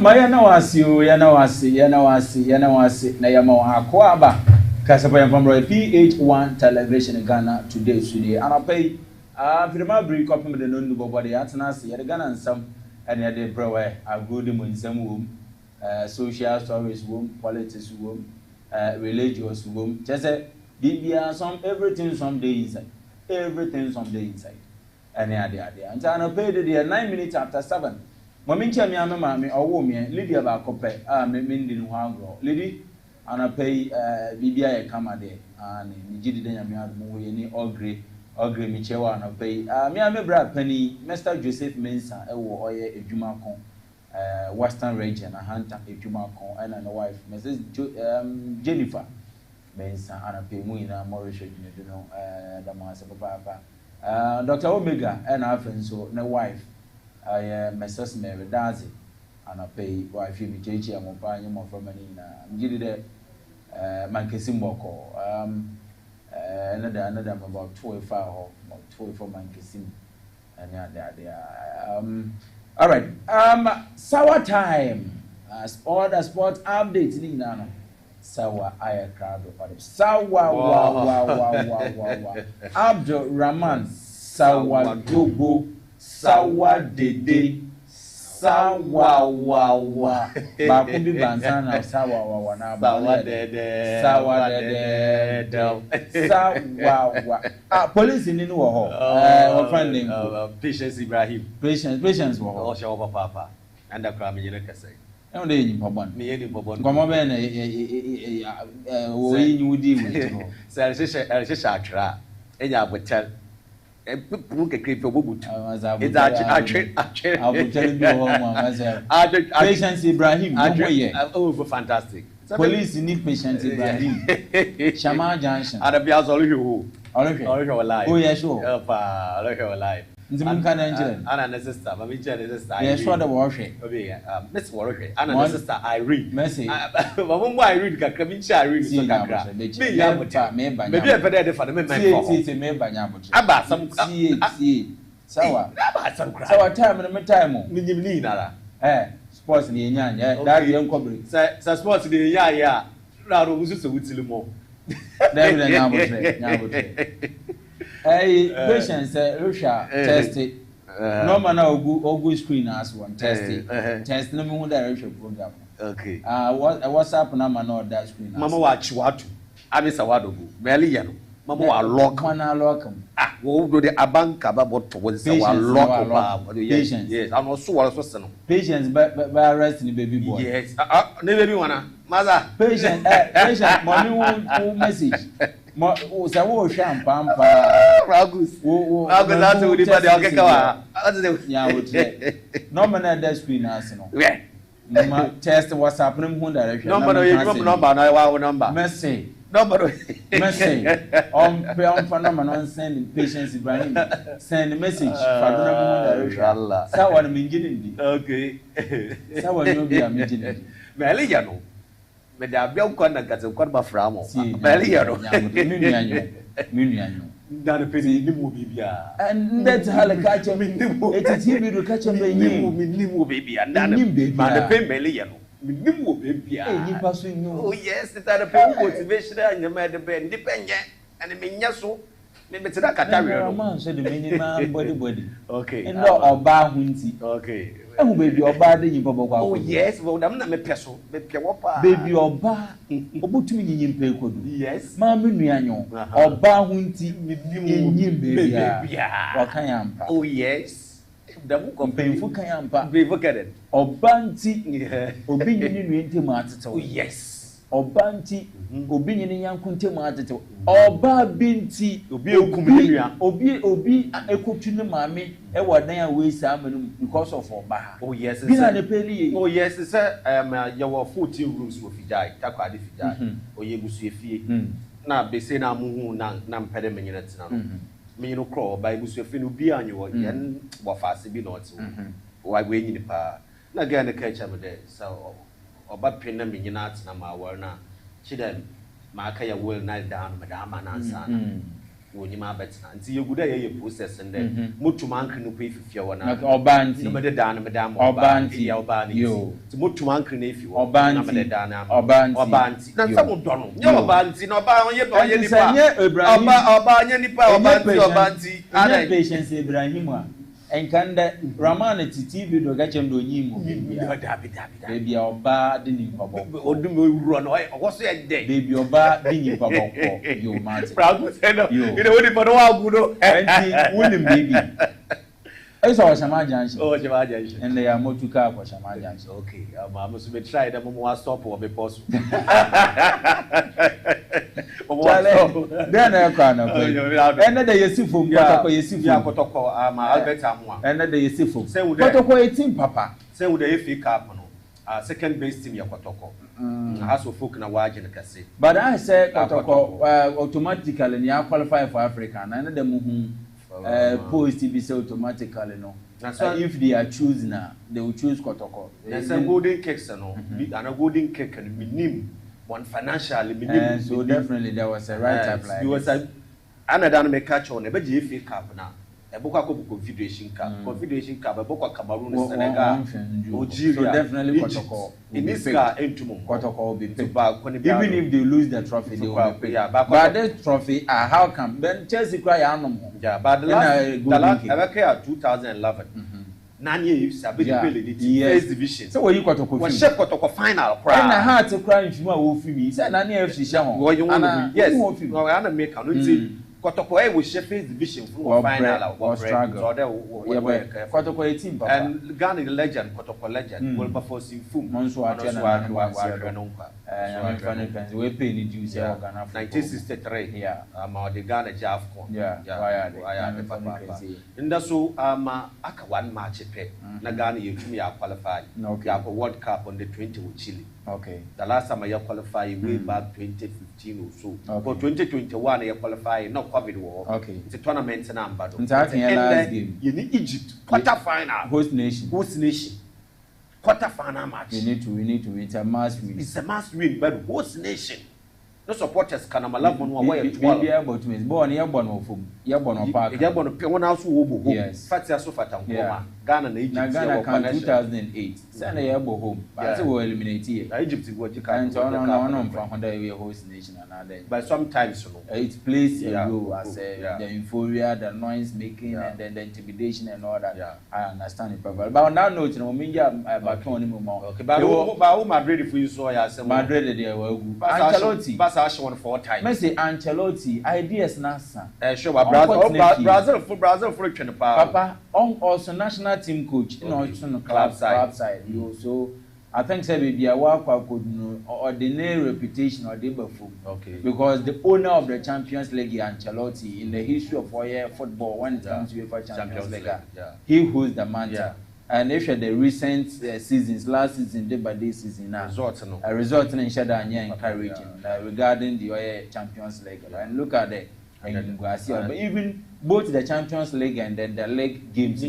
Mayana was you, Yana was Nayamo Aquaba, Casabaya from PH-1 television in Ghana today, and I'll pay Firma copy with the non body Atanas, yet Ghana and some, and yet they brewer, a good in some womb, social stories womb, politics womb, religious womb, just a BBR, some everything some day inside, and yeah, and I'll pay the 9 minutes after 7. Mamincha mi amema mi owo mi Lydia ba kope me ndi no agro lady ana pay bibia ye kama de ani mi gidi de nyame admo ye ni ogre mi chewa ana pay mi amebra pani Mr Joseph Mensa ewo oye edwuma kon Western region ahanta edwuma kon and na wife Mrs Jennifer Mensa ana pay mu ina Mauricio Junior no da ma se papa Dr Omega and afenso na wife Mrs. Mary Dazi and I pay wife me chechi am pa nyom for many na ngidi de mankesim boko another about 25 or 24 mankesim and yeah all right sour time sport updates ni nano sawa aya crowd of sawa wow Abdul Rahman sawa dogo sawa dede sawa wa ba ko bi bansana sawa na ba sawa dede sawa wa police ni no ho what friend name Patience Ibrahim patience wo ho show papa and akra me yene kase e dey yin pobon me yene pobon komo be na wo yin wudi we to se atra enya abotel people can create for bubutu. It's actually Patience Ibrahim. Oh, fantastic. Police need Patience Ibrahim. Shama Junction. And be as all you. All right. Oh yeah, sure. All right. Anna sister, Mammy Jenny sister. Yes, what the worship. Miss Warwick. Anna sister Irene. Mercy. Mamma Irene can come in Irene. Maybe I better for the member. About some sour time in the time. Sports in the Yan, that young cobble. Sports in the ya. Rather, was just a witty more. Hey, patience, Russia tested. No man, go screen as one tested. Test no more direction program. Okay. What's up, Nama, no that screen. Mamma, watch what? I miss a wado. Barely yellow. Mamma, lock one, I lock him. Ah, what do the abanka about was a lock? Patience, yes, I'm also was patience, but arresting the baby boy. Yes, never one. Mother, patient, mommy won't message. Sawo champagne pa ragus that's we dey okay kawa number na that screen as no ma test WhatsApp no hu direction number na wa number message number on for number no send Patience Ibrahim send message for no hu direction sawa na mingini ndi okay sawa no bi am mingini mele ya no me da bia ko na gase ko ba framo mele ya no minuanyo da pedi ni mu bibia and that halakacha etiti do kacha be ni mu bibia da ma da pe mele ya no ni mu bibia ni paso nyu oh yes it's a pe motivation and me de be ndi penye and me nya so me betida kata we no man so the minimum body okay and no oba hunti okay ehu baby oba de yin popo kwa oh yes but dam na me peso me pe wo pa baby oba obotumi nyin pe kodu yes ma me nuanyo oba hunti nyin baby wakan yampa oh yes dam ko penfu kan yampa be voted oba nti obi nyin nu ntem atete oh yes oba nti obi nyin yanko ntem atete oba binti obi ekumnua obi ekotu ne maame e wodan a we sa amanu because of oba oh yes bi na ne peli oh yes say you were 14 rooms wo fijai takwade fijai oye busu efie na be say na muhu na mpede menyina tina no menyino kro ba busu efie no bi anyo yen wo faase bi no te wo we nyini pa na ga ne ka cha me de so oba pin na menyina tina ma war na chida ma aka ya will na down madama na nsa wonyima betina nti yeguda ye process nde motuma ankre no kɔ ififia wona obanti no mede da no mede am obanti ya obani nti motuma ankre no ifi wo na mede da na obanti na nsa mo dɔ no nye obanti na oba onye nipa onye nipa obanti ana patience Ibrahim a enkanda Ramana TV do ga chem do nyimo baby oba de ni pabo odum ewuro no ogoso ye de baby oba de ni pabo ko yo mate proud say no you know what for no agu no enti wonim baby eso wa shama janshi shama janshi and they are motuka kwa shama janshi okay am so be try them mo stop or be pause then I can and the yesifo kotoko yesifo ya kotoko ama Albert Amwa and the yesifo kotoko 18 papa say we the FA Cup no second base team ya kotoko aso folk na waje na kase but I say kotoko automatically ni qualify for Africa and the muhu post be say automatically no if they are choosing they will choose kotoko there's a golden cake no and a golden cake and minim one financially minimum so definitely there was a right up like it was a another make catch on e be FA Cup na e bokwa ko Confederation Cup e bokwa Cameroon Senegal Nigeria so definitely kotoko in this car entumo kotoko will be picked even if they lose the trophy they will be picked but this trophy how come then Chelsea cry anom but the last ever 2011 9 years abe pele the first division so we kotoko we share kotoko final cry na heart cry nfima wo fimi say na na FC share ho yes no ana make no nti kotoko we share first division for final we struggle so there kotoko 18 papa and Ghana legend kotoko legend will perform fum monso atena no we pay ni due say Ghana 1963 yeah ama the Ghana Jafcon yeah the papa nda so aka one match pe na Ghana yetumi ya qualify ya for World Cup on the 20 with Chile. Okay. The last time I qualify way back 2015 or so. For 2021 I qualify no COVID war. Okay. It's a tournament number. It's last game. You need Egypt quarter final. Host nation. Quarter final match. We need to it's a must win. It's a must win but host nation. No supporters can love one way 12. Be able to miss. Born here born of home. Here born of park. Here born one house wo yes. Fatia so fatankoma. Ghana na Egypt. Na Ghana can 2008. Sana here bo home. But we will eliminate here. Egypt go jika. And no from Honda we host nation another. But sometimes it plays a role as the euphoria, the noise making and then the intimidation and all that. Yeah. I understand it perfectly. But on that note, no minja back on him more. Okay. But Madrid for you so ya say Madrid there were Ancelotti. Pass one 4 times. Messi Ancelotti ideas nasa. Sure Brazil for the power. Papa also national team coach in also club side. So I think say be a work could no ordinary reputation or debafo. Okay. Because the owner of the Champions League Ancelotti in the history of football when it comes to UEFA Champions League, he holds the mantle. Yeah. And if you the recent seasons, last season, day by day season now, a result in Shada encouraging regarding the Champions League. And look at it. But even both the Champions League and then the league games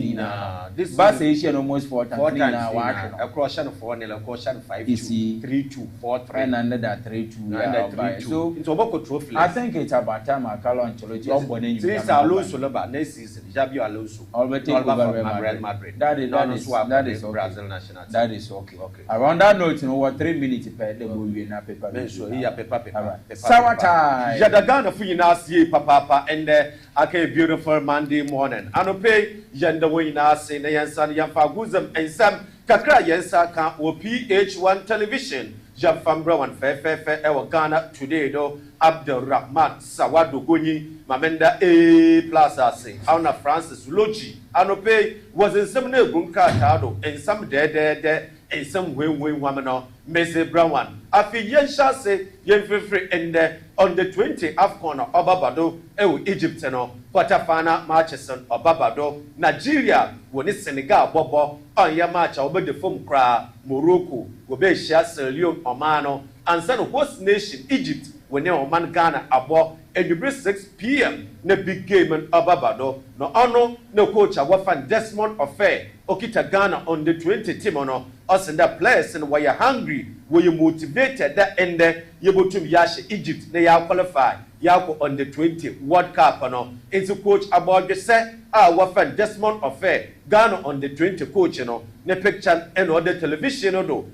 this Barca almost 4 times now. Across 4-0, across 5-2, 3-2, 4-3, and under that 3-2. So it's about trophy. I think it's about time Carlo Ancelotti. Since Alonso next season, Xabi Alonso already take over Real Madrid. That is okay. Brazil national. That is okay. Around that note, you know what 3 minutes per the movie na paper. So here paper. Sawata. Jadagana for you now see papa and okay beautiful Monday morning. Anope yenda wina se na yansa yamfa guzam ensam kakra yansa kan o PH-1 television Jamfambra wan fe e Ghana today do Abdulrahman Sawado Gonyi Mamenda A+ ase Auna Francis Logi Anope was in some ne gunka tado and some de and some way wamano Mese Brown afi yensha se yenfefre ende on the 20 AFCON Obabado Egypt no quarterfinal matches on Obabado Nigeria woni Senegal bobo on ya match obede fom kra Morocco go be share Sierra Leone Omano and send host nation Egypt when Oman Ghana abo edubri 6 p.m. na big game in Obabado no ono no coach Awafan Desmond Ofe okita Ghana on the 20 team ono us and the players and why you're hungry, where you motivated that and you go to Yash Egypt, they are qualified. Yako on the 20 World Cup, it's a coach about the set. What friend Desmond Affair, Ghana on the 20 coach, ne picture and on the television, no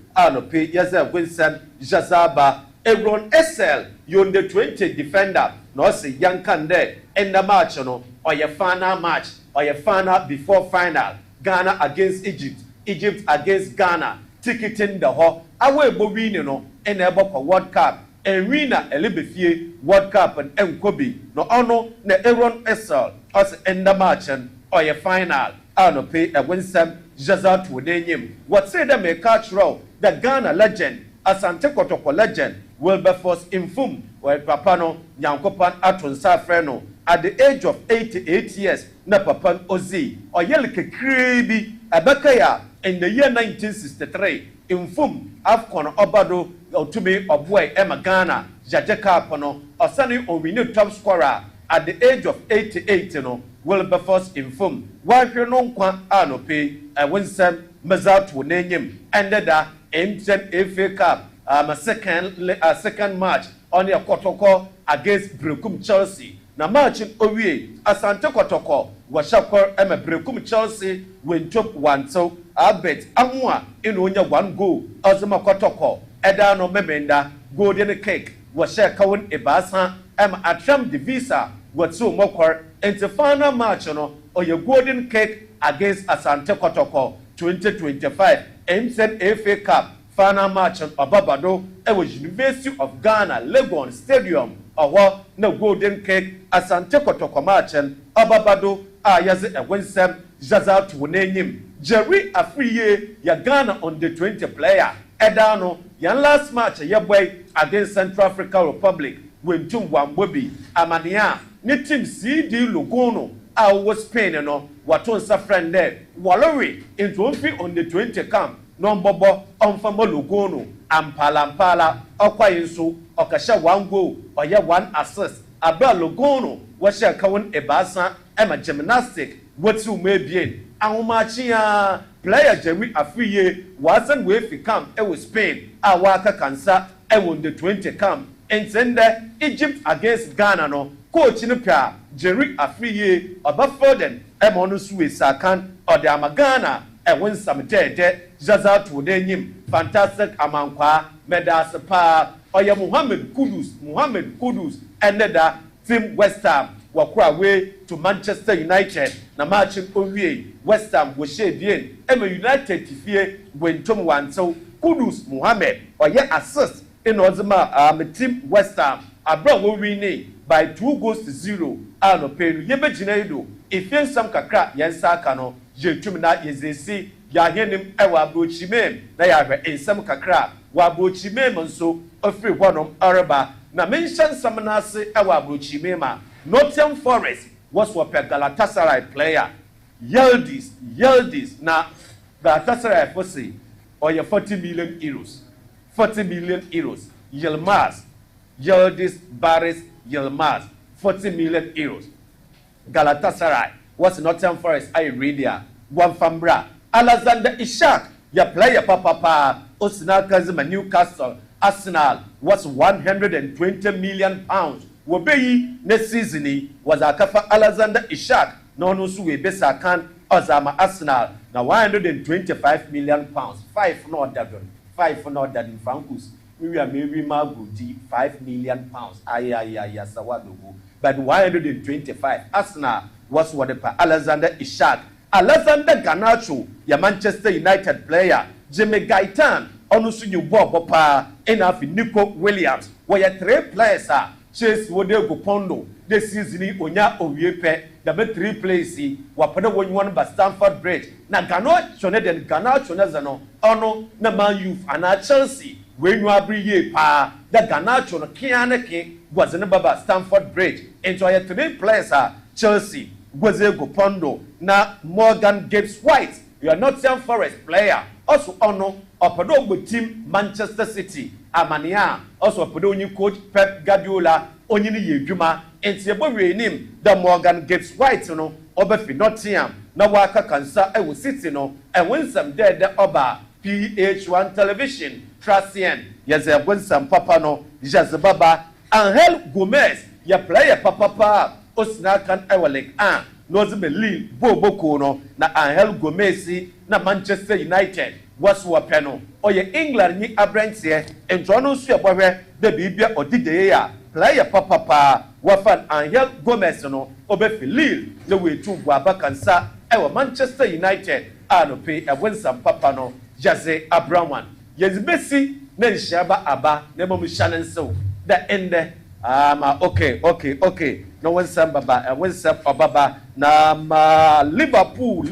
pay Yaza Winston, Jazaba, Ebron SL, you on the 20 defender, no say young Kande, and the match, or your final match, or your final before final, Ghana against Egypt, Egypt against Ghana, ticketing the hall, away Bobino, and a World Cup. Enrina Elibefie World Cup and Nkobi no ono na Aaron Essel as enda match or your final no pay a Winston Jazat Wodenyim. What say them a catch row the Ghana legend Asante Kotoko legend Wilberforce Infum where Papano Nyankopan Atun Safreno at the age of 88 years na Papan Ozi or Yelike Kribi Abakaya in the year 1963 Infum Afcon Obado to me of boy Emma Ghana, Jajeka Pono, or Sunny Owinu top scorer at the age of 88, Wilberforce Infum. Why you no quan ano pay a Winston Mazat would name him, ended a M10 FA Cup, a second match on the Kotoko against Brekum Chelsea. Na match in Owie, Asante Kotoko, Washakor Emma Brekum Chelsea, win top one so. I bet Amwa in Unya 1 goal, Azuma Kotoko. Edano memenda golden cake was share kawun ebasa atram divisa what so mokor into final match or your golden cake against Asante Kotoko 2025 MTN FA Cup final match on Babado was University of Ghana Legon Stadium or what no golden cake Asante Kotoko match and Babado ayaze a Winston Jazat Wonenyim Jerry Afriye ya Ghana on the 20 player Edano, yan last match a boy against Central African Republic when Tum Wambobi, Amania, ni team CD Lugono, I was Spain, what on sa friend there, Wallery, into on the 20 camp, non bobo, on Famo Lugono, Ampala, Okwainsu, Okasha 1 goal, or ya 1 assist, Abra Lugono, what shall Kawan Ebasa, Emma gymnastic, what you may be, Aumachia. Player Jerry Afriye wasn't with the camp with Spain. Awaka Kansa won the 20 camp and send Egypt against Ghana. No coach in the pair Jerry Afriye above Foden Emonusu Sakan or the Amagana and win some dead Jazat Wodenyim fantastic Amankwa Medasapa or ya Muhammad Kudus ended Team West Ham Wakwa way to Manchester United na matching Owie West Ham was shade in Emma United Tifie when Tom one so Kudus Muhammad or yet assist in Ozma team West Ham Abra winning by 2-0 ano penu yebe jinedo if yen some kakra yen sakano je tumina yezesi ya henim ewa abrochime na ya hwe ensam kakra wa abrochime nso ofri honom araba na mention some nase ewa abrochime ma Nottingham Forest was for Galatasaray player. Yildiz. Now, Galatasaray for say, or your 40 million euros. 40 million euros. Yildiz, Baris, Yilmaz. 40 million euros. Galatasaray was Nottingham Forest. I read ya. Guanfambra. Alexander Ishak. Ya player papa. Arsenal Kazima Newcastle. Arsenal was 120 million pounds. Wobeyi next season was a kafa Alexander Ishak no suwe besa kan Ozama Arsenal na 125 million pounds 5 not that in francs we are maybe magudi 5 million pounds aya sawadogo but 125 Arsenal was what the Alexander Ishak Alexander Garnacho ya Manchester United player Jimmy Gaitan onusu nyu bobo pa enough Nico Williams were 3 players Chase Wodego Pondo, this season, Onya Oyepe, the 3 places, Wapana 1 by Stamford Bridge. Na Gano, Chonet and Ghana Chonazano, Ono, Nama Youth, and Chelsea, when you are brie pa, the Ghana Chon Kianeke was an above Stamford Bridge. Enjoy a 3 players, Chelsea, Wodego Pondo, na Morgan Gibbs White, you are not some Forest player, also Ono, Opado with team Manchester City. Amania also a new coach Pep Guardiola onyini yedwuma entiebo him the Morgan Gibbs White no obefi Nottingham na waka kansa e wo City no e win some dead oba PH-1 television Trasian yeze bonsam papa no Jazababa Angel Gomez ya player papa osina kan ewalik nozi Lille Boboko no na Angel Gomez na Manchester United wasu wapeno oye England ni abrantie entrono su yebohwe de bibia odide ya player papa wafan Angel Gomez no obefi Lille le wetu bwa kansa ewa Manchester United anope ebonsam papa no Jaze Abraman yezibesi na nshaba aba na emo mshanenso da ende okay no wonsam baba wonsam obaba na ma Liverpool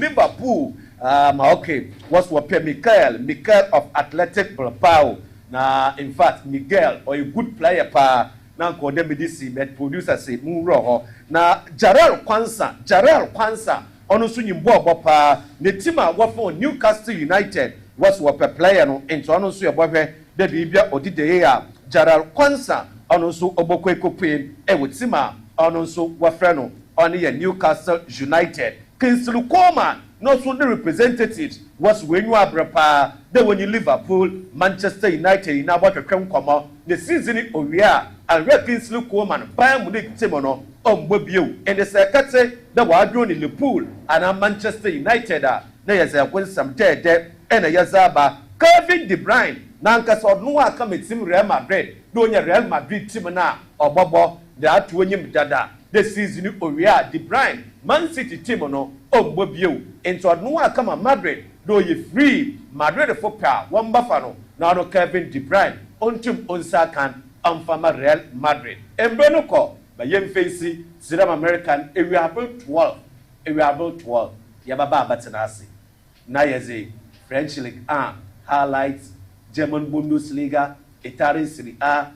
okay what's what Miguel of Athletic Bilbao na in fact Miguel or a good player pa na ko dem disi met producer say mu ro na Jarrell Kwanza ono so nyimbo obopa ne team a wofo Newcastle United was what player no into ono so yebohwe de bibia odide ya Jarrell Kwanza ono so obokwe kopin e team a ono so wafre no ono ye Newcastle United Kingsley Coman no so the representatives was when you abrepa they when you Liverpool Manchester United na about twetwem komo the season owia and Kingsley Coman Bayern Munich team no ombobio and the secretary that was doing in Liverpool and Manchester United na yeza win some dead and a yazaba Kevin De Bruyne nanka so no aka team Real Madrid do nya Real Madrid team na obobo that wenyim dada the season owia De Bruyne Man City team no ombobio into no aka Madrid do ye free Madrid football one buffalo now no Kevin De Bruyne ontum onsa kan amfama Real Madrid embreno ko ba yem face South American we about 12 yababa batenasi na yeze French League highlights German Bundesliga Italian Serie A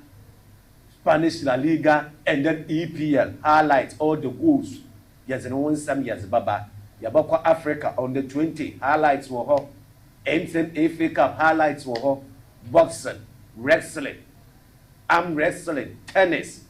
Spanish La Liga and then EPL highlights all the goals yeze no one some years baba yabako Africa on the 20 highlights were ho MTN FA Cup highlights were ho boxing wrestling arm wrestling tennis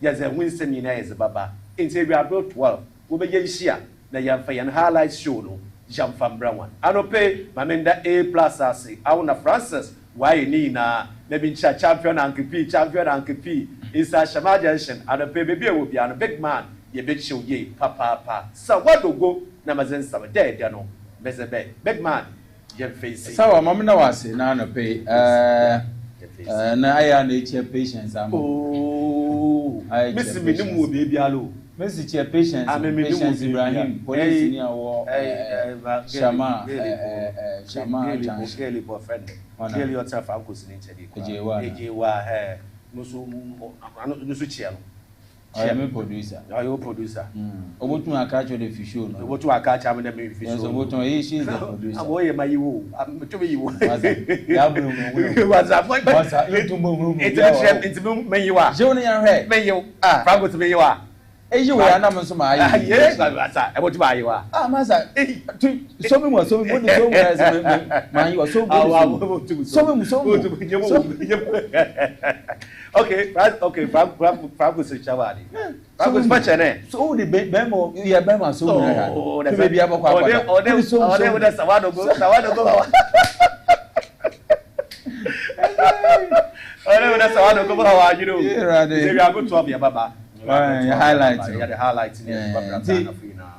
yeze Winston yeze baba into we about 12 we be yeshia na yamfa yan highlight show no jamfa brown anope mamenda A+ ase awuna Francis why ni na be champion and P isa Shama Junction anope baby e wo bia no big man ye big show ye papa so what do go na mazen sama dead no bezebe big man ye face sawa mamna wase na anope na aya na eche patience am miss me nimu baby alo Messi chair patience Ibrahim police ni awo Shama Kelly boyfriend Kelly yourself uncle sin chedi ejewa no so chair I am producer. Are you producer? Obotu akacho the fish show no. Obotu akacha am the fish show. Yes, Obotu she is the producer. Aboye ma yiwo. Am to be yiwo. Ya bro no. What's up? What's up? You tumbo mu. It's me yiwa. Je woni yan he. Me yiwo. Franco to me yiwa. Eji we ana mo so ma ayi. Yes, asa. Obotu ma yiwa. Masa. So me mo so me body so where ma yiwa so body. So me. Okay, Franco se chawadi. Franco spachane. So the bemo ya bema so mo na. Oh, the baby abo kwa. Ode with sawado go. Ode with sawado go how you know. Say we are going to have your baba. Highlights. Yeah, the highlights in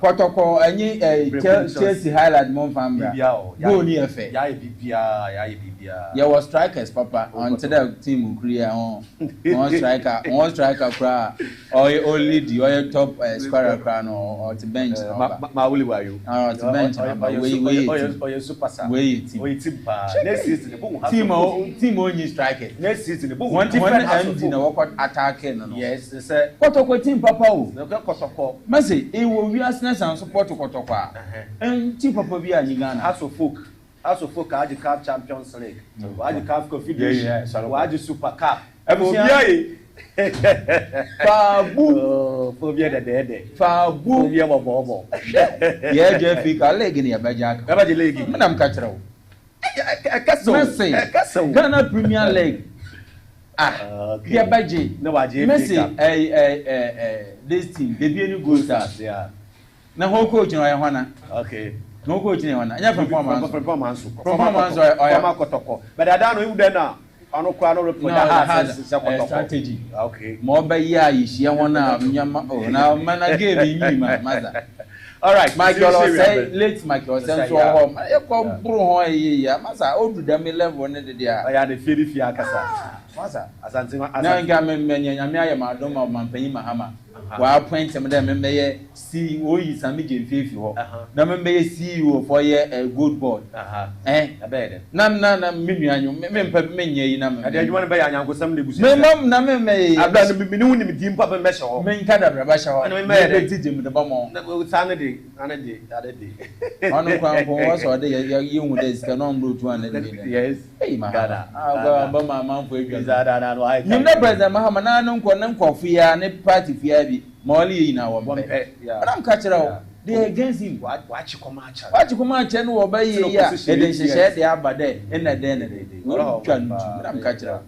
Protocol any Chelsea highlight mon family. Go ni efe. Ya bibia. Ya was strikers papa until the team clear on one striker cry or only the or top scorer cry or to bench ma wuli wa yo. To bench we superstar. We team pa. Next season team only strikers. Next season one different na work attacking no. Yes, they say Protocol team papa o. Protocol. Mase e wo wiasness and support Protocol a. En team papa bi a Ghana. House of Folk had the CAF Champions League. Why the CAF Confederation? Why the Super Cup? Fabu. Phobia the dead. Fabu. Phobia bobo. Yeah, Jeffika leg in your bajak. Never the leg. Madam Catro. Messi. Ghana Premier League. Yeah, Baji. No, Messi. This team. They be any good stars. Yeah. Na whole coach no Yohana. Okay. No coach ni wana. Anya performance. Performance. Kotoko. But I don't know you then now. I no kwa no report that strategy. Okay. Mo ba yi a yi wana nyama na mana game yi maza. All right. Michael say late Michael say so home. E ko bro ho yi ya maza odu da me level ne de dia. I had a feel akasa. Maza. Asante na nga me nyame aye ma do ma mampanyi mahama. Wa appoint me dem me ye CEO yi sami gemfefi ho. Na me ye CEO for ye good board. Abede. Na menuanyo me mpa menye yi na me. Ade adwuma ne be yanyanko sam ne busu. Me mam na me abla no me hu ni me di mpa be me hye ho. Me nka da braba hye ho. Na me be tije de ba mo. Na sana de ade de. Onu kwa ko wo so de ye hu de sika no mbro tu an de. Yes. Hey ma. Ba ma manfo edwa. Zada no hai. Nim na president mahama na nko fia ne party fia bi. Mali yi na wo mpe. Yeah. Adam ka kira wo. They against him. Watch come acha. Watch come acha no wo ba yi ya. E den hyehyɛ de abade na de na de. Wo twa ntu. Adam ka kira.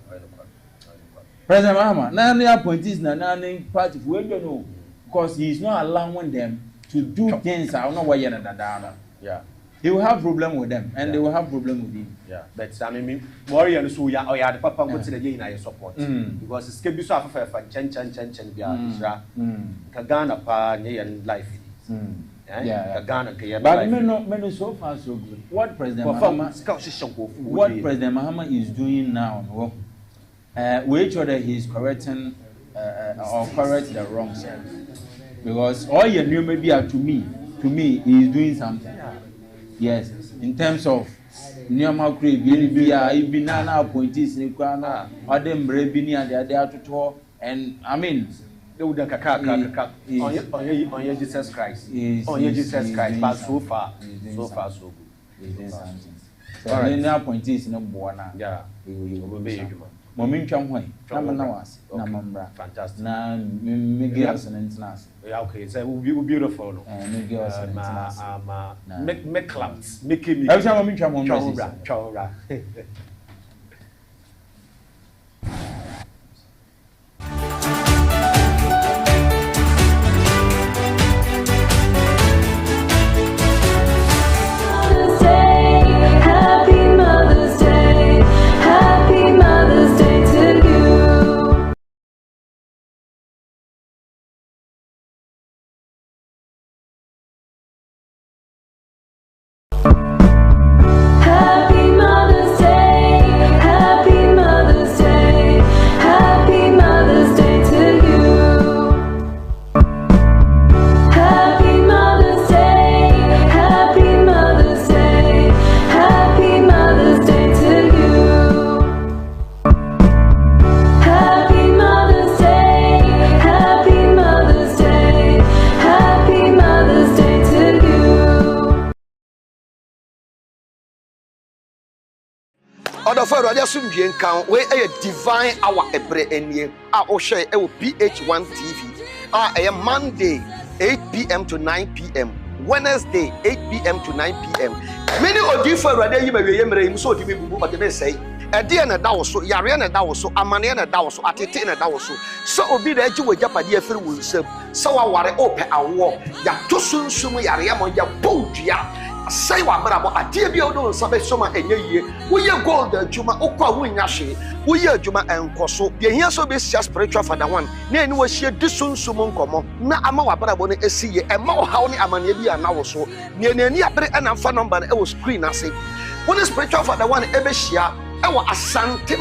President Mahama na ne appointees na ne party for we don't know because he is not allowing them to do things I don't know why you na. Yeah. He will have problem with them and they will have problem with him. Yeah, but I mean, warrior so ya or ya the papa go to the game na support because it's kebi so afa chen bia Ghana pa nye life. Yeah, Ghana ke ya. But me so far so good. What President Mahama is doing now, we sure that he is correcting or correct the wrong side. Because all you knew maybe to me he is doing something. Yes, in terms of Nyama Crave, be na appointees in Krana, Adam Brebini and the other atoto, and I mean, they would on your Jesus Christ. On your Jesus Christ, but so far so good. He's doing something. So, any appointees in a Buana, yeah, we will be. Momin Chamway, Namanas, Namambra, fantastic. Na Miguel's and International. Okay, so it will be beautiful. Miguel's and make clouds, make me. Every time I'm Chamon, Other for radio sumdien kan we a divine hour ebre enie a o share e PH-ONETV a Monday 8 p.m. to 9 p.m. Wednesday 8 p.m. to 9 p.m. Many odi for radio yi be yemre im so odi me bubu but me say e de na da wo so yare na da wo so amane na da wo so atete na da wo so obi da agi wajapade afiri wo nsam so wa ware ope awo ya to sunsum yare ya mo ya bodua say wa brabo ade bia wo do sabe soma enye yie wo ye gold adwuma okwa wo nya hwe wo ye adwuma enkoso de hia so be sia spiritual father one na eni wo hie disunsum nkomo na ama wa brabo no esiye ema wo hawo ne amane bia na wo so ne eni abere na mfa number na e wo screen ase wo ne spiritual father one e be hia e wo asante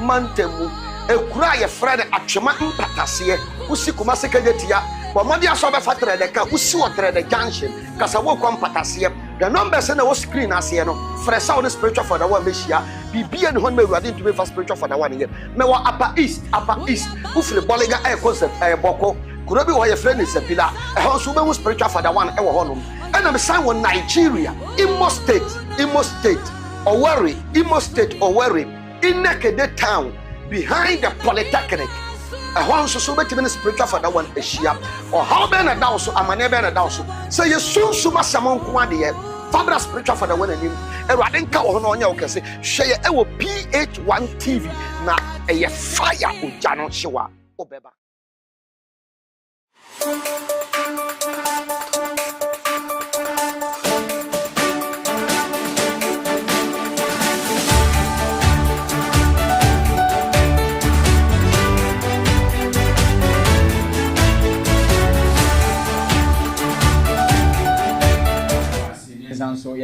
mantamu ekura ye frede atwema mpatase usi kuma sekejetia Bomadi aso be fatre de ka usi wotre de junction kasa wo kwa mpatase the numbers na wo screen ase no fresa wo spiritual father one be hia bibia ne hon me ruade to be for spiritual father one here me wa upper east ufre bolega e concept e boko kuro bi wo ye friend sepila e ho so be wo spiritual father one e wo honom e na me sign wo Nigeria Imo State Owerri in Nekede town behind the polytechnic a one so between the spiritual father one a shia or how ben a dawso amane ben a dawso say you soon suma samon kwa de father spiritual father one anim e rade nka wo no onya wo kese hwe e wo PH-ONETV na e fire oja no hyewa obeba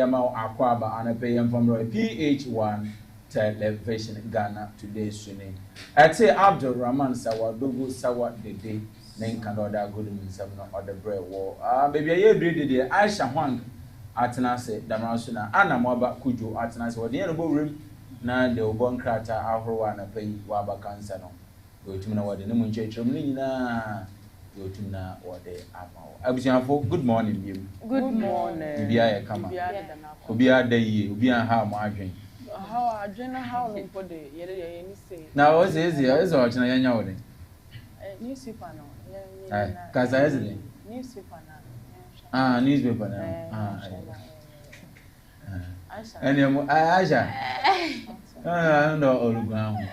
yama akwaba and pay from PH-1 television Ghana today swimming. I'd say Abdul Rahman Sawadogo Sawa the day. Then can order good in some other bread war. Baby, I agree the Aisha Huang Atanase, Damasuna, Anna Mwaba Kujo Atanase, or the end room. Na the Obon Crata, Ahroa, and pay Waba Cansano. Go to know what the Namun Church of Lina. Go to know what they are. Good morning, you. Good morning. Bia, come on. Ubia day, Ubia, how margin. How I don't know how long for the year say. Now, what's easier is watching a young newspaper now. Casa Newspaper now. Newspaper now. And Aisha. I know all ground.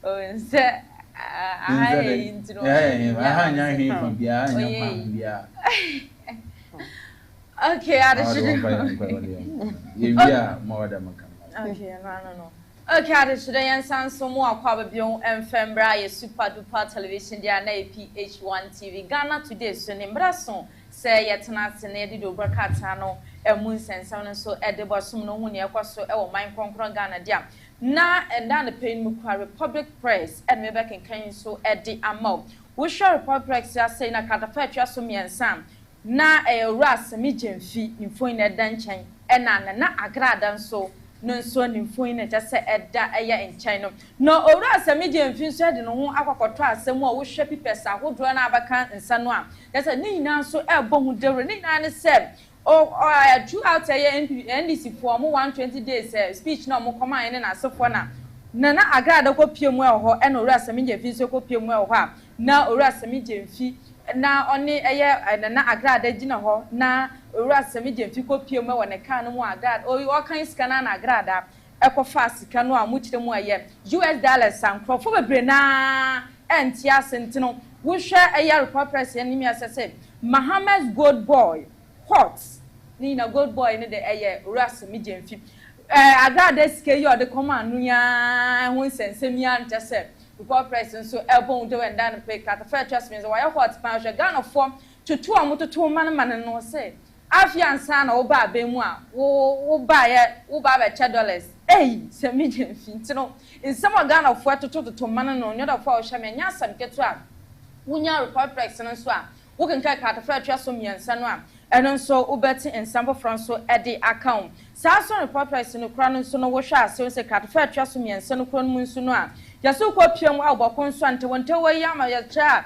Oh, instead, I from behind. Okay, I should more than okay, no. Okay, I should answer some more Quabion and Fembra, super duper television, the PH-ONETV Ghana today, so in Brasson, say yet not an edit over Catano, a moon and sound so at the bosom no one so our mind conquer Ghana dia. Na and then the pain Mukwa Republic Press and me back in Kenya so at the amount. We shall Republic Press saying a catafetra so me and Sam. Na a ras medium fee in phone a dancing and na agradan so. No son in phone just say at that in China. No, or as a medium fee said in one aqua some more with shappy pesa who draw an abacan and Sanwa. There's a nina so airborne there, and said. Oh, I drew out a NDC for more 120 days speech no more command and so for now. Nana agrada ko piem well and or as a medium fee so piem well now or as a medium fee now only a year and nana agrada dinner ho now or as a medium fee ko piem well when a can more agrad or your kind scanner agrada eco fast canoa much the more year US dollars and for brena and tia sentinel we share a year purpose enemy as I said Mohammed's good boy. Hot. Nina good boy in the air, Russ medium fee. I got this scale you the command, Nuya, who sent Semian just said, before present so elbow do and down pay cat. The fair trust means why hot sponge a gun of form to 2 man and no say. Afian son or bar bemois, who buy $2. Eh, some medium fee. No, in some gun of 4 to 2 man and no other 4 shaman, yes, and get one. Wunya report present and swam. Who can take out the fair trust me and Sanwa. And also Ubeti and Sambo Franco at the account. Sasso report price in the crown so no washer, so say cat fair trust me and Son Crown Munsuna. Yasu copium about constant to one tower yama ya cha,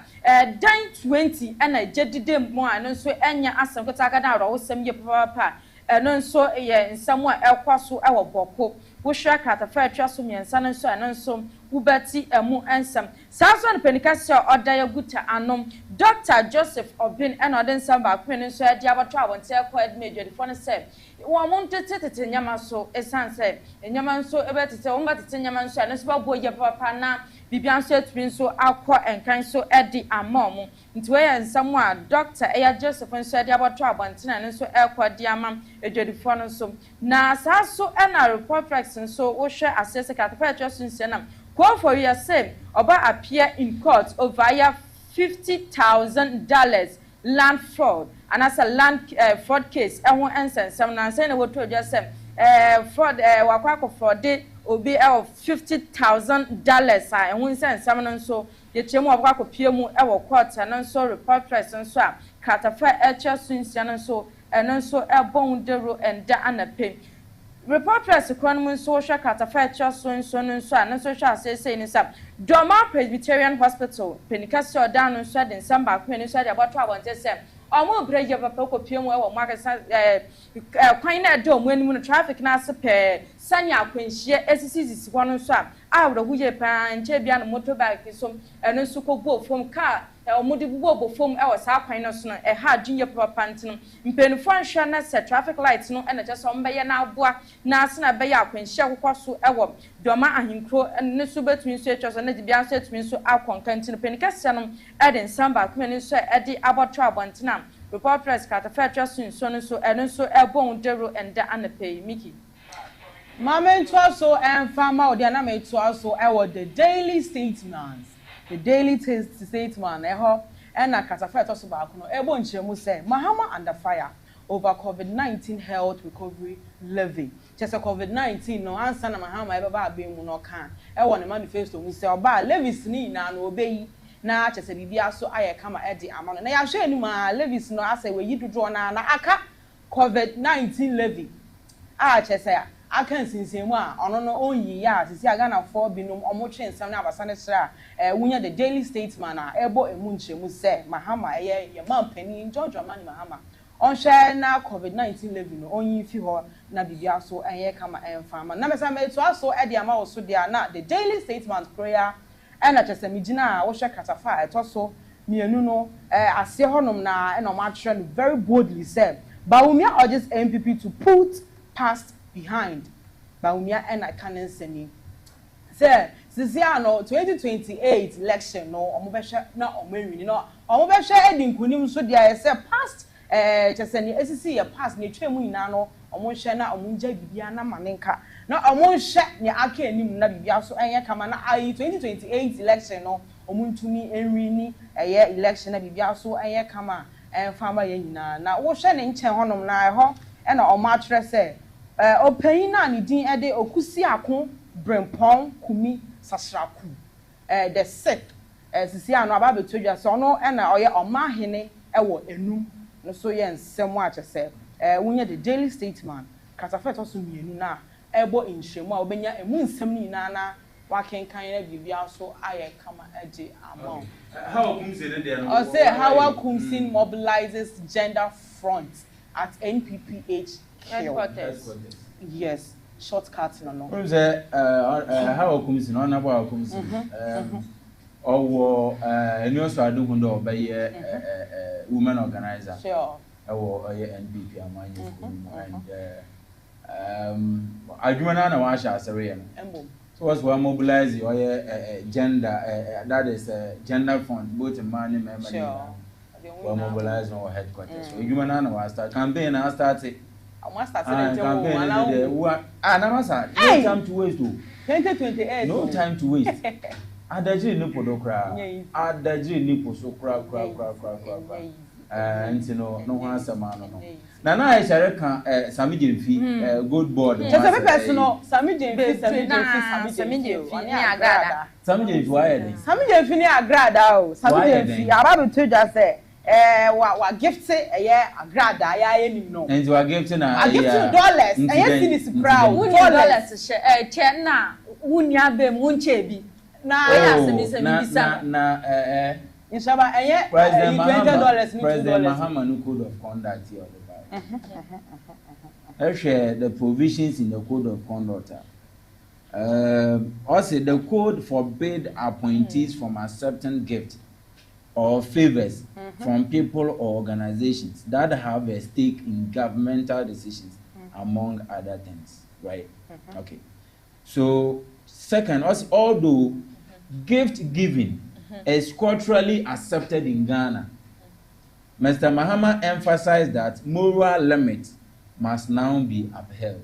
20 and I jetted them more and so Anya Assam Kotaka or some year papa. And also in somewhere El Quasu our boko. Wusha cat a fair trust me and Son and so and also Ubeti and more answer. Sasso Penicassia or Diaguta anom. Dr. Joseph Obin and Odin Samba Queen so at Jabatra and tell quite major the phone said. One wanted to tell Yamaso, a son said, and Yamanso about to tell what to Yaman so and as well boy your papa now, Bibian said twin so aqua and kind so at the amom. Into where and somewhere Dr. A. Joseph and said Jabatra and so aqua diamam a jolly phone so. Now, so and I report and so or share assess a cat just in Senam. Call for your same, about appear in court or via $50,000 land fraud, and as a land fraud case, I won't answer. Some saying what to just say fraud, wakako fraud day will be of $50,000. I won't send someone so the chemo of wako PMU our court and so report price and so catafa HS and so and also a bone dero and da pay. Report press economy social catafetra so and social saying is up. Doma Presbyterian Hospital, Penicasio down and said in some back when you said about trouble and said, or more brave of a poco pium or market quite dome when traffic nas pay, Sanya Queen share SCC one on swap. Out of Wuya Pan, Jabian motorbike some and a suko boat from car. El Modibo from our South Pinoson, a hard junior propantum, in Penfran set traffic lights no and just on by now bois, Nasna Bayak when Shell Quasu Ewa, Doma and Hinkro and Nisuba twin searchers and the Bian twins so out content in the Penicassanum, adding some back when you say at the Abbott Trouble and Tinam. Report press cat a fair trust in so and also a bone dero and the pay Mickey. Mamma to so and farmer the anime to also our the daily statements. The daily statement, and a catapult also back. No, a bunch of say, Mahama under fire. over COVID-19 health recovery levy. Just a COVID-19 no answer na Mahama eba be mu no kan. E won the manifesto mu say oba levies ni na no obey na chese bibia so aye kama e de amano. Na ya hwe anu ma levies no asa we yi dodo na aka COVID-19 levy. Chese aka nsinsemu a ono no onyi ya sisi aga na for binom omotwe nsam na abasa ne sra wunya the daily statesman na ebo emu nchemu se Mahama ye mampani George Amani Mahama on share na COVID-19 levy no onyi fi ho na bibia so enye kama enfama na mesa me to aso e de ama wo so dia na the daily statesman prayer na chese migina wo hwe katafa etoso mienu no ase honom na no ma try very boldly said Bawumia urges MPP to put past behind Bawumia and I can't send say since no 2028 election no omobehwe na omwini no omobehwe edinkunim so dia say past cheseni esisi ye past na twemu nyina no omonhwe na omonja bibia na manenka na omonhwe ne aka enim na bibia so enye kama na 2028 election no omontumi enwini eye election na bibia so enye kama enfama ye nyina na wo hwe ne nchen honom na ho na omaatre se opanyin na ne din ede okusi akon brempon kumi sasraku the sick sisi ano aba betodwa so no na oye omahene ewo enum no so ye nsem a chese wunye the daily statesman katafet oso mienu na ebo inhwemu a obenya emu nsem ni na wakenkan na bibia so aye kama eje amount how kumsi ne there no say how kumsi mobilizes gender front at NPPH headquarters. Yes, shortcut no. How kumsi no na ba kumsi owo eni oso adu hundo obeye women organizer. Sure. Owo NPP amanye and adwuma na wa sha asere no. So what's we mobilize gender that is gender fund both man and member. Sure. We mobilize our headquarters. So adwuma na wa start campaign na start it. I started campaign no time to waste. 2028. No time to waste. Adajiri ni podokra. Adajiri ni posokra kra. No answer no. Na I share kan Sami Jemfi good board. Just a personal Sami Jemfi ni agrada. Sami Jemfi why dey? Sami Jemfi ni agrada o. Sami Jemfi aba to just say wa gift agrada ya enim no. And wa gift na a gift dollars. Eye cities proud. $1 che na wunya bem wunche bi. Na ya semi na Inshaba eye $20 ni $2. President Mahama no code of conduct here. Share the provisions in the code of conduct. Also, the code forbid appointees from accepting gifts or favors from people or organizations that have a stake in governmental decisions, among other things. Right? Okay. So, second, also, although gift giving is culturally accepted in Ghana, Mr. Mahama emphasized that moral limits must now be upheld.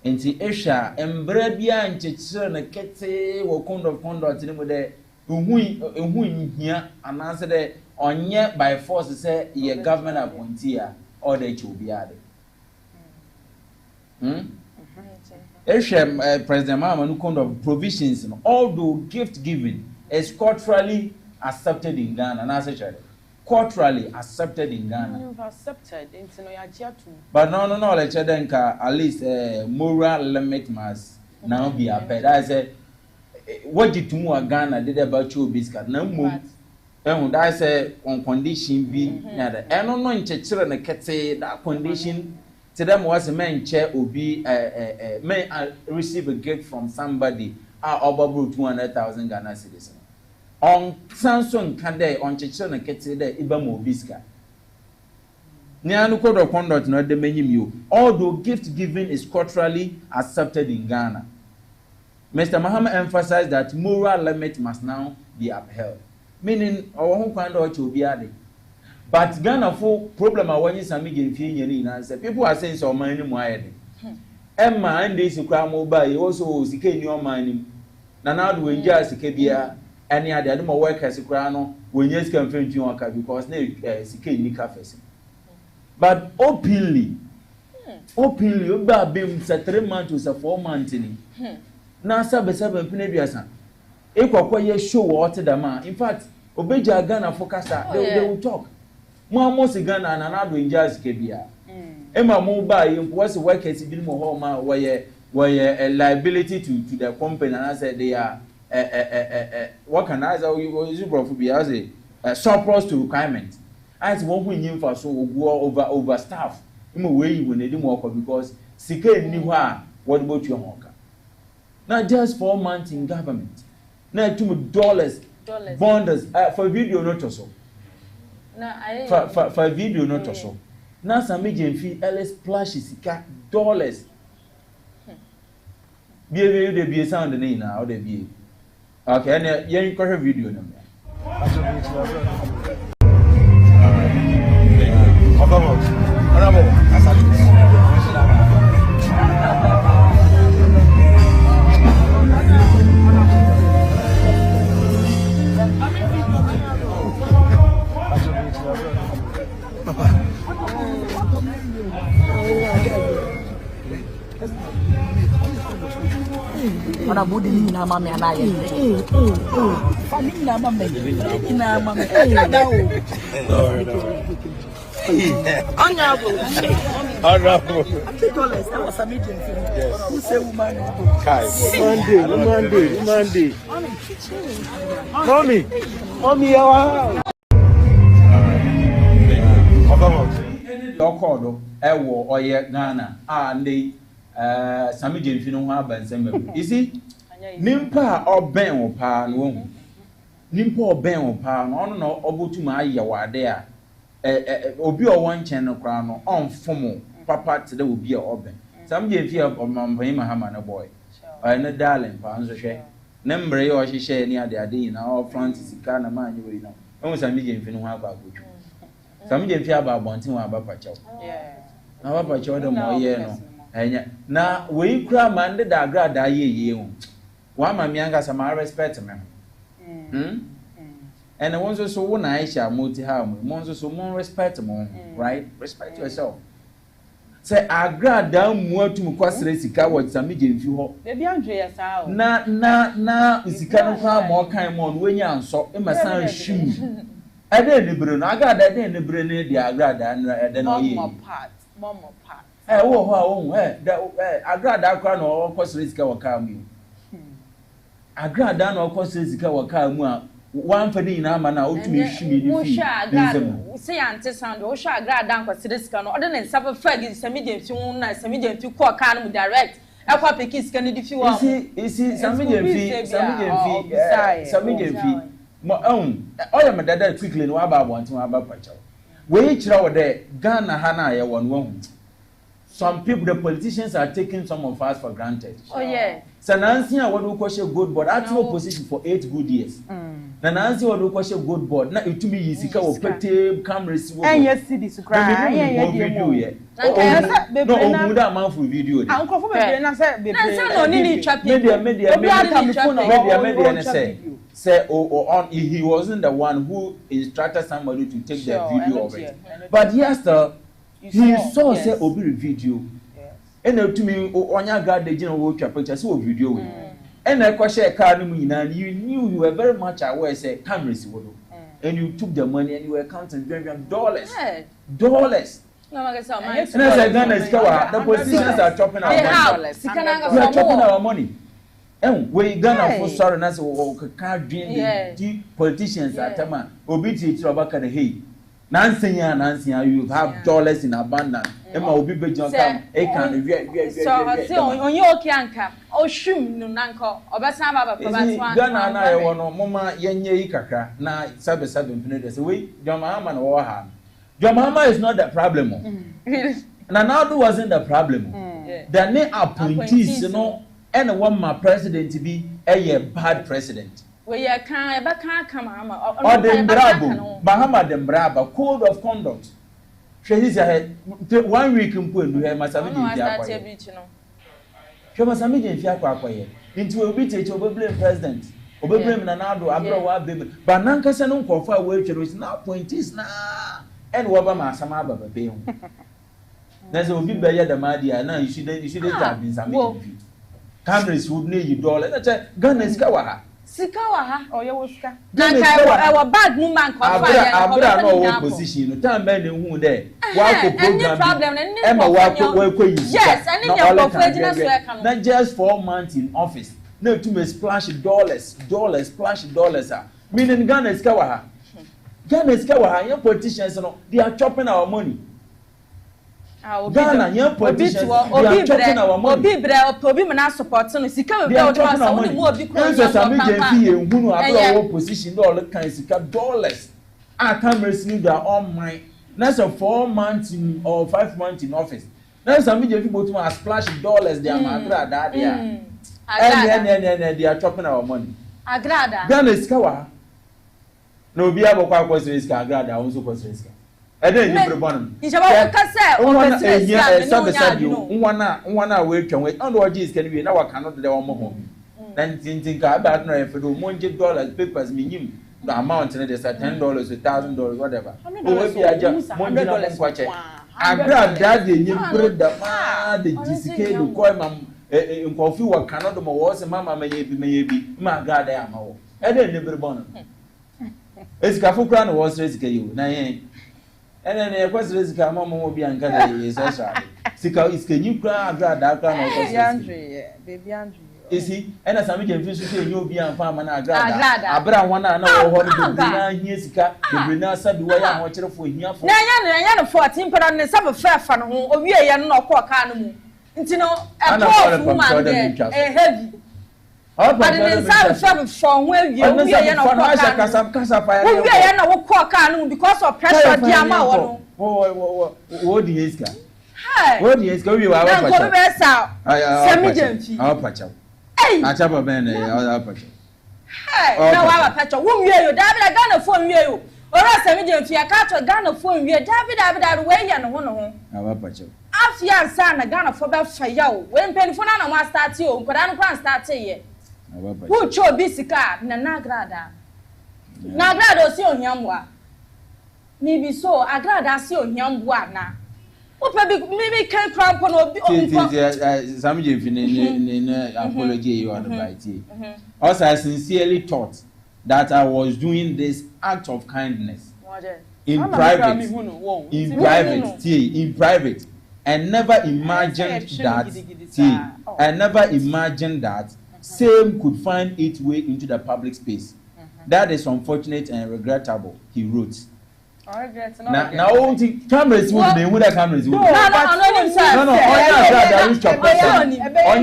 Inti Esha embrebia nchechire na kete wo code of conduct ni mo de ehu nhia ananse de onye by force say ye government appointee or the chobiade. Esha President Mahama no code of provisions, although gift giving is culturally accepted in Ghana, and as culturally accepted in Ghana. Accepted into no yagia too. But no, like at least moral limit must now be upheld. I said, what did Tumu Ghana did about your biscuit? No more. And I say on condition be another. And no in children a cat say that condition to them was a man chair or be may receive a gift from somebody about 200,000 Ghana citizens. On Samsung Kande on Chichona Kete de Ibamo Biska. Nianu code of conduct not the menu. Although gift giving is culturally accepted in Ghana, Mr. Mahama emphasized that moral limit must now be upheld. Meaning our home conduct will be added. But Ghana for problem when you sami give answer. People are saying so money more. Emma and this mobile also sike in your mind. Nana do enjoy sike bia. Any other no workers crano when yes can find you because na sike ni ka fese but openly oba bem say 3 months to say 4 months ni na sabe peneduasa ekwakoye show what the man in fact obeja Ghana focuser they will talk mo almost Ghana na do injaz kebia ema mo ba yim was workers bi mo ho ma were a liability to the company and I said they are what can I say you bro be as a surplus to requirement as one who nyim for so go over staff imo we when they work because sika ni ho a what about your hoka not just 4 months in government na $2 bonders for video not so na I for video not so na some agency LS splash sika dollars be de be sound na ina how de be okay and yen ko video na Mana budi ni na mama anaye. Family na mama. Ni na mama. Dao. Honorable. Because I was a meeting. Who say woman? Monday. Mommy, yawa. Okodo ewo oye Ghana and Sami Jenfino ho abansem you see nimpa oben wo pa no hu nimpa oben wo pa no ono no obotuma aye wade a obi o won chen no kra no onfomo papa tede obi a oben Sami Jenfi omampan mahama na boy na darling pa nso hwe ne mbre ye o hye ni ade na o Francis sika na manyi we no o Sami Jenfino ho abagoju Sami Jenfi aba abontin wa aba pachaw na aba pachaw de mo ye no enya na we kura mande da agrada ye hu wa ma mi anga sama respect me and wonso so wo na aisha moti ha mo wonso so mo respect mo right respect yourself say agrada mu atum kwasere sika wo Sami Jenfi ho baby anjo ya sa na sika no kwa mo kan mo no wenya anso e masan hwim ade ne bre no agrada ade ne bre ne di agrada na ade no ye mom part wo ho agrada akwa na o kwasere sika wo ka mu agrada na o kwasere sika wo ka mu a wan fa ni na ama na otumi hwimi di fi nzem say ante sound wo hwa agrada kwasere sika no ode ne nsafa fagi Sami Jenfi na Sami Jenfi ko ka no direct akwa peki sika ni di fi wa isi Sami Jenfi mo oya medada quickly no aba abontin aba pachaw we chira wo de Ghana ha na ye won wo some people the politicians are taking some of us for granted Nancy what we call good board at no position for 8 good years Nancy what we call good board na etumi yisika wo pete cameras wo yes this cry video ye no muda man for video de anko for be na say be no ni trap media say he wasn't the one who instructed somebody to take the video of it but yes he saw say obi video and to me onya grad de gina wo twa picture say video we and I share car no nyina you knew you were very much aware say cameras wo do and you took the money and you were counting dollars no my say my the politicians are chopping our money and we Ghana for sorry na say we can dream the politicians atama obi ti obaka the hey Nancy, you have dollars in abundance. Emma will be big on time. So, on your canka, oh, shum, no nanko, or Bassama, Ghana, I want Mama Yenye Kaka, na 7 minutes away. Your mama and Warham. Your mama is not the problem. Nanado wasn't the problem. The name appointees, you know, and one my president to be a bad president. We are can come or the brabo Bahama the braba code of conduct. She is ahead 1 week in Pun to have Sami Jenfi. She must have made Fiaqua into a bit of blame president. Obe blame Nanado, Abra, baby. But Nanka Sanon for 5 weeks is now appointees now. and waba ma sama baba pay ho there's obi be ya da madia na you shouldn't have been some cameras would need you dollar na Ghana is ka wa ha sika wa ha oye wo sika na kai wa bad woman ko fa ya abra no wo position no time be ne hu there wa ko program Emma wa ko yi yes and in your professional so e kan not just 4 months in office no to me splash dollars splash dollars meaning Ghana is ka wa ha Ghana is ka wa ha your politicians no they are chopping our money Ghana young politicians they are chopping our money obi me na support no sika we are do so we mu obi ko so some JP ehunu abro position dollar kan sika dollars cameras need their own mind that's a 4 months in or 5 months in office now some JP both to splash dollars they are magra that they are and they are chopping our money agrada Ghana is kawa no bi abokwa kwesiri sika agrada also kwesiri sika eden ni prebonum ijaba ka se o kwesiri sika nwana we twenwe ando oji sika ni we na waka no de wo mo ho na ntintin ka ba no referdo monje dollars papers minyim the amount na dey $10 $1,000 whatever o we bi aja monje $100 kwache agrada de nyimbre da ma de jisike do ko mam nkofi waka no do mo wo se mama meye bi ma agrada ya ma wo eden ni prebonum esika fukra no wo sika you na yen ene ne kwesịrị sika mama obi anka na yesesa sika iska nyukra agrada aka na kwesịrị baby Andrew isi ena sami je mfi so enye obi anfa ama na agrada abra wana na wo ho no bi na hie sika bi na sabi wa ya ho kyerefo hiafo na nya no 14 pera ne sabe fa no ho owie ye no okọ ka no mu nti no e ko man de heavy but in sabe fa ho awie ye no okọ ka owie ye no okọ ka no because of pressure di ama wo no wo di yeska hi wo di yeska owie wa pacha na ko be sa semi jemfi pacha achaba ben pacha hi na wa pacha wo wie yo David Ghana fo wie yo ora semi jemfi aka to Ghana fo wie David we ye no ho awa pacha afia nsa na Ghana fo be fa yawo we mpenifo na ma start yo nkoda no kwan start ye who cho bisika na nagrada osi ohiamwa ni bi so agrada si ohiamwa na opa bi mi kan krampo no obi some je fini apology you on the right also I sincerely thought that I was doing this act of kindness in private and never imagined that same could find its way into the public space. That is unfortunate and regrettable, he wrote. Now, only cameras would be with the cameras. No, on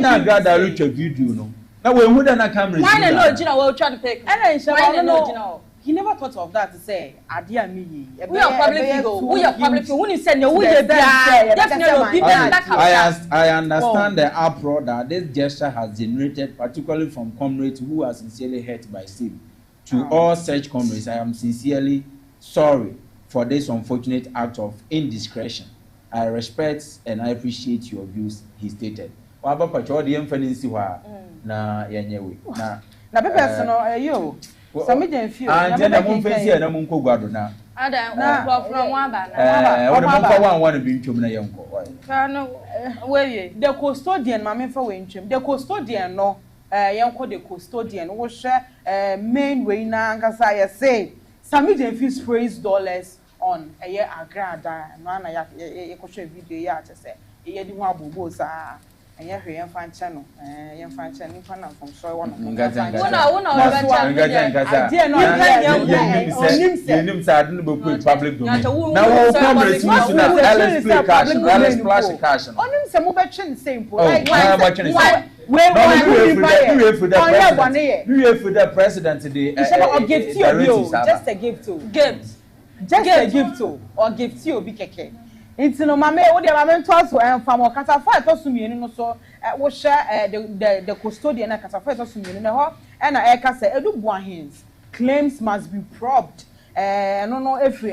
your grad, reach a video. No, now we wouldn't have cameras. Why not? You know, we'll try to take. He never thought of that to say, Adia me. We are public figure. We are public figure. When you send your definitely. I understand the uproar that this gesture has generated, particularly from comrades who are sincerely hurt by SIM. To all such comrades, I am sincerely sorry for this unfortunate act of indiscretion. I respect and I appreciate your views, he stated. Waba pacho the infinity wa na yanyewe. Na pepe no yo. Sami je feel. And then I'm fancy na munko gwado na. Ada from one ba. One munko one bi ntwom na yenko. No we the custodian mama fa we ntwom. The custodian no yenko the custodian wo hwe main way na nkasa ye say Sami je feel sprays dollars on agrada no na ye ko hwe video ya che say ye di ho abobo sa anya hwe yen fan channel yen fan channel fan na from so one ngaza nim sa adu no be public domain na wo cameras use na LS play cash LS flash cash onim se mo be twen same po like we for the president the just a gift or gift you be keke intino mama wo de mama nto so enfam o kata fa to so mienu no so wo share the custodian na kata fa to so mienu na ho e na e ka say edubu ahins claims must be probed no every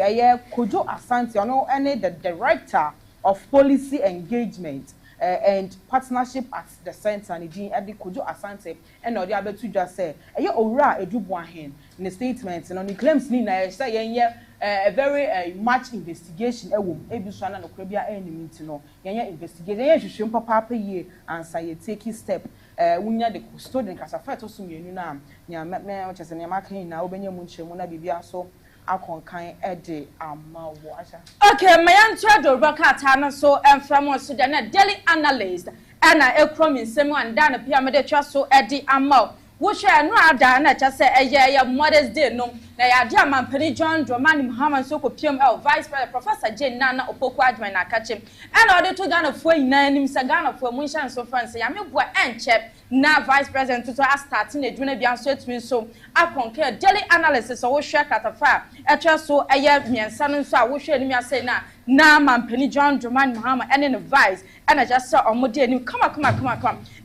Kojo Asante no any the director of policy engagement and partnership at the center and the Kojo Asante and no the abetu just say owura edubu ahin in the statement no claims ni na say a very much investigation ebi so na no kura bia enemy nti no yenya investigation yenya hwehwem papa ye ansa ye take step wunya the custodian kasa fa to so mienu na nya me o chese ne makan na obenya mu nchemu na bibia so akonkan ede amawo acha. Okay, my answer do bakata na so from so na daily analyst ana ekrom nsem and dan pia me de twa so ede amawo wo hwe no ada na cha se eye Mother's Day no na ya de amampani John Dramani Muhammad so ko PM Vice President Professor Jane Nana Opoku Adman na kache ana ode to Ghana fo ina nim se Ghana fo mu nshan so France ya me boa enche na Vice President to start na eduna bia so etumi so akonke daily analysis so wo hwe katafa etwa so eye miensa no so a wo hwe nim ya say na amampani John Dramani Muhammad ene no Vice ana just say omode anim come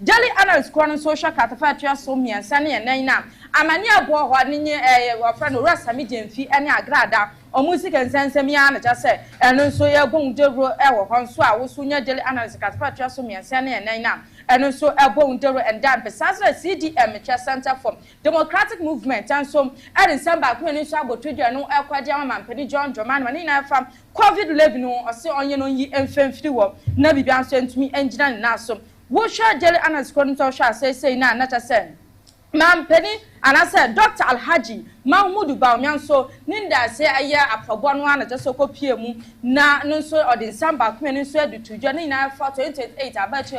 daily analysis ko no social katafa etwa so miensa ne yen na amani abo ho ne nye wafra no rasa mi jemfi ene agrada omusi kensensem ya na jase eno so ye gondero wo ho so a wo so nya daily analysis katafa etwa so miensa ne yen na eno so gondero and dan pesasa CDM Center for Democratic Movement and so and samba ko ni so abotodwa no ekwade amampani John Dramani mani na fam COVID-19 no o se onye no yi emfemfiri wo na bibia so entumi engina na so wo hwa daily analysis ko no so hwa say na cha say Mampeni anase Dr. Alhaji Mahmudu Bawumia so ninda se aya aprobo no ana just kopie mu na no so odin samba kuma no so adutudwa ni na fa 2028 abatu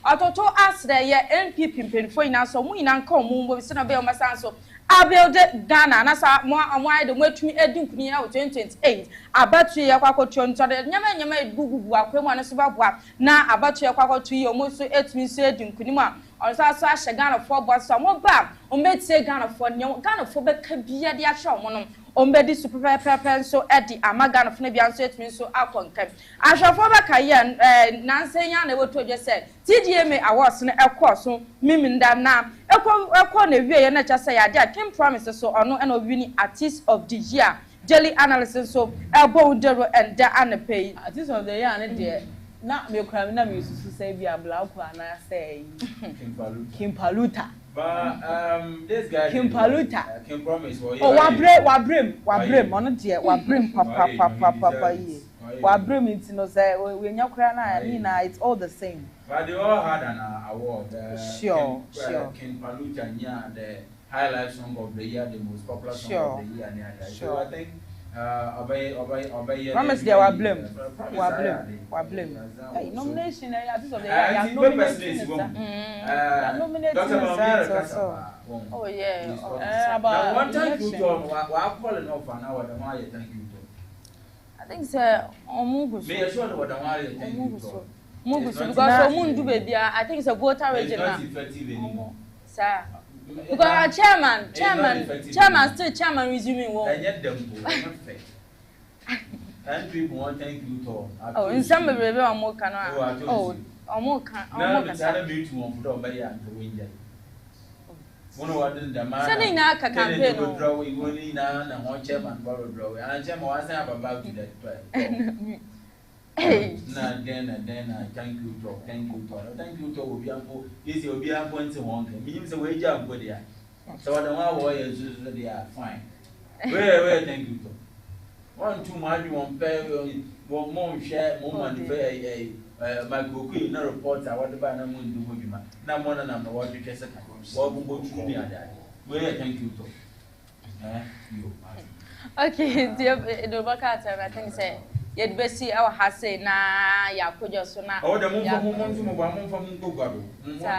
ototo asre ye NPP mpenfo ina so mu ina nka mu mbo se na be o masanso abuild Ghana na sa mo amwai de mwatumi edinkuni ya 2028 abatu ye kwakotu nto de nyama gugugu akwemu ana so babua na abatu ye kwakotu ye omo so etumi so edinkuni mu a also a Ghana for boss so mo ba o metie Ghana for Ghana for be ka bia de ahwe omo no o mbedi super pepper so edi ama Ghana for na bia so etumi so akonkem ahwefo be ka ye nansenya na wotu je say TDMA awards no ekoso miminda na ekọ na wie ye na cha say ya dia Kim Promise so ono na winning artist of the year daily analysis so Ebondero and da anapay artist of the year na de na me kra na me susu say bia black na say Kim Paluta. But this guy Kim Paluta. Kim Promise. Oh, wabrim ono de wabrim papa ye. Wabrim it no say we nyakra na it's all the same. But they all had an award. Sure. Kim Paluta nya the highlight song of the year, the most popular song of the year. So I think obey. Promise there wabrim. Hey, nomination artist of the year. Nomination. Oh yeah. About one time you told me, I call it off an hour. Thank you. I think sir omugu. Me assure what I thank you. Mugu because omundu baby I think it's a voter region now. Sir. Because our chairman still chairman resuming work. And yet them and people want thank you to. Oh, in some baby omo kan oh omo kan. Now the other meet one for by and to win. One of the man. Sending na ka campaign no. Draw we only now and one chairman borrow draw. And chairman was about to that. Hey. Then I thank you to Obiampo. This Obiampo and so on. Means the wage up with ya. So I don't know why they are fine. Where thank you to. 1 2 much one pay one more share more money pay my cookie no reporter what about no moon do with man. Now more than I'm what you just what will go me at that. Where thank you to. You. Okay, dear Dobakata, I think say yet Bessie our hase na yakojo so na oh the mum from Gogado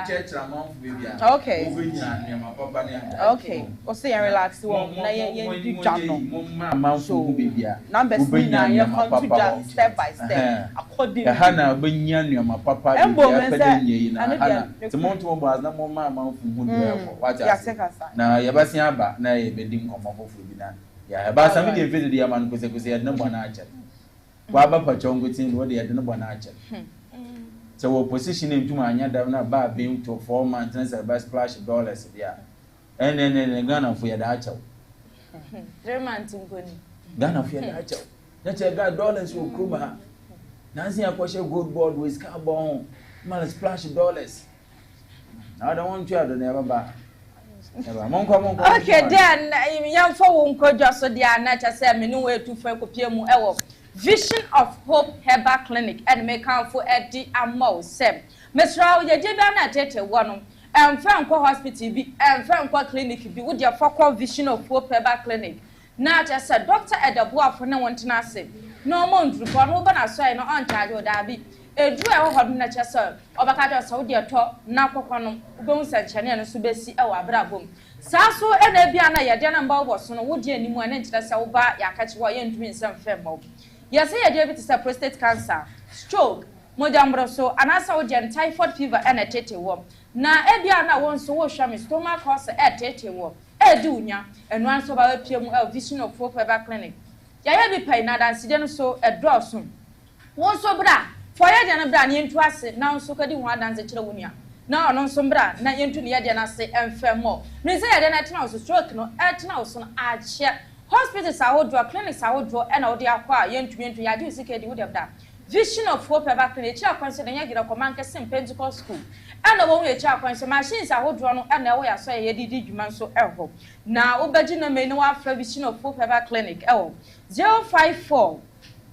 church amount baby okay o say relax one na ye jam so numbers na ye come to just step by step according to hana benya nuama papa ya pedenye na hana timonto mo baz na mo ma from hu de wacha na ye basia aba na ye bedim omofofo bi na ya ba sami de visit ya man kose ya na bona acha waba pachongo tin wo de ya na bona acha so opposition em tuma anya da na ba being to 4 months and say splash dollars dia en Ghana for ya da acha 3 months ngoni Ghana for ya da acha na che ga dollars wo kuma na sin akwashe gold board with carbon mal splash dollars I don't want you to never ba Okay, then young for won't just so they are not as a menu way to for Copiemu Ewo. Vision of Hope Herbal Clinic and make out for Eddie and Mo Sem. Miss Rao, you did not take one. And Franco Hospital be and Franco Clinic be with your focal Vision of Hope Herbal Clinic. Now just a doctor at the board for no one to say. No more to one open a sign or Ontario Derby. A drew a hot nature, sir. Obacata Saudi talk, Napoconum, Bones and Channel and Subesi, our brabum. Sasso and Ebiana Yadana was on a woody and anyone into the Sauba, Yakachwa, and twins and femo. Yes, I did it is prostate cancer, stroke, Modambroso, and Asaudian typhoid fever and a tete worm. Now, Ebiana wants to wash my stomach cause a tete worm. Dunya, and once about a Vision of Hope Herbal Clinic. Yaya be pay nada and so a draw soon. One so bra, for Yadiana Bran into us now so could one dance at Chilunia. Now, non sombra, na into the Yadiana say and fair more. Miss Yadiana now stroke no at now soon I'd share. Hospitals are all draw, clinics are all draw, and all the acquire yen to Yadu Sikadi would have done. Vision of Hope Herbal Clinic, child considering Yagira Comanca St. Pentecost School. And the one child consider machines are all drawn and the way I saw a did you man so elbow. Now, Obagina may know after Vision of Hope Herbal Clinic, 054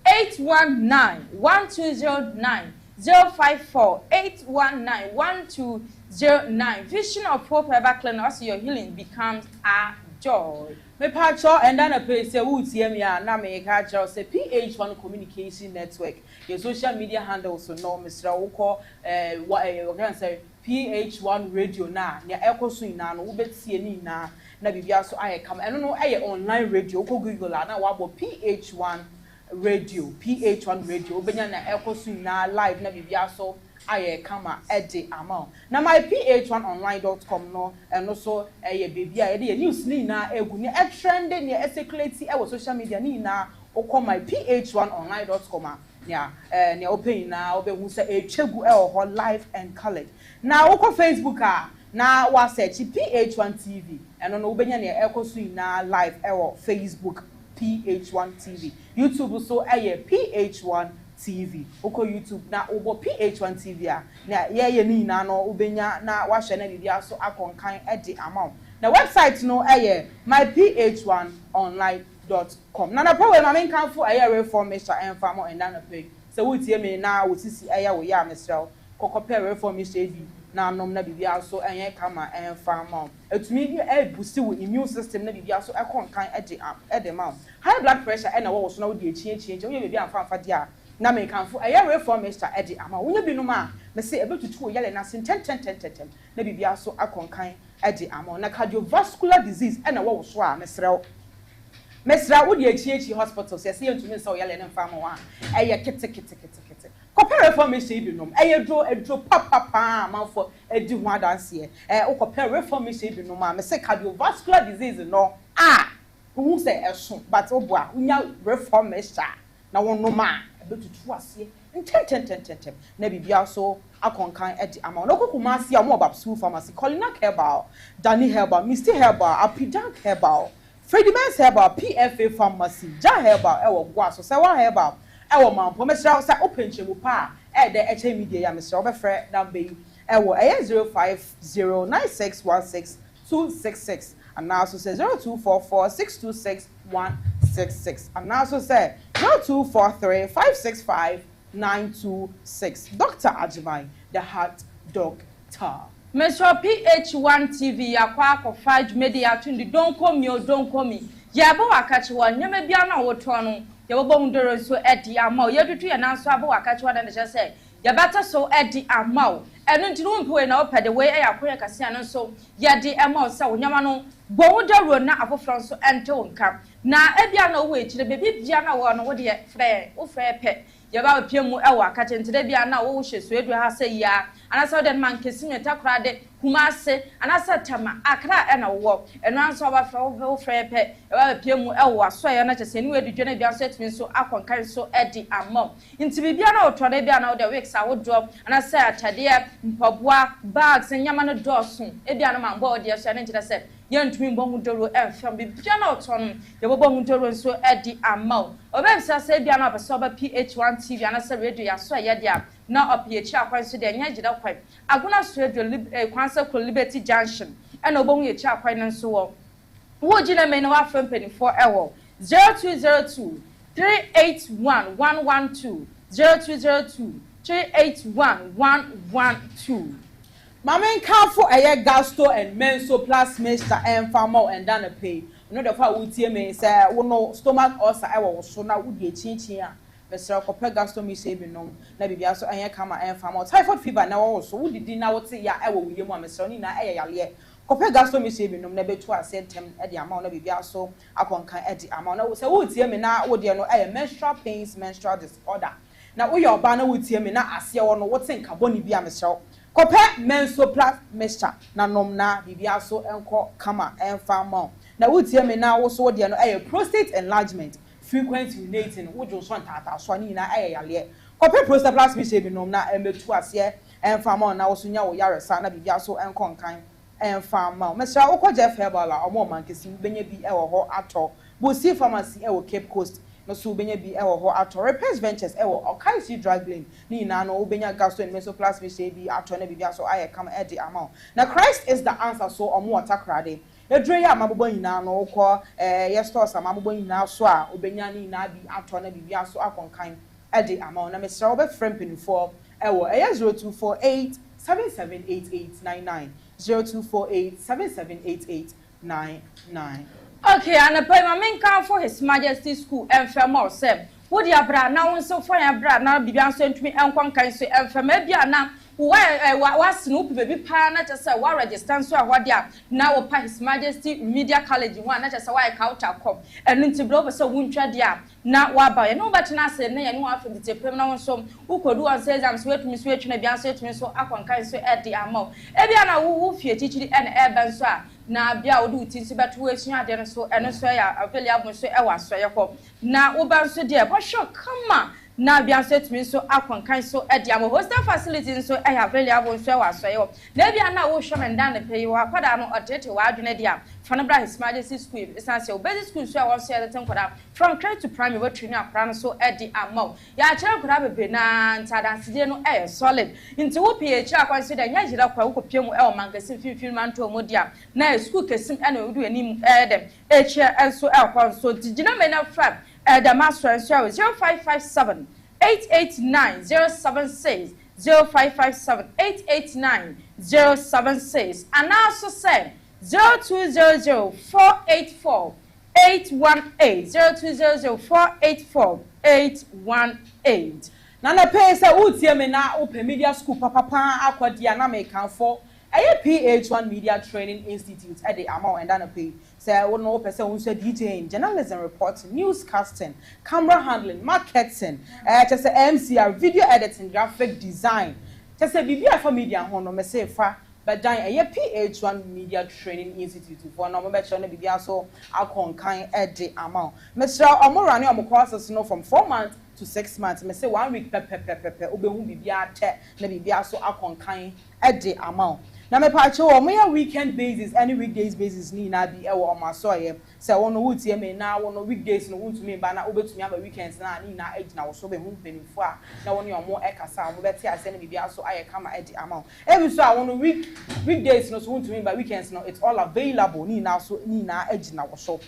819 1209 054 819 1209. Vision of Hope Herbal Clinic, also your healing becomes a joy. Me pacho and then a place say would see me na me catch say PH-1 Communication Network. Your social media handles so no Mr. Oko what can say PH-1 Radio na near Echo Swing na no bet see ni na bibia so I come I don't know I online radio ko Google na wabo PH-1 Radio PH-1 Radio obenya na Echo Swing na live na bibia so I come at the amount. Now my PH1online.com no and also baby I news ni na eguni e trending near circulating our social media ni na o my PH1online.com yeah near open na obe hu say e twegu e live and colored. Now o Facebook na wa search PH1 TV and no obenya near ekosu na live Facebook PH1 TV. YouTube so PH1 TV. Oko YouTube na obo PH1 TV na ye ni na no ubenya na wa hwe na bibia so akonkan e amount. Na website no myph1online.com. Na power ma men kanfo reformation and farm and na pay. So wutie me na wotisi wo ya mesrel. Kokopɛ reformation bi na nom na bibia so enye kama en farm. Etumi e boost wo immune system na bibia so akonkan e de mount. High blood pressure e na wo so na wo de echi wo ye bibia amfa dia. Na me kanfo reformation e de ama wo bi no ma me se ebetutu wo yele na sin 10 na bibia so akonkan e de ama na cardiovascular disease e na wo so a mesrel wo de echi hospital se yentumi se wo yele na mfa ma wa e kete Kopere reformation bi nom edro papa manfo edi ho adanse wo kopere reformation bi nom me se cardiovascular disease no wo se eso but oboa unya reformation na wo no ma betutu ase ntem na bibia so akonkan edi ama no kokuma ase a mo babsu pharmacy Colina Herbal Danny Herbal Mr Herbal Apidank Herbal Freddy Mans Herbal PFA Pharmacy Ja Herbal ewo gwa so se wa Herbal ewo mampo mesra say open chemu pa de eche media ya mesra obefre number yi ewo 05096162266 and now so say 0244626166 and now so say 0243565926 Dr. Ajimai the heart doctor Mesra PH1 TV yakwa 5 media tundi don't call me yabo wakachi wa nyeme bia na woto no yabo ndoro so edi ama yedutu ye na so abo wakachi wa na say yabata so edi ama enu ntiru mpe na opede we yakoya kase anu so yedi ama so nyama no gbowudaro na afofro so ente wonka na ebia na wo echire bebi bia na wo no wo de frɛ wo frɛ pɛ yaba piemu ewa akache ntide bia na wo hye so edu ha say ya anasa de man kesi meta kra de kumase anasa tama akra na wo eno anso obafra wo frɛ pɛ yaba piemu ewa so ya na kyese ni we du dwena bia so etimi so akonkan so edi amom nti bibia na otɔ de bia na wo de weeks a wo drop anasa atade mpaboa bags nyama no dɔso ebia na mambo wo de so na ntide sɛ yentumi mbongu doro enfam bibia na otono yebobongu doro nso edi amau obemsa se bia na pese oba PH1 TV anasa radio ya so ye dia na opiechi akwanso de nya gida kwai aguna so radio kwansa ko Liberty Junction and obong ye cha kwan nso wo wo gina me na wa from penny for ewo 0202 381 112 0202 381 112. Mama Kafo eye Gasto and Menso plus Mr. and Farmer and Dana pay. No the fa wutie me say wo no stomach ulcer e wo so na wo die chinchin a Mr. Kope Gasto mi say binom na bibia so anya kama and Farmer typhoid fever na wo so wo didi na wo te ya e wo wuye mu a Mr. ni na e yale Kope Gasto mi say binom na betu asentem e de ama na bibia so akonkan e de ama na wo say wo tie me na wo de no e menstrual pains menstrual disorder na wo your ba na wo tie me na ase wo no wo te nkaboni bia Mr. Kope menso plus mixture na nom na bibia so enko kama enfa mo na wutie me na wo so de no prostate enlargement frequent urinating wo jo so ntata so ni na yale Kope prostate plus mixture bi nom na emetu ase enfa mo na wo so nya wo yaresa na bibia so enko nkan enfa mo mesra wo ko Jeff Herbal a omo mankesi benya bi e wo ho ato bo si pharmacy e wo Cape Coast no so benya bi e wo ho ato Repairs Ventures e wo Okaisi drug lane ni na no benya Gasto and Mesoplas we say bi ato na bibia so aye come e de amount na Christ is the answer so omo watakrade edre ya mabobo nyina no ko yes stores amabobo nyina so a obenya ni na bi ato na bibia so akonkan e de amount na mesra obe frempin for e wo 0248 778899 0248 778899. Okay, and a pay my main car for His Majesty School and Famor Sem. Would ya bra now so for ya bra now be answering to me and one kind so and for maybe now was Snoop baby pana just say what register so what ya now pa His Majesty Media College one not just why couch come and into blow so won't try dia now what by no but na say na you want for the permanent one so who could do and says I'm sweet to me sweet to be answer to me so I can kind so at the amount ebia na wo fie teaching and urban so na bia wo do tinsi beto esua de so eno so ya available so e wa so ye ko na wo ba so de bo sure come na bia so tumi so akwankan so e de am hostel facility so e available so e wa so ye na bia na wo hwe menda na pay wa kwada no otete wa adwene de am Fanabra His Majesty School essential basic school so I was here the temple from K to primary we training akran so e de amount ya kire kura bebe na ntadanse no e solid nti wo PH akwanso da nya jira kwa wo kopie mu e o mangasi film manto mo dia na school kesim e na odu anim e dem e che enso e kwanso digina me na fra the master so 0557 889 076 0557 889 076 and also say 0200 484 818 0200 484 818. Nana pay say utie me na open media school papa akwadia na me kanfo PH-1 Media Training Institute at the amount and then pay say we no person who said DJing, journalism reporting, newscasting, camera handling, marketing, just MCR, video editing, graphic design. Just say bibia for media hono me say fa but dan PH-1 Media Training Institute for no me chone bibia so akonkan at the amount. Mr. Omorani omo courses no from 4 months to 6 months. Me say 1 week obehu bibia te na bibia so akonkan at the amount. Na me pa che o me weekend basis any weekdays basis ni na bi e wo ma so ye say wo no wutie me na wo no weekdays no wuntu me ba na obetumi aba weekends na ni na age na wo so be hu benifo a na wo ne omo e kasa mo beti ase ne bibia so aye kama e di amount e bi so a wo no weekdays no so wuntu me ba weekends no it's all available ni na so ni na age na wo so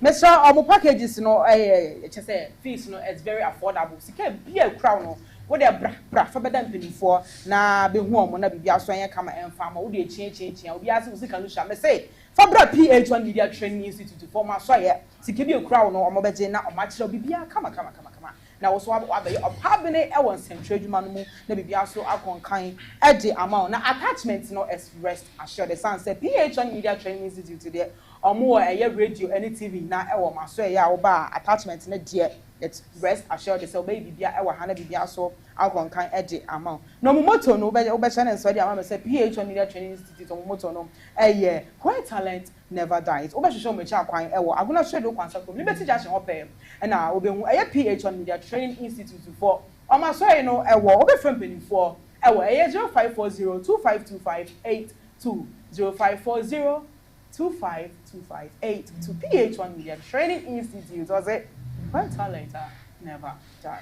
Mr. Omo packages no che say fees no it's very affordable sika bia crown no what they bra for better penifo na be hu omo na bibia so anya kama emfa ma wo de chie obi ase usika no sha me say for bra PH-1 Media Training Institute for ma so ye sika bi crowd no omo beje na omo akire bibia kama na wo so abaye opabene e won central adwuma no mu na bibia so akonkan e de amount na attachment no rest assured the san say PH-1 Media Training Institute there omo e radio any TV na e wo ma so ye a wo ba attachment na de it's rest assured so baby bia e wa hana bibia so akonkan e de amount no mo moto no be channel so de amount say PH-1 Media Training Institute mo moto no quiet talent never dies obe hwehwe mo cha kwan e wo aguna so do kwansa ko liberty junction hope na obehu PH-1 Media Training Institute for oma so ye no e wo obe frem penifo e wo 0540 252582 0540 252582 PH-1 Media Training Institute was it quiet talent never dies.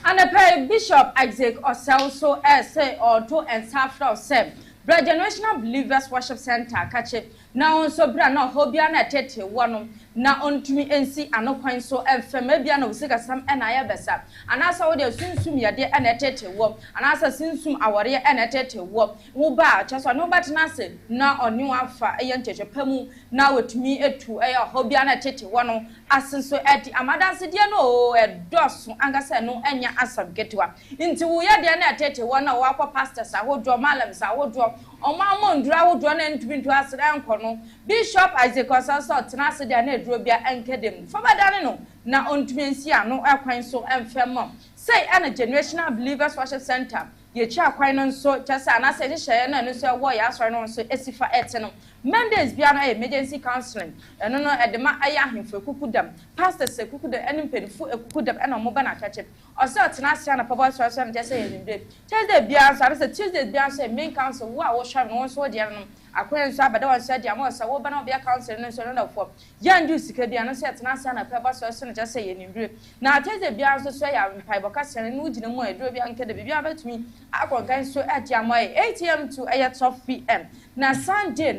And a pair Bishop Isaac or so say or to and staff of Sem. Blood Generational Believers Worship Center, catch it. na onso bra na hobia na tete wono na ontumi ensi anokwan so emfema bia na usika sam na ya besa anasa wo de sunsum yade na tete wo anasa sunsum awore na tete wo ba chaso no batena se na oni wafa eye ncheche pamu na wetumi etu eye hobia na tete wono asenso edi amadanse de no edoso angasa no enya asab getwa nti wo ya de na tete wono wakwa pastors ahodro malam sa ahodro omamo ndura ahodro na ntumi ntu asere enkono Bishop Isaac Osaso tena se de na eduro bia enkedem fabadane no na ontumi ensi ano akwan so emfemo say ana generational believers worship center ye chi akwan no so chasa na se hye na no so wo ya asori no so esifa eteno Mondays bia na emergency counseling eno no edema aya ahemfo ekukudam pastor se ekukudam eni mpenifu ekukudam ena mo ba na chache oso tena se na papa so so na chese ye ndre Tuesday bia so se Tuesday bia so main council wo a wo hwa no so de no akwen so abada wan so de am so wo ba na bia council no so no fo yanju sika bia no se tena se na papa so so na chese ye ndre na Tuesday bia so ya mpai boka se no ugina mo edro bia nkede bia betumi akon so ati am 8 am to 12 pm na Sunday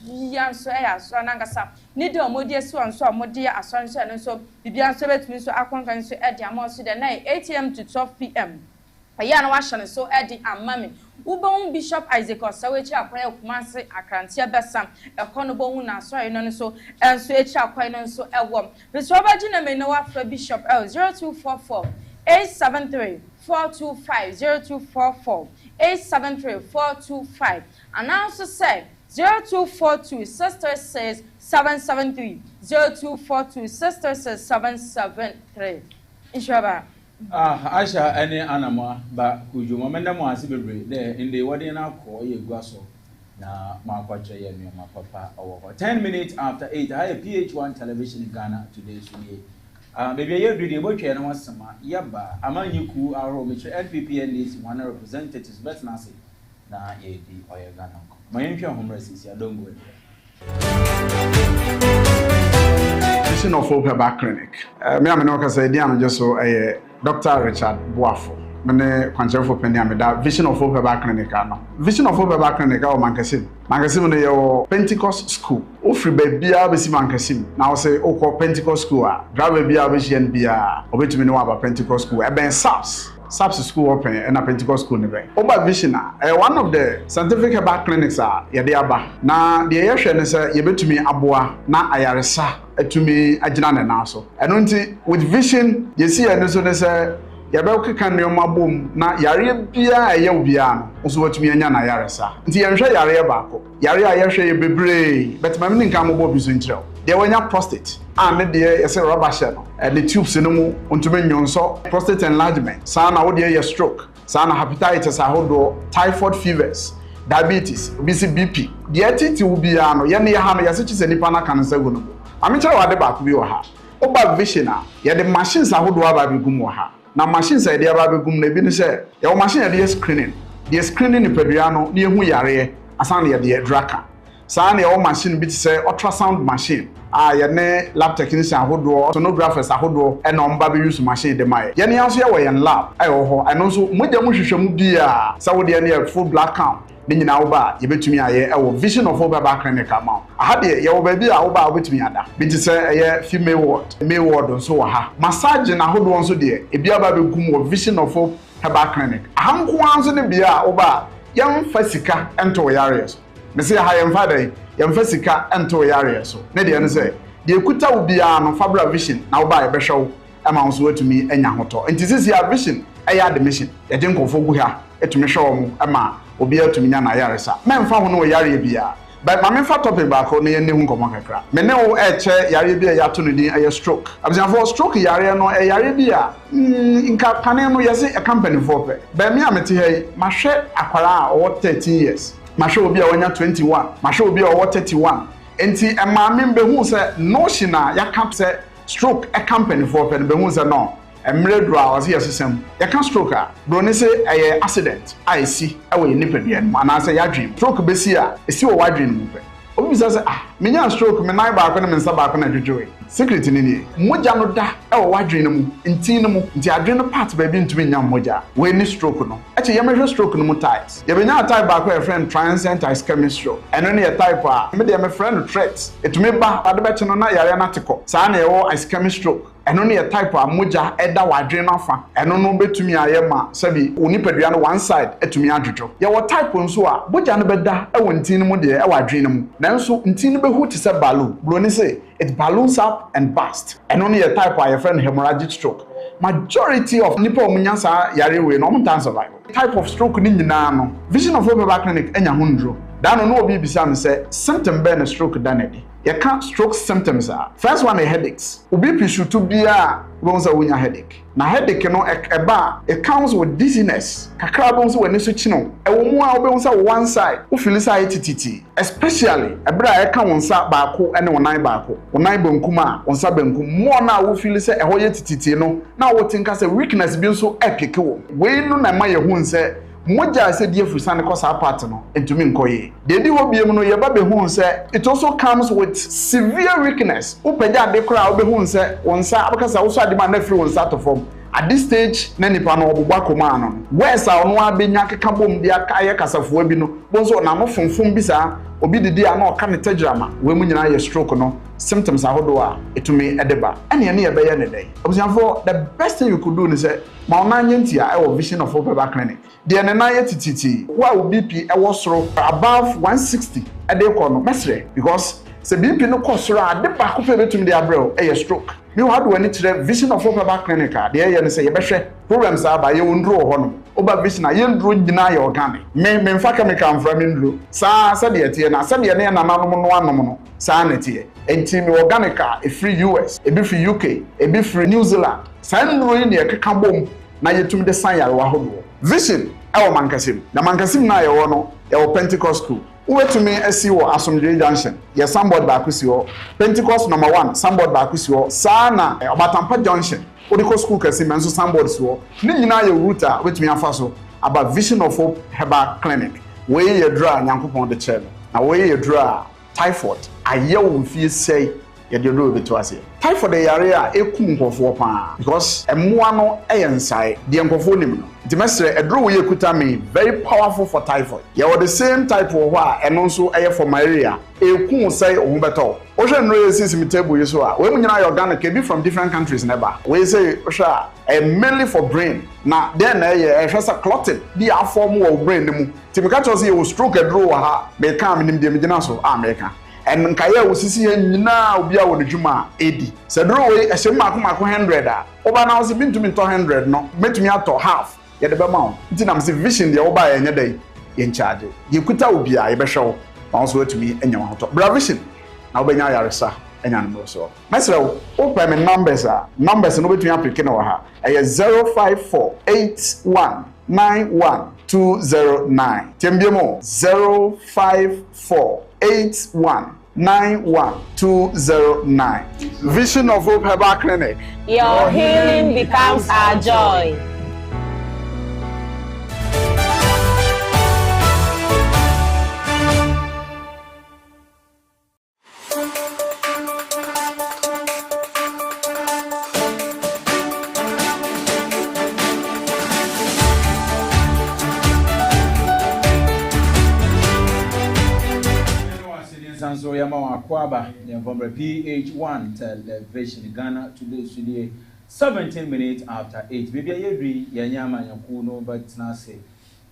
bia so so na ngasa ni de omodi so anso omodi aso nso no so bia so betumi so akon so edi am so de na 8 am to 12 pm aya na wa hye so edi amame Ubon Bishop Isaac Osawechi akwan akumase akrantia besam ekono bohu na so no so enso echi akwan no so ewom Mr. Obaji na me no wa fra Bishop L 0244 873 425 0244 873 425 and also say 0242 sister says 773 0242 sister says 773 Inshaba Aisha any anama ba kujumo menda mo ase bebre de inde wode na akọ ye guaso na makwache ye mi ma papa owo 10 minutes after 8 I PH1 television in Ghana today so ye baby ye do de botwe na wasema yaba amanyiku aro me NPP NDC one representatives bet na say na ye di oye Ghana ko mayentwe homresi ya dongo Vision of Hope Herbal Clinic. Me am no kasa di am so Dr. Richard Boafo. Mene kwanchefo peni ameda Vision of Hope Herbal Clinic ano. Vision of Hope Herbal Clinic o mankasim. Mankasim no yo Pentecost School. O free bia be si mankasim. Na o say o ko Pentecost School a driver bia be hien bia obetumi no aba Pentecost School. Ben SAPS school open and a Pentecost school nebe. Oba Vision one of the scientific herbal clinics yede aba. Na de yehwe ne say yebetumi aboa na ayaresa etumi agina ne na so. Eno nti with Vision yesi ene so ne say yebekeka ne omabom na yare bia eye obia no. Oso watumi anya na ayaresa. Nti yenhwe yare baako. Yare a yehwe ye bebre. Bet ma me nka mo bo biso ntrel. They were prostate. And there is a rubber shell. And the tubes in the moon, unto prostate enlargement. Sana would a stroke. Sana hepatitis, a hold typhoid fevers, diabetes, BCBP. The attitude will be ano, Yanni Hana, Yasich and Nipana cancer. I'm sure what the back will ha. Oba Visiona, yet the machines are hold over Gumoha. Now machines are there by Gum Nebin say, your machine are screening. The screening in Pedriano, near who yare, Asani the Draka. Sane all machine bit say ultrasound machine. Yene lab technician ahodo, sonographers ahodo, and on baby use machine de mai. Yene also ya in lab. Ho and also moja mu hwehwemu bia. Saudi ene full black count. Ni nyina wo ba yebetumi aye e Vision of Hope Herbal Clinic ama. Aha de ye wo ba bia wo ba obetumi ada. Bit say ye female ward, male ward nso wo ha. Massage na ahodo nso de e bia ba begum wo Vision of Hope Herbal Clinic. Aha nko anso ne bia wo ba yam fasika ento yares. Me say ha yam father yam fasika ento yare so ne de ne say de ekuta wo bia no fabra Vision na wo ba ye behwew e ma nso watumi anya hoto enti sisi ya Vision e ya admission ye de nkofo gu ha etumi hwe wo e ma obi atumi nya na yare sa memfa ho no wo yare bia but ma memfa topic ba ko ne ye ne hu nkomo kakra me ne wo e che yare bia ya to no din e stroke abisanfo stroke yare no e yare bia nka kane no ye say a company for pe ba me amete hey ma hwe akwara a o 13 years Masho obi a wanya 21 masho obi a wo 31 enti emaame be hu se notion a yakap se stroke a company for pen be hu se no emredu a wase yesesem yaka stroke a bro ne se accident I see e we nipa bia no ana se ya dream stroke be si a esi wo wadwin mu pe obi say menya stroke me nan baako ne me nsa baako na dwodwoe secret ni ni moja no da e wo wadwen no mu ntin no mu nti adwen no part ba bi ntumi nya moja we ni stroke no e che yemehwe stroke no mu types ye benya type baako e friend transient ischemic stroke eno ne type a me de me friend threat etumi ba ade be che no na yare na teko saa na ye wo ischemic stroke eno ne type a moja eda wadwen no afa eno no betumi aye ma sabi onipadua no one side etumi adwodwo ye wo type nso a moja no beda e wo ntin no mu de e wadwen no mu nanso ntin no behu te se balloon broni say it balloons up and burst and only a type of your friend hemorrhagic stroke majority of nipa omunyansa yare we no mtan survival type of stroke ni nyina no vision of hope back clinic enya hundro dan no obi bisa me say symptom be na stroke danedi you can't stroke symptoms are first one headaches obi pishu to bia won't say wonya headache na headache no eba it comes with dizziness kakra bon so wani so chino e wo mu a obi say one side wo feel say tititi especially ebra e ka wonsa baako ene wonan baako wonan bankum a wonsa bankum mo na wo feel say e hoye tititi no na wo tinka say weakness bi so epike wo we no na ma ye hu say moja se die fusane ko sa part no entumi nkoye de di ho biem no ye ba be hu se it also comes with severe weakness upeja de kra wo be hu se wonsa abakasa wo so ade ma na free wonsa to form at this stage na nipa no obugba koma no wes a ono abenya keka bom de aka ye kasafo bi no bonso na no fonfom bi sa obi didi a na oka ne tagrama we mu nyina ye stroke no symptoms ahodo a etumi edeba ene ne ye be ye ne dai obusianfo the best thing you could do is say ma ona nyentia e wo vision of hope back clinic de ne na ye tititi wa BP e wo soro above 160 e de ko no mesre because se BP no ko soro a de ba ko fe betumi de abrel e ye stroke me how do any tire vision of hope back clinic de ye ne say ye behwe problems aba ye wondro ho no oba vision a ye ndro nyina ye organic me mfa chemical mfra me ndro sa de tie na sa de ne na nanom no anom no sa na tie enti me organic e free US e be free UK e be free New Zealand sa ndro ni ye keka bom na ye tum de san yare wa hodo vision e mankasim na mankasim na ye wo no e wo Pentecost school uwetumi esi wo Asomdwe Junction ye Sambod ba kusi wo Pentecost number 1 Sambod ba kusi wo sana Obatampa Junction odiko school kasi menso Sambod si wo ni nyina ye router wetumi afa so aba Vision of Hope Herbal Clinic we ye dra nyankopon de chelo na we ye dra typhoid aye wo mfie sei ye de do beto ase typhoid yare a ekum nkofo pa because emmoa no eyensai de nkofo nim no dimesre edro we ekuta me very powerful for typhoid ye were the same type of wa eno nso eye for malaria ekun sai ohun beto o hwe no ye sisi table ye so a we munyina your Ghana ke be from different countries never we say o hwe a mainly for brain na then ye hwe clotting bi aform wo brain mu timika cho say you stroke edro wa ha me kan nim de me gina so America and nkaya wo sisi ye nyina obi a wo ne dwuma edi se dro we ehye mako 100 a oba na wo se bintumi to 100 no metumi ato half ye de be ma wo nti na mse vision de oba ye nya dai ye in charge ye kuta obi a ye be hwe wo ma so atumi enya wo to bra vision na obenya yaresa enya no so mesra wo open me numbers no betumi apike na wo ha eye 0548191209 tembiemo 0548191209 Vision of Hope Herbal Clinic. Your healing becomes our joy. So yama wakwaba from PH-1 television Ghana today studio 17 minutes after 8 baby yedri yanyama yakuno but na say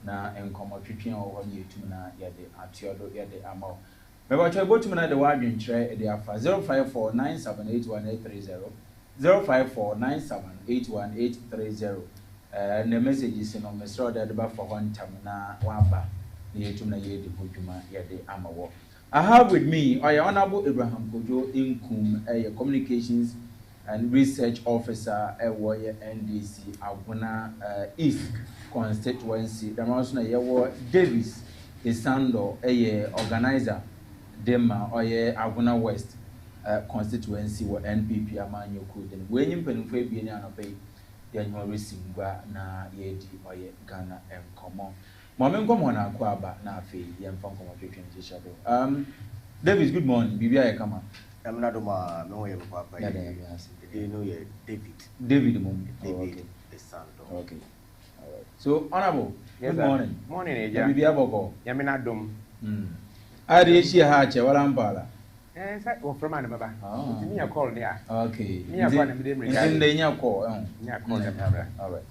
na enkomo twetwe o ye tum na yede atiodo yede amaw me ba twa botum na de wadwen kire de afa 0549781830 0549781830 na messages no mesro de ba for one time na waba ye tum na yede bodwuma yede amawo. I have with me our Honorable Abraham Kojo Inkum, a Communications and Research Officer at Warrior NDC, Aguna East Constituency. The Master Davis Isando, a organizer, Dema, or Aguna West Constituency, or NPP Amanyo Kuden. When you pen for being an obey, the annual receiving na yedi or Ghana and common. Moment come on Aquaba na fe yam from twetwe shado David, good morning. Bibia come on. I'm not no way papa. You know David. David mum. David the son. Okay. All right. So honorable. Yes, good morning. Morning, Eja. Bibia boko. Yamina dum. I did she hache wala mpala. From my mother. Oh. Me a call there. Okay. Me a call them. In the call. Yeah, call them. All right.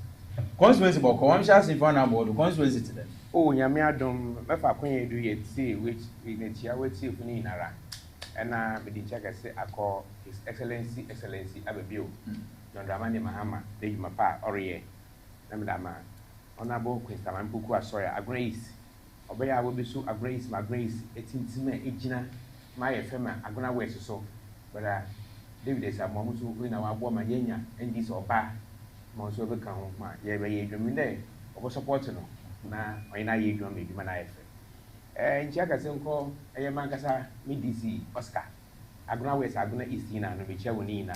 Constituency boko. I'm sure in front of board. Constituency today. Oh, Yamia dum. Me fa kwenye do yet see which we need to wait see if ni nara. And me di check say I call His Excellency Abebio. John Dramani Mahama. They my pa Oriye. Namdama. Honorable Queen Tamampuku Asoya. A grace. Obeya will be so a grace, my grace. It's intimate. Ejina. My efema agona west so but David is a moment when our woman yenya and this or ba mo so be kan ho ma ye be ye dwumi dey obo support no na oyina ye dwumi bi na efe nchi aka se nko eye man kasa me DC Oscar agona west agona east na no be che woni na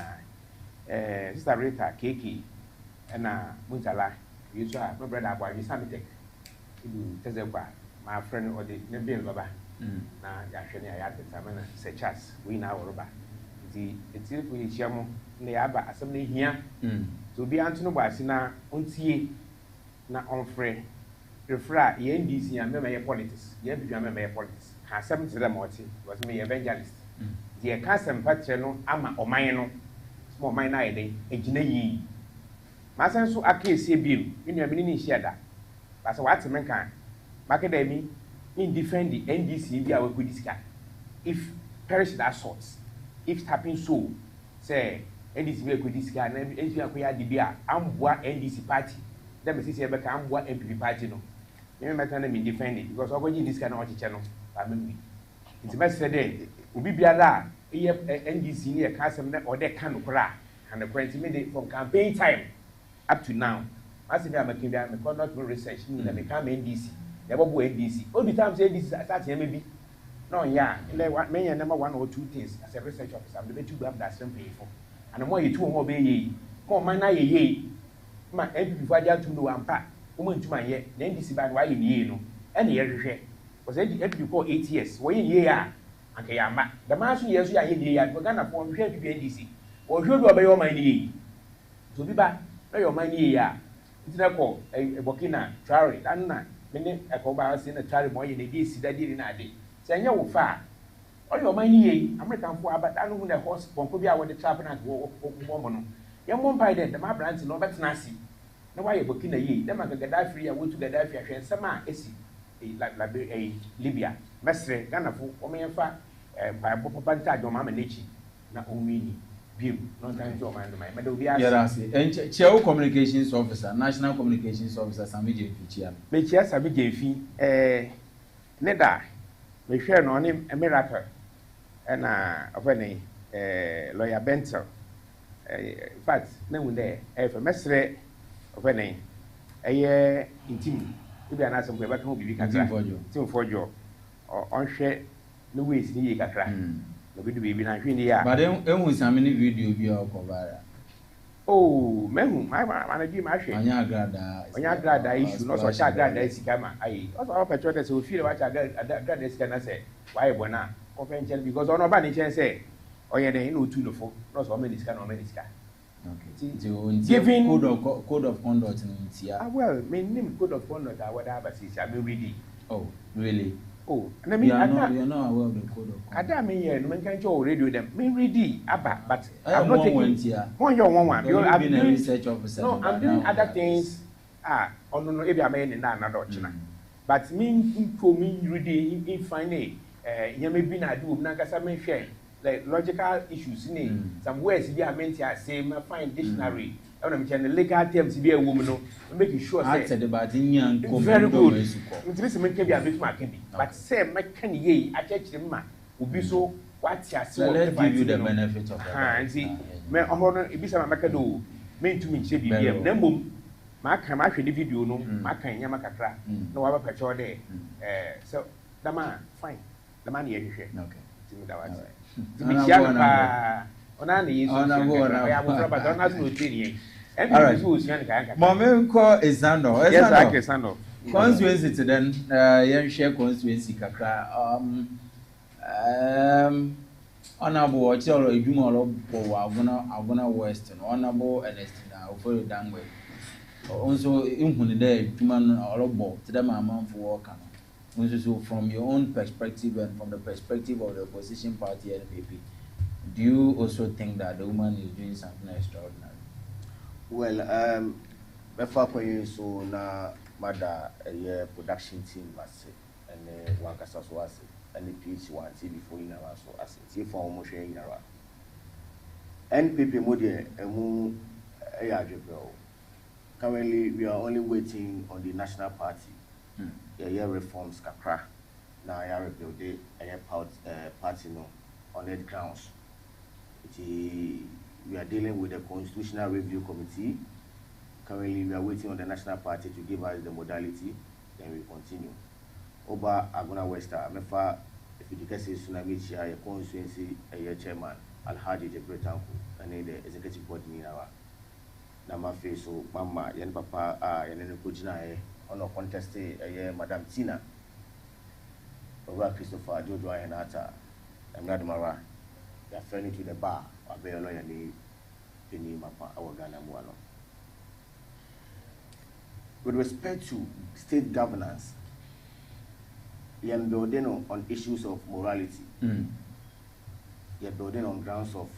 sister Rita KK na Muntala you so my brother Abwa you Samitek you tezekwa my friend or the Nebil Baba na yahwene ayate tamana se chas we na woroba nti etifu yichiamo na yaba asem na hia so bi anto no baasi na ontie na onfre refra ye NDC ya mema ye politics ye bidwa mema ye politics ha asem tire moti was me evangelist ye ka asem patre no ama oman no mo oman na yede egina yi ma san so akese biru inu amini ni hia ba so wate menka makademi in defend the NDC be our good disca. If perish that sorts, if it happens so, say NDC be a good disca, and NDC acquire the beer, NDC party, then we say about MPP party no. You may tell me defend it because already this kind of channel. I mean, it's best said, will be a NDC near Castle or that kind of crack, and the point from campaign time up to now. As if I'm a kid, I'm a conduct research, that become NDC. Never go NDC. All the time say this starts maybe. No, yeah. Many number 1 or 2 things as a research officer. I'm the 2 grab that same pay for. And the more you 2 more be more man ye. My MP before I to do one pack. Woman to my ye. Then this bad why in ye no. Any year share. Was MP before 8 years. Why in ye are? And Kayama. The master years we are in the year. We're gonna form share to be NDC. Or should obey your money. To be back. No your money ya. It's not called a Burkina Traore. That's not. Mene ekoba se na tare mo ye na di sida di na ade se anya wo fa o le o man ye American fo abata no hu na horse ponko bi a wo de trap na wo mo no ye mo mpai de ma brand no bet na asi na wa ye Burkina ye dem aga Gaddafi ya wo tu Gaddafi ahwe nsema esi Libya mesre Ghana fo o me fa pa papa nta do ma nechi na o wini biu no tan jo man do mai me do bi asi and Chair Communications Officer National Communications Officer Samije Fichia me chia Samije Fi ne da me hwe no ne miracle na ofene lawyer Bentel in fact na wunde for mesre ofene intim bi ana asem ko ba kan bibi kakra tim fojo on hwe no ways ni kakra no bi do bibi na hwe ni ya but enwu samini video bi o cover oh mehu my manager ma hwe onya agrada issue no so sha agrada sika ma ai o so pe chote so feel wa cha agrada sika na say why bona convention because ono ba ni chen say oye den no tu no fo no so me sika no me sika okay giving code of conduct in tia well me name code of conduct awada abasi sha me ready oh really oh and I mean you're not aware of the code of conduct I mean here no man can show radio them me ready aba but I'm not taking one your one because I've been a research officer no I'm doing other things no e be am na another china but me for me ready in find yame bi na do na kasa me hwe like logical issues some words be am say me find dictionary when I'm saying legal terms be a woman no make sure say after the bad nyan ko very good it means me can be a bit ma can be but say me can ye a church ma obi so what ya say let's give you the benefit of that see me omo e bi say ma ka do me ntumi nche bibia na mom ma kan ma hwe the video no ma kan nya makakra na wa ba pecho de so dama fine dama na ye hwe okay timi da wa timi chia pa ona na yesu ya bo ba don asu otiri en bi so osu an kan kan mama ko exando yes I exando constituency then yen share constituency kakra Honorable Ocholo Ijumolo Aguna West and Honorable Ernestina Ofori Dangwe. Also, in there, Juman Olobo, to them amount for work. So, from your own perspective and from the perspective of the opposition party NPP, do you also think that the woman is doing something extraordinary? Well, before going so now, Mother, a production team was and one cast was and the PH-ONETV before in our so as it for almost in our NPP Modi and currently we are only waiting on the national party. The reforms kakra now I rebuild a party no on that grounds. We are dealing with the Constitutional Review Committee. Currently, we are waiting on the National Party to give us the modality. Then we continue. Oba Aguna Westa, Mefa, if you can say Tsunami Chia, a constituency, a chairman, Alhaji Jebretanku, and the executive board in our Nama face, so Mama, Yan Papa, Yan Kujina, on a contest, Madame Tina, Oba Christopher, Jojo, and Ata, and Nadmara. They are friendly to the bar, or be a lawyer, Penny Mapa, our Ghana Muano. With respect to state governance, we are building on issues of morality. We are building on grounds of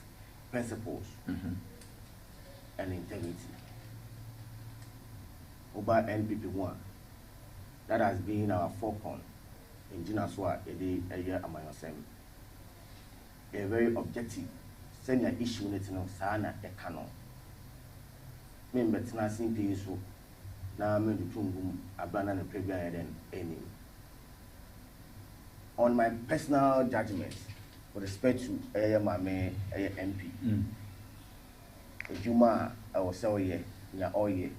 principles and integrity. Over NPP1, that has been our focus in Jinaswa, a year among yourself. A very objective, senior issue no sana e canon. Member Tennessee so now I'm going to abandon the previous then any. On my personal judgment, with respect to my MP, Juma, I was so yeah, all year.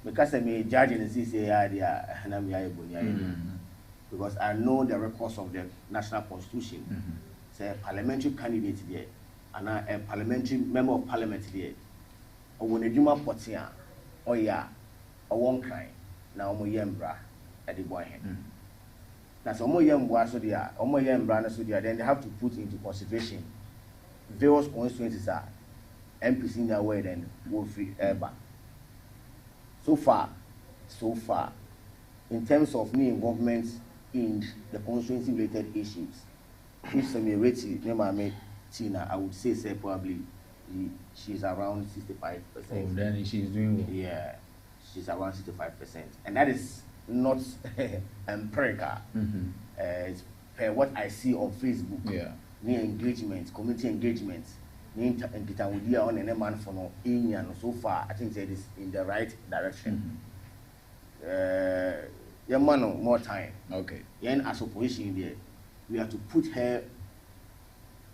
Because I may judge in this area, and I'm because I know the records of the national constitution. Say a parliamentary candidate there, and a parliamentary member of parliament there. Or when a Juma Potia, or ya, or one kind, now Moyembra at the boy hand. That's Omoyembra so there, Omoyembra so there, then they have to put into consideration various constituencies are MPs in their way, then go free ever. So far, in terms of new involvement in the constituency related issues, if some rating name Tina, I would say probably she's around 65%. Oh, then she's doing well. Yeah, she's around 65%, and that is not empirical. It's what I see on Facebook. Yeah, new engagement, community engagement, new and on any man for no Indian. So far, I think that is in the right direction. Yeah, man, more time. Okay. Then as opposition there, we have to put her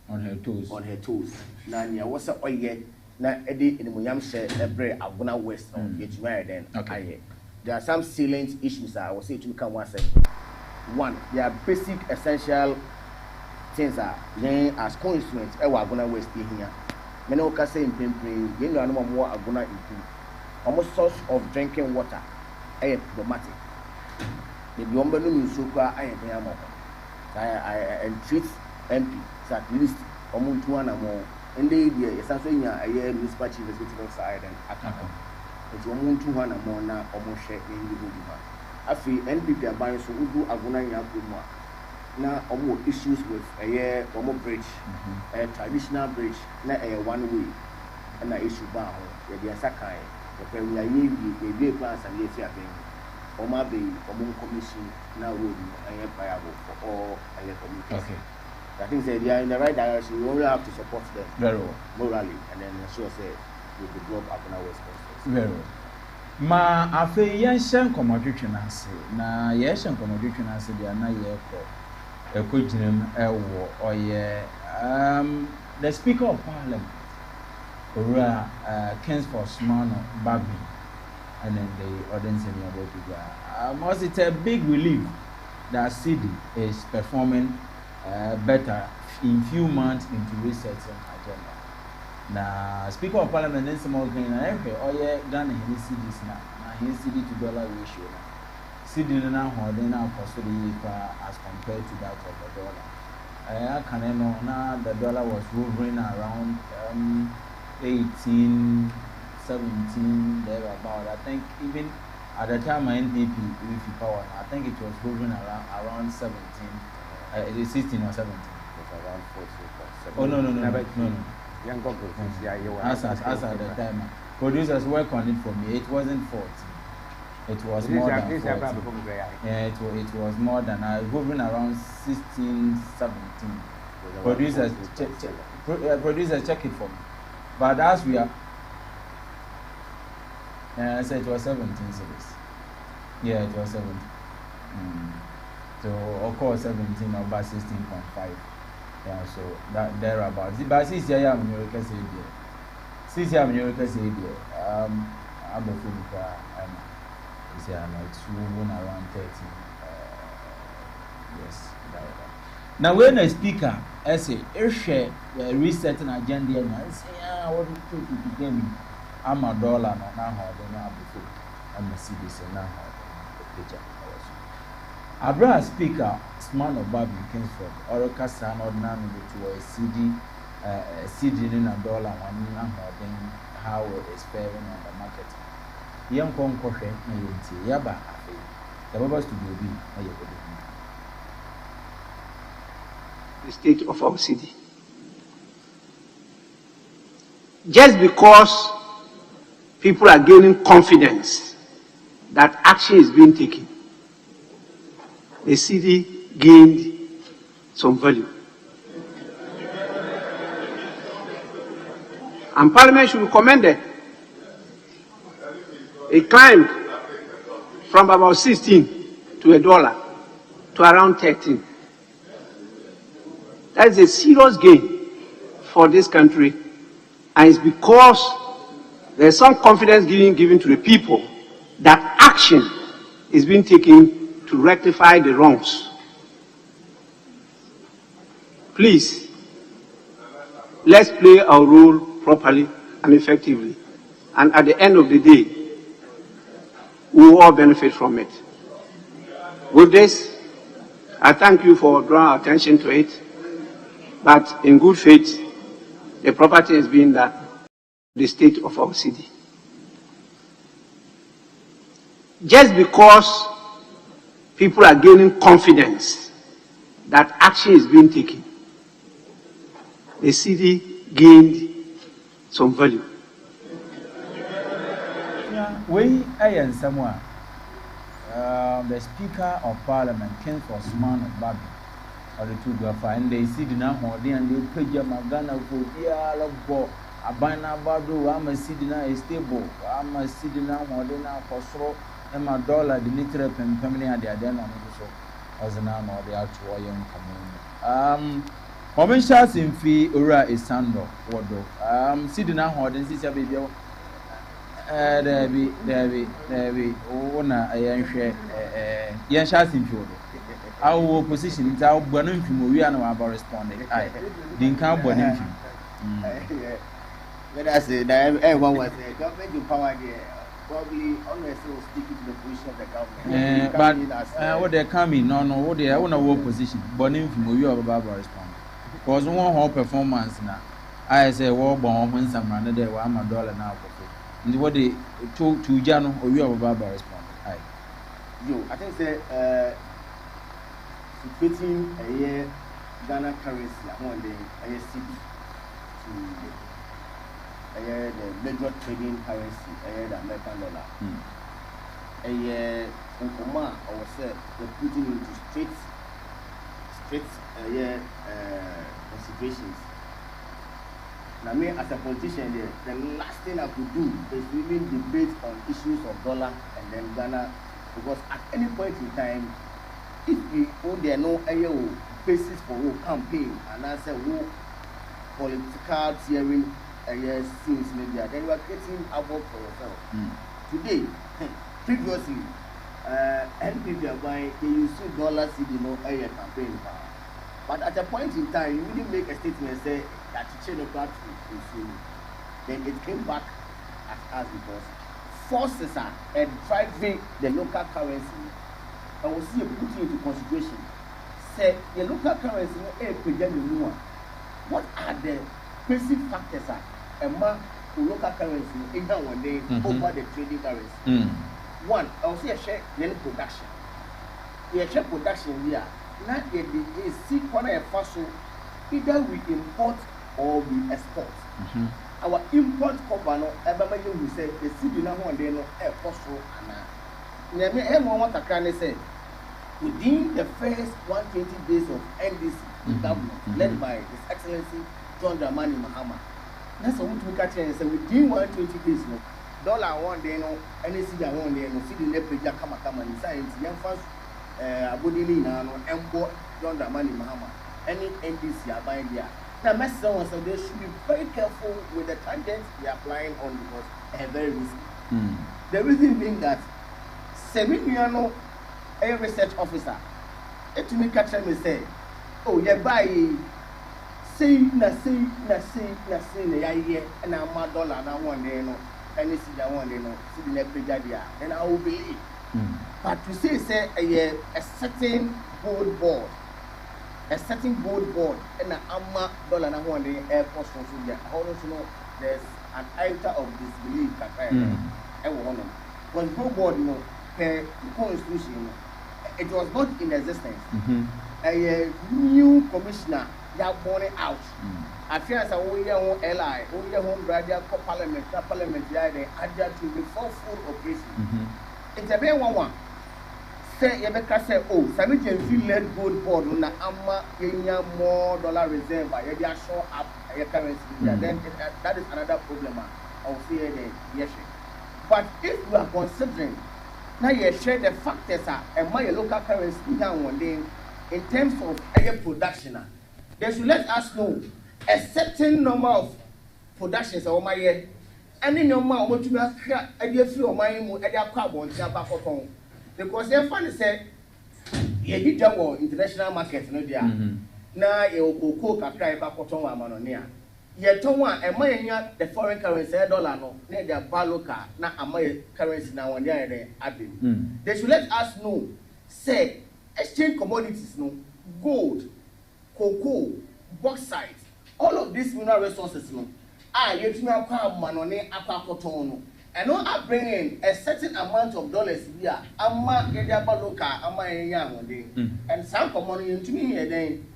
on her toes. On her toes. Now, what's up? Now, Eddie in the Muyam said, "Every Aguna West get married." Then, okay. There are some salient issues. I will say to come one second. One, there are basic, essential things are then as constituents. Aguna West here. Many of us say in Pimpri, you know, no more Aguna improve. Almost source of drinking water. Problematic. The Yomba no Suka, I entreat MP at least almost 1 or more. And they are something a year municipal chief executive side and attack. It's almost 2 or more now, almost share in the Buddha. I feel NPP are buying so we do Aguna Yakuma. Now, almost issues with a year, almost bridge, a traditional bridge, not a one way, and I issue bound. The Sakai, the Premier Ye plans and yes, Oma Bay, Omon Commission, now would be viable for all communities. Okay. I think they are in the right direction. We only have to support them very well, morally, and then sure say we develop Aguna West Coast. Very well. Ma afe yɛnhyɛ nkɔmmɔdwetwe no ase na yɛhyɛ nkɔmmɔdwetwe no ase deɛ na yɛkɔ ɛwɔ ɔyɛ the Speaker of Parliament Owura Kingsford Smano Babi and then the audience in your must it's a big relief that CD is performing better in few months into researching agenda. Now, Speaker of Parliament in some more green and every Ghana he CDs now. He CD to dollar ratio. cedi na hoden na akoso the as compared to that of the dollar. I can know now the dollar was hovering around 18, 17 thereabout. I think even at the time my NPP with power, I think it was hovering around 17, 16 or 17. It was around 14.7. Oh no. As at the time, producers work on it for me. It wasn't 14. It was more than 14. Yeah, it was more than hovering around 16, 17. Producers check it for me. But as we are, I said it was 17 series. Yeah, it was 17. So of course 17 or about 16.5. Yeah, so that thereabouts. But since I am in America, I'm a fool. Say I'm moving around 30. Yes, now when a speaker, I say, share resetting agenda, and I say, what do you became? I'm $1 now, how they now before. I'm a CDC now, the picture. Abra speaker, smart of Bobby Kingsford, or a Cassan or none to a CD in $1, one now, how it is faring on the market. Young Concoche, Yaba, the Babas to be the state of our city. Just because people are gaining confidence that action is being taken, the city gained some value. And Parliament should be commended. It climbed from about 16 to $1 to around 13. That is a serious gain for this country, and it's because there's some confidence given to the people that action is being taken to rectify the wrongs. Please, let's play our role properly and effectively, and at the end of the day, we will all benefit from it. With this, I thank you for drawing attention to it, but in good faith, the property is being the state of our city. Just because people are gaining confidence that action is being taken, the city gained some value. We and someone, the Speaker of Parliament, Ken for Sman of Babi, or the two go and they see the now and they pay your Magana for dear ball. A banner badu, I'm a sidina is stable, I'm a sidina more than now for so, and my dollar, the literate and permanent at the end on so as an arm or the actual young community. Woman shouts in fee, Ura is Sando, Wado. Sidina Horden, sister baby. There be, owner a young share, young shouts in field. Our position is our bonum from we are now about responding. I didn't count bonum. Let us say that everyone was a government in power there. Probably always speaking to the position of the government. But what they're coming, no, what they are on a war position. Bonum from we are about responding. Because one whole performance now. I say, war bomb when some run there, $1 now. And what they talk to Jano or you are about responding. I think say, equating a year Ghana currency, one day, a year CD to the major trading currency, the American dollar. A year Nkoma or say we're putting into straight considerations. Now, me as a politician, the last thing I could do is really debate on issues of dollar and then Ghana, because at any point in time, if we own there no basis for campaign and I say political theory scenes media, then you are creating a work for yourself. Today, previously, NPP are buying, they use $2 CD no campaign. But at a point in time, you really make a statement and say that you change the battery is then it came back at us because forces are driving the local currency I will see put into consideration. Say the local currency no what are the basic factors among local currency in one day over the trading currency? One, I will say a share then production. The share production here, not the see one a fossil, either we import or we export. Our import company, everybody will say the city now one day no a fossil and everyone what I say. Within the first 120 days of NDC government, led by His Excellency John Dramani Mahama, that's what we catch and say within 120 days, no dollar one day, no any city one day, no city leverage come and science, young first Abudini, no import John Dramani Mahama, any NDC are buying there. Now, Mr. So they should be very careful with the tangents they are applying on because they are very risky. The reason being that Seminiano, a research officer, to me catch me say, oh, you buy say na yeah, and I'm $1 now one day, no, and this is the one day, no, see the next and I will believe. But to say a certain gold board, and I'm $1 now one day airport from India. I also know there's an item of disbelief that I want to. When gold board, you know, per constitution. It was not in existence. A new commissioner that born it out. I feel as a own ally, home graduate parliament, yeah, they adjust to the full occasion. It's a very one. Say, you say, oh, Sammy Jensen led gold board on the Amma, more dollar reserve, by they are show up a currency. Then that is another problem. I will say, yes. But if we are considering now you share the factors and my local currency down one day in terms of air production. They should let us know a certain number of productions of my year. Any number of what you have a few of my carbon because they find say you did your international market no there. Now you will cook a cry back on yet and my the foreign currency dollar no near their baloka na my currency now one day they should let us know say exchange commodities no gold, cocoa, bauxite, all of these mineral resources no yet me akwa manone akwa koton and no are bringing a certain amount of dollars here amma get their baloka amma one day and some commodity into me then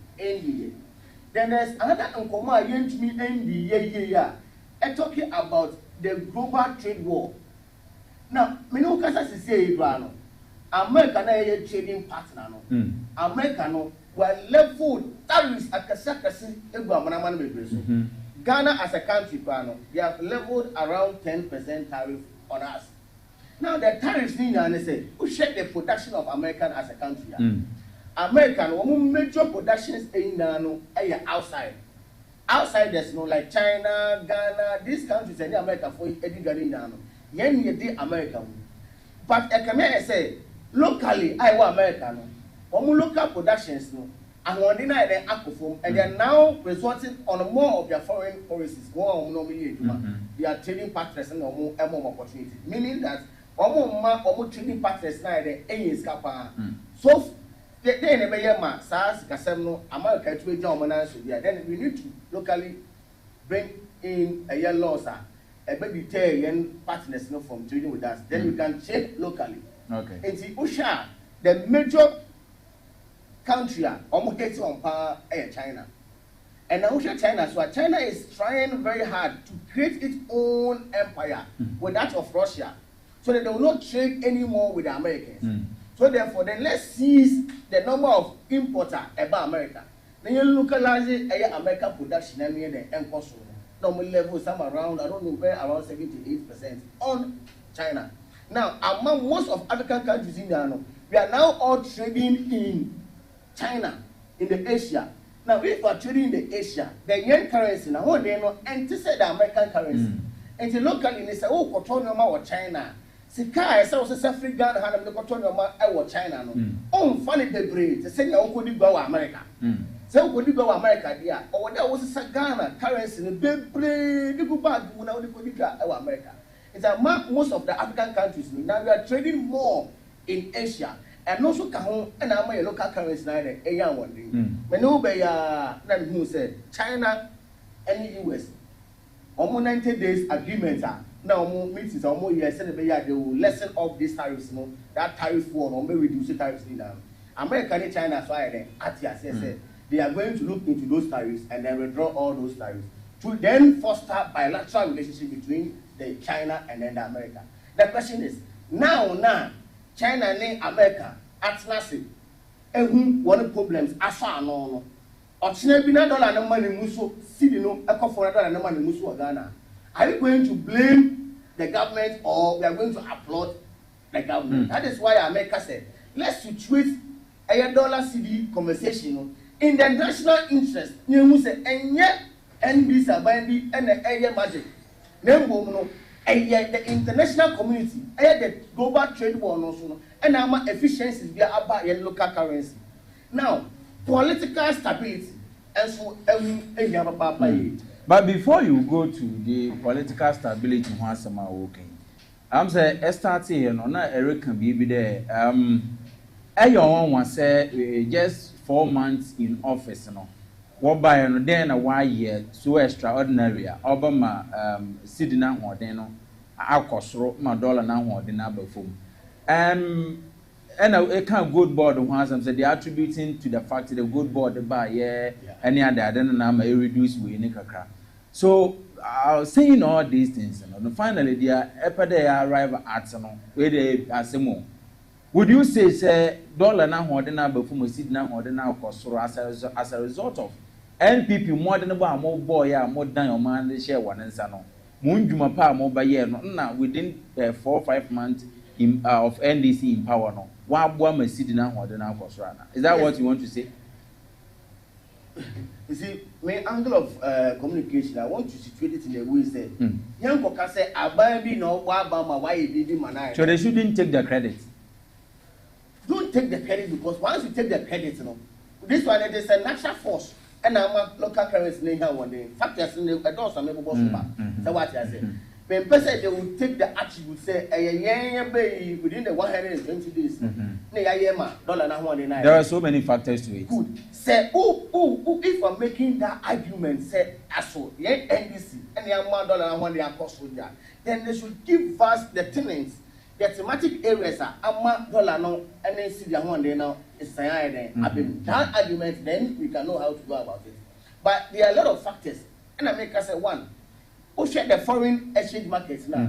then there's another unkoma against me and talking about the global trade war. Now, me no kasa say America na trading partner no. America no were leveled tariffs akasakasi egu amanaman bebre. Ghana as a country they have leveled around 10% tariff on us. Now the tariffs need to say who check the production of American as a country. American major productions in outside. Outside there's no like China, Ghana, these countries and America for Eddie Yen American. But I can say locally I want American. Local productions no and one deny the aquaform and they are now resorting on more of their foreign policies. They are trading partners and more opportunity. Meaning that almost trading partners now so they never hear my SARS, Casemno, America to a German then we need to locally bring in a year loss, a baby Italian partners from trading with us. Then we can check locally. Okay. And see, Usha, the major country, almost gets on par China. And now China, so China is trying very hard to create its own empire with that of Russia, so that they will not trade anymore with the Americans. So therefore, then let's seize the number of importers about America. Then you localize it, American production and the import normal level, some around, I don't know where, around 78% on China. Now, among most of African countries in there, we are now all trading in China, in the Asia. Now, if we are trading in the Asia, the yen currency, now what they know, anticipate the American currency. And the locally, they say, oh, Cotonou or China. Sika say was South Africa and the Cotonou China no. Oh, funny the breed. They say you could go America. So could go America there. Or there was a Ghana currency the big breed. You go back when I could go America. It's a most of the African countries now we are trading more in Asia. and also can and I'm a local currency neither a young one. Many ya then who said China and US. Almost 90 days agreement now meetings or more years and they will lessen off these tariffs. No, that tariff war or may reduce the tariffs in them. America and China so they are going to look into those tariffs and then withdraw all those tariffs to then foster bilateral relationship between the China and then the America. The question is now China and America at Nasi one of the problems asa no $1 billion money muso city no $4 money muso Ghana. Are you going to blame the government or we are going to applaud the government? That is why America said let's situate a dollar CD conversation in the national interest. You say and yet and this abandi and the magic. No, and yet the international community, the global trade war also, and our efficiencies via about local currency. Now, political stability and so But before you go to the political stability, once I'm okay, I'm saying starting here, no, not Eric can be there. Everyone was say just 4 months in office, no. What by no then a 1 year so extraordinary. Obama sitting down or then no, akosro my dollar now or then above. And a kind of good board once I'm said they attributing to the fact that the good board the buy any other then I'm a reduced way in a. So saying all these things, and finally they are arrive at where they are more. Would you say dollar now or then before sit now or then cost as a result of NPP more than about more boy more than your man they share one and sano. Moon pa more by year no within 4 or 5 months of NDC in power no. One woman sitting now or then cost. Is that what you want to say? You see, my angle of communication, I want to situate it in a way say, young Koka say, I buy me no why you did man. So they shouldn't take the credit. Don't take the credit because once you take the credit, this one is a natural force. And I'm a local currency in here one day. Factors in the doors are maybe boss back. So what I say. When person they will take the attribute say within the 120 days. There are so many factors to it. Good. Say if I'm making that argument, say so NDC and the $1 they are cost with that, then they should give us the tenants. The thematic areas are dollar no and then see the one day now is that argument, then we can know how to go about it. But there are a lot of factors, and I make us say one. Who share the foreign exchange markets now?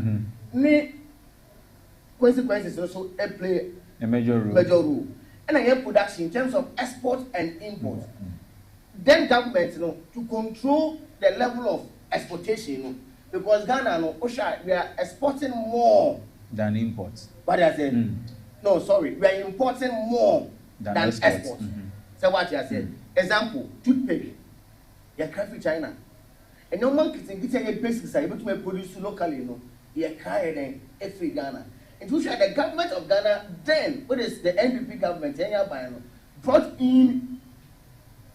Consequences also play a major role. And I have production in terms of export and import. Then government, to control the level of exportation, because Ghana, we are exporting more than imports. What I said? No, sorry, we are importing more than exports. So what I said? Example: toothpaste. You can't free China. And no one can get a basics able to produce locally, you can't free Ghana. And to share the government of Ghana, then what is the NPP government brought in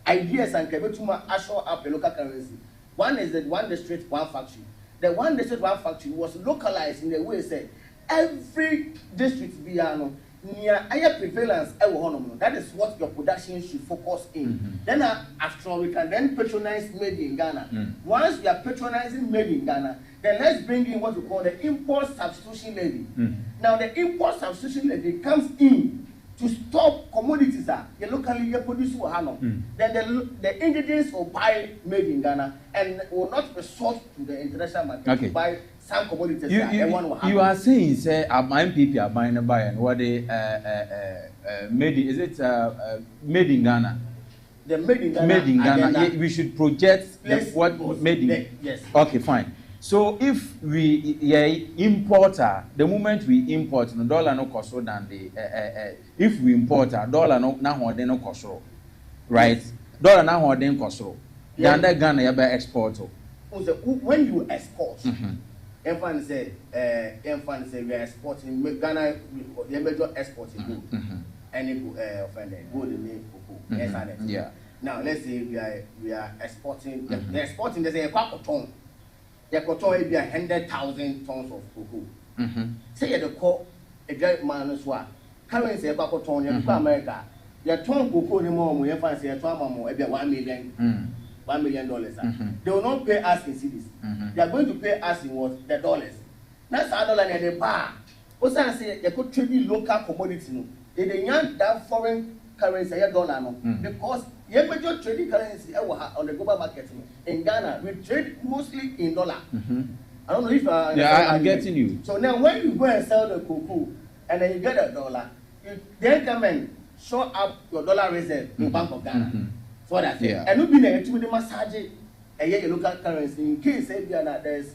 ideas and able to assure up the local currency. One is the one district, one factory. The one district, one factory was localized in the way said every district be near higher prevalence. That is what your production should focus in. Then after all, we can then patronize made in Ghana. Once we are patronizing made in Ghana, then let's bring in what we call the import substitution levy. Now the import substitution levy comes in to stop commodities locally produce then the ingredients will buy made in Ghana and will not resort to the international market to buy some commodities. You are saying say my people are buying and what they made is it made in Ghana? The made in Ghana. We should project what made in. Yes. Okay, fine. So if we importer, the moment we import, no dollar no cost than the if we import a dollar no no cost, right? Dollar now then cost. Then the Ghana you buy export. When you export, everyone say we are exporting Ghana. The major exporting good, any good in cocoa. Yeah. Now let's say we are exporting. The exporting there's a cotton. The cotton will be 100,000 tons of cocoa. Say the call a great man as well. currency e ba ko ton ye ko America ye ton koko ni mo ye fancy ye ton amamo e be $1 million. $1 million. They will not pay us in cedis. They are going to pay us in what? The dollars. That's our dollar and the bar. What's I say? They could trade local commodity. No, they want that foreign currency, dollar, no, because you major trading currency on the global market in Ghana. We trade mostly in dollar. I don't know if I'm getting you. So now when you go and sell the cocoa and then you get a dollar, you then come and show up your dollar reserve in Bank of Ghana. So what I say, and you be there to the massage a local currency in case there's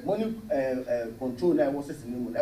money control that was in the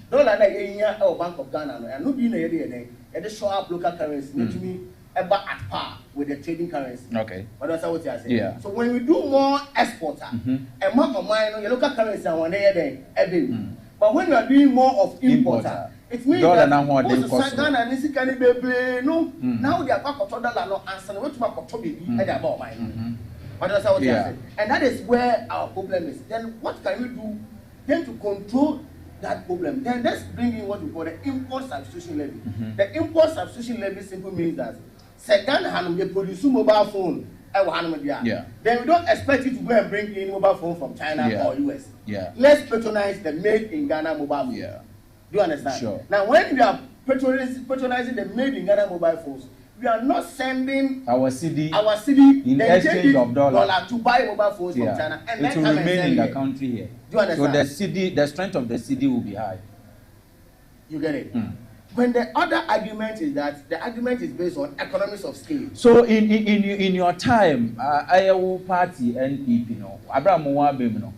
dollar that or Bank of Ghana and no be there and show up local currency to me about at par with the trading currency. Okay. But that's what I say. Yeah. So when we do more exporter, and more of mine, your local currency and one day every. But when you are doing more of importer, it means that most Ghana and this can be no. Now they are back to dollar no answer. What to back to baby and about mine. But that's what I say. And that is where our problem is. Then what can we do then to control that problem? Then let's bring in what we call the import substitution levy. The import substitution levy simply means that second hand they produce mobile phone. Then we don't expect you to go and bring in mobile phone from China or US. Let's patronize the made in Ghana mobile phone. Do you understand? Sure. Now when we are patronizing the made in Ghana mobile phones, we are not sending our CD in exchange of dollar to buy mobile phones from China, and it will remain in the country here. Do you understand? So the strength of the CD will be high. You get it? When the other argument is that the argument is based on economies of scale. So in your time, IAO party NPP, no, Abraham Mwabem, no,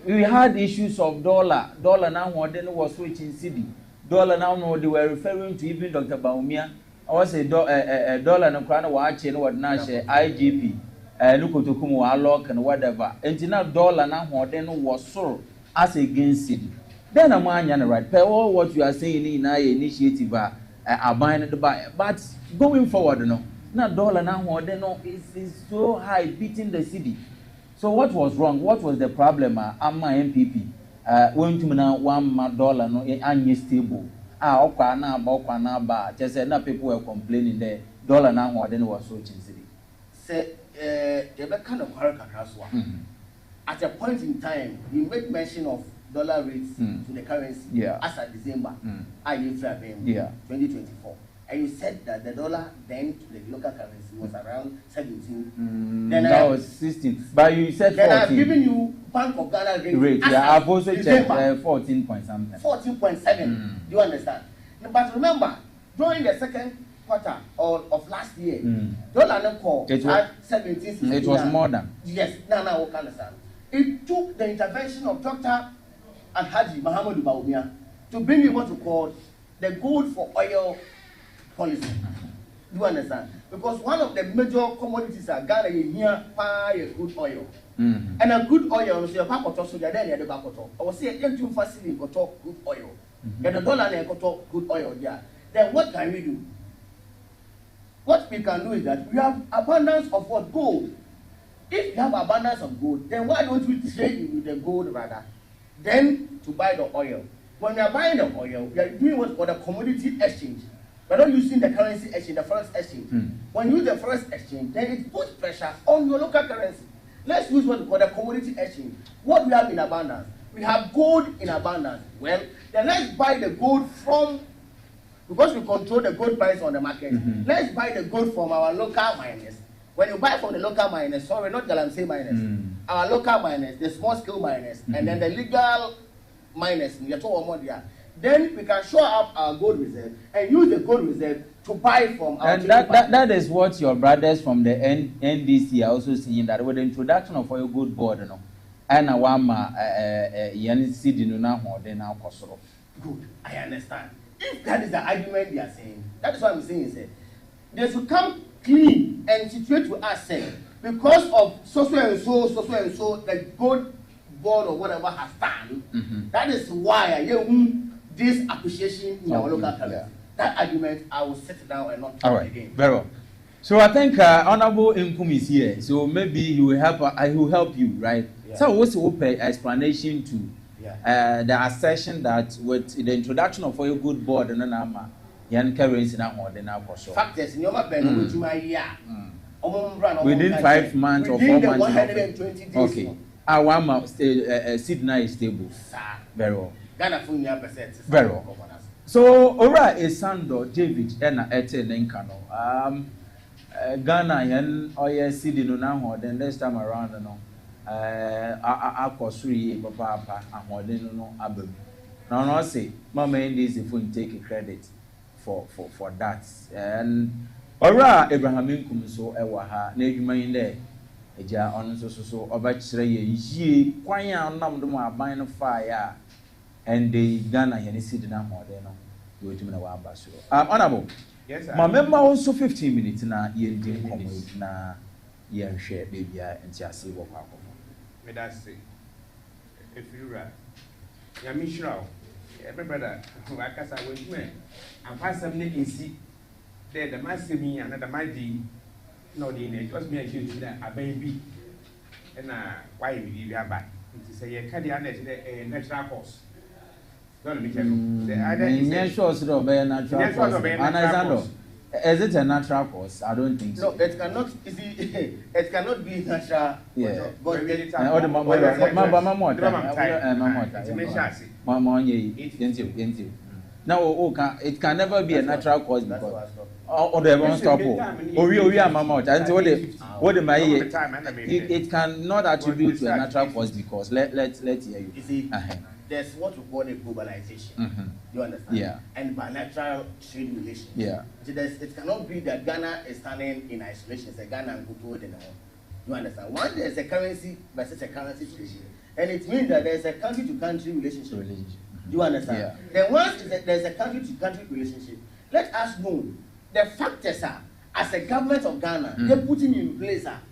we had issues of dollar now then was switching CD. Dollar now they were referring to even Dr. Baumia. I was a dollar no crown watching what now share IGP, Lukotokumu Alok and whatever. And now dollar now then was sold as against CD. Then I'm right. All what you are saying in our initiative are buying the buyer. But going forward, no, now dollar now then no is so high beating the city. So what was wrong? What was the problem? I'm my MPP. Going to now $1 no unstable. Just said now people were complaining the dollar now then was so cheap. Say the kind of at a point in time, you made mention of dollar rates to the currency as at December, 2024. And you said that the dollar then to the local currency was around 17. Then that was 16. But you said 14. Then I've given you Bank of Ghana rate. I've also checked 14 point something. 14.7. Do you understand? But remember, during the second quarter of last year, dollar no call at 17. It was more than. Yes, now we can understand. It took the intervention of Dr. Alhaji Muhammadu Baumia to bring in what we call the gold for oil policy. Do you understand? Because one of the major commodities are Ghana here buy crude oil. And a crude oil, so your pacoto, so then you the pacoto. I was saying, you facility got crude oil. And the dollar got crude oil there. Then what can we do? What we can do is that we have abundance of what? Gold. If you have abundance of gold, then why don't we trade with the gold rather than to buy the oil? When we are buying the oil, we are doing what's called a commodity exchange. We're not using the currency exchange, the forex exchange. When you use the forex exchange, then it puts pressure on your local currency. Let's use what we call the commodity exchange. What we have in abundance? We have gold in abundance. Well, then let's buy the gold from, because we control the gold price on the market, let's buy the gold from our local miners. When you buy from the local miners, sorry, not Galamsey miners, our local miners, the small scale miners, and then the legal miners, then we can show up our gold reserve and use the gold reserve to buy from our. And that is what your brothers from the NDC are also seeing, that with the introduction of oil gold board, no, and a wama yanisi now more than now kosoro. Good, I understand. If that is the argument they are saying, that is what I'm saying. Is they should come clean and situate to us, say, because of so and so, the gold board or whatever has done. That is why this appreciation in our local currency. That argument, I will sit down and not talk again. Very well. So I think Honorable Nkum is here, so maybe he will help. I will help you, right? So what's the open explanation to the assertion that with the introduction of a good board and an yan currency now more than our factors in your benefit to my year. Within 5 months or 4 months. 120 days. Okay. Our month Sydney is stable. Very well. Ghana for your percent. Very well. So, alright, a Sando David and Ete Nenkano. Ghana yan or yes, Sydney no now, then next time around, no. Akosuri papa ahode no abam now no say mama this if we take credit for that and ora Abraham Nkum so ewa ha na adwuma yin de eja on so oba kire ye yie kwan a nam do aban no fa ya and the Ghana yan seed na ahode no we tumi na wa aba so honorable yes sir ma member also 15 minutes na ye ndi komo na ye hwe baby a entiase wo kwa me that say if you right ya mishra every brother akasa when you and pass some ne insi there the master me and the mighty no the ne just me accuse that a baby and why we be back it say you can the natural course don't make it either is sure so be natural course is it a natural cause? I don't think so. No, it cannot. It cannot be natural. Yeah. But no, it can never be a natural cause because they won't stop. It cannot attribute to a natural cause because let's hear you. You see, there's what we call a globalization. You understand? Yeah. And bilateral trade relations. Yeah. So it cannot be that Ghana is standing in isolation. It's a Ghana and Kutu. You understand? Once there's a currency versus a currency situation, and it means that there's a country-to-country relationship. You understand? Yeah. Then once there's a country-to-country relationship, let us know the factors are, as a government of Ghana, they're putting in place. That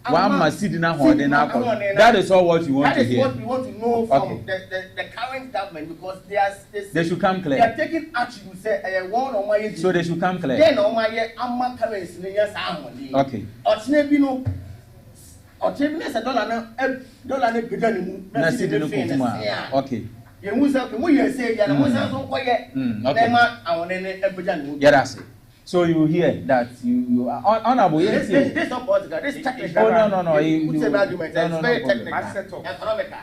is all what you want to hear. That is what we want to know from the current government because they should come clear. They are taking action to say, one on my so they should come clear. Then on my currency, okay. Okay. So you hear that you are honorable. This is not political. This is technical. Oh no. It's an argument. It's very technical. Economical.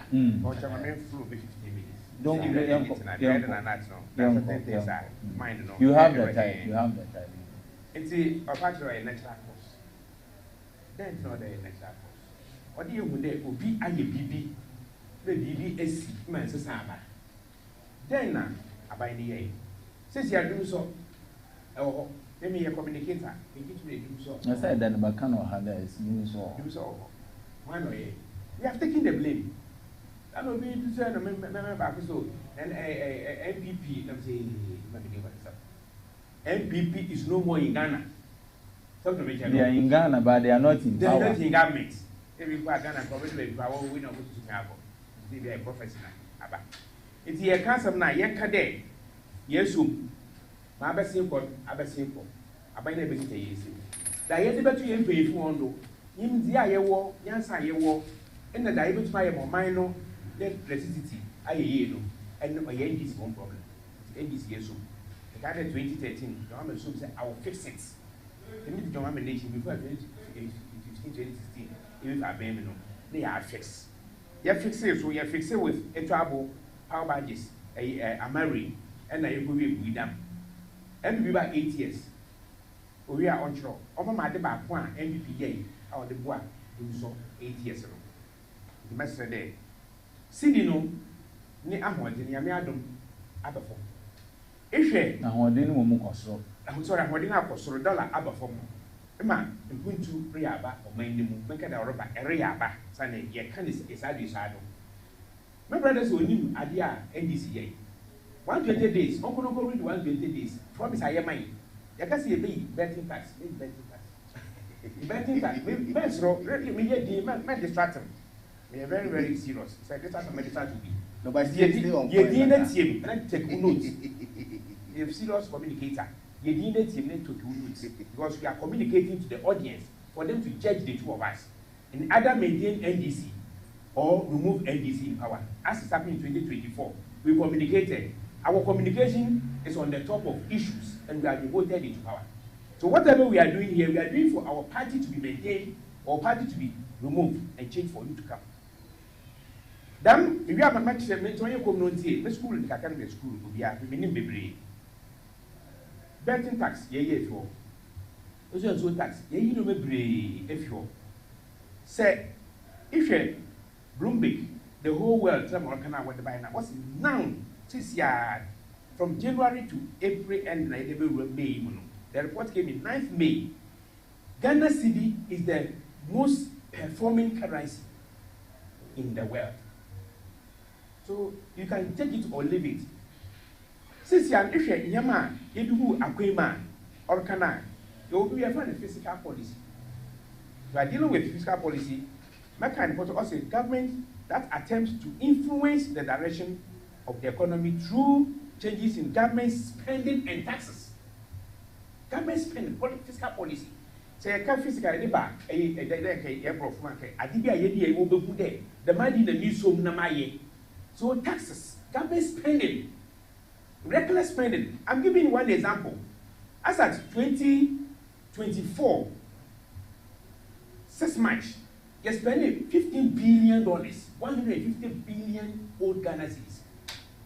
Don't you have the time. You have the time. It's a factor in natural cause. Then no the natural cause. What do you would there will be a BB? The BB is man saba. Then I buy the A. Since you are doing so, oh, let me a communicator. I said that Bacano had is doing so. One way. We have taken the blame. That will be to say, remember back so, and a MPP, let me say, MPP is no more in Ghana. They are in Ghana, but they are not in power. They are not in government. Every Ghana government power, we know what to have. They are professional. It's a cancer now, Yakade. Yes, my best simple, I buy never say yes. The idea that you pay for one, in the eye war, Yansa ye war, and the diabetes by a minor electricity, I know, and my end is one problem. It's ABC so. The guy in 2013, the government should say, I will fix it. The meeting of nation before 2016, even I blame them, they are fixed. You fix it, so you fix it with a trouble, power badges, a marry, and I will be with them. And we about 8 years. We are on shore. Over my debate, one MPPA, or the boy, do so 8 years ago. The master day. Sidino, near Ahmad, in Yamiadum, Aberform. If you are holding one more so, I'm sorry, I'm holding up for $1 Aberform. A man, and going to Riaba or Main, make it a Riaba, Sunday, yet can is a my brothers will knew Adia NDCA. 120 days, Uncle Uncle read 120 days. Promise I am mine. You can see a big betting tax, betting tax. Best row, really, me get distracted. We are very, very serious. So this has a medical to be. Nobody you didn't team, and take notes. You have serious communicator. You didn't team to do notes because we are communicating to the audience for them to judge the two of us. And other maintain NDC. or remove NDC in power. As is happening in 2024, we communicated. Our communication is on the top of issues, and we have been voted into power. So whatever we are doing here, we are doing for our party to be maintained or party to be removed and change for you to come. Then, if you have a match, when you come no the school in Kakane school will be a minimum baby. Betting tax, if you also tax, you know, if you say, if you Bloomberg, the whole world, what's now, this year, from January to April and May, the report came in 9th May. Ghana cedi is the most performing currency in the world. So you can take it or leave it. Since you are if you're in Yama, you do a quay man or canal, you will be a fiscal policy. We are dealing with fiscal policy. My kind of also a government that attempts to influence the direction of the economy through changes in government spending and taxes. Government spending, fiscal policy. Say a fiscal labor, the money in the new sum namaye. So taxes, government spending, reckless spending. I'm giving you one example. As at 2024, 6 March, you're spending $15 billion, 150 billion old Ghana cedis.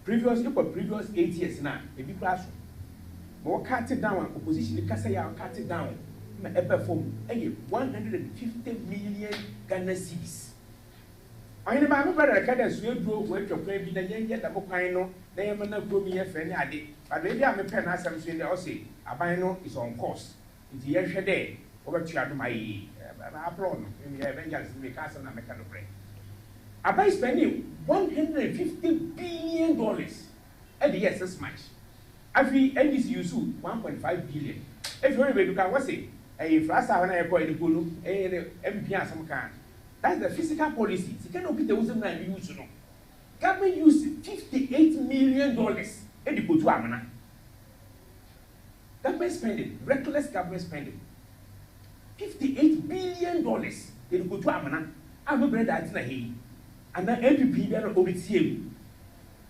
Previously, for previous 8 years now, a big classroom. More cut it down, opposition, the Kasaya cut it down. A perform 150 million Ghana cedis. I never remember that I can't swear to work your baby, the young yet, the Mokino, they are not going to be a day. But maybe I'm a pen as I'm saying, I'll say, Abino is on course. It's the year day over to my applaud in the Avengers in the castle and American break. About spending $150 billion at the year 6 March. Every NDC use $1.5 billion. If you're able to what's it? A frasa when I go in the Gulu, a MP some kind. That's the physical policy. You cannot be the wisdom that you use. Government used $58 million in the Kutu Amana. Government spending, reckless government spending. $58 billion in the Kutu Amana. I'm a brother at Nahi. And the MPP that are over you.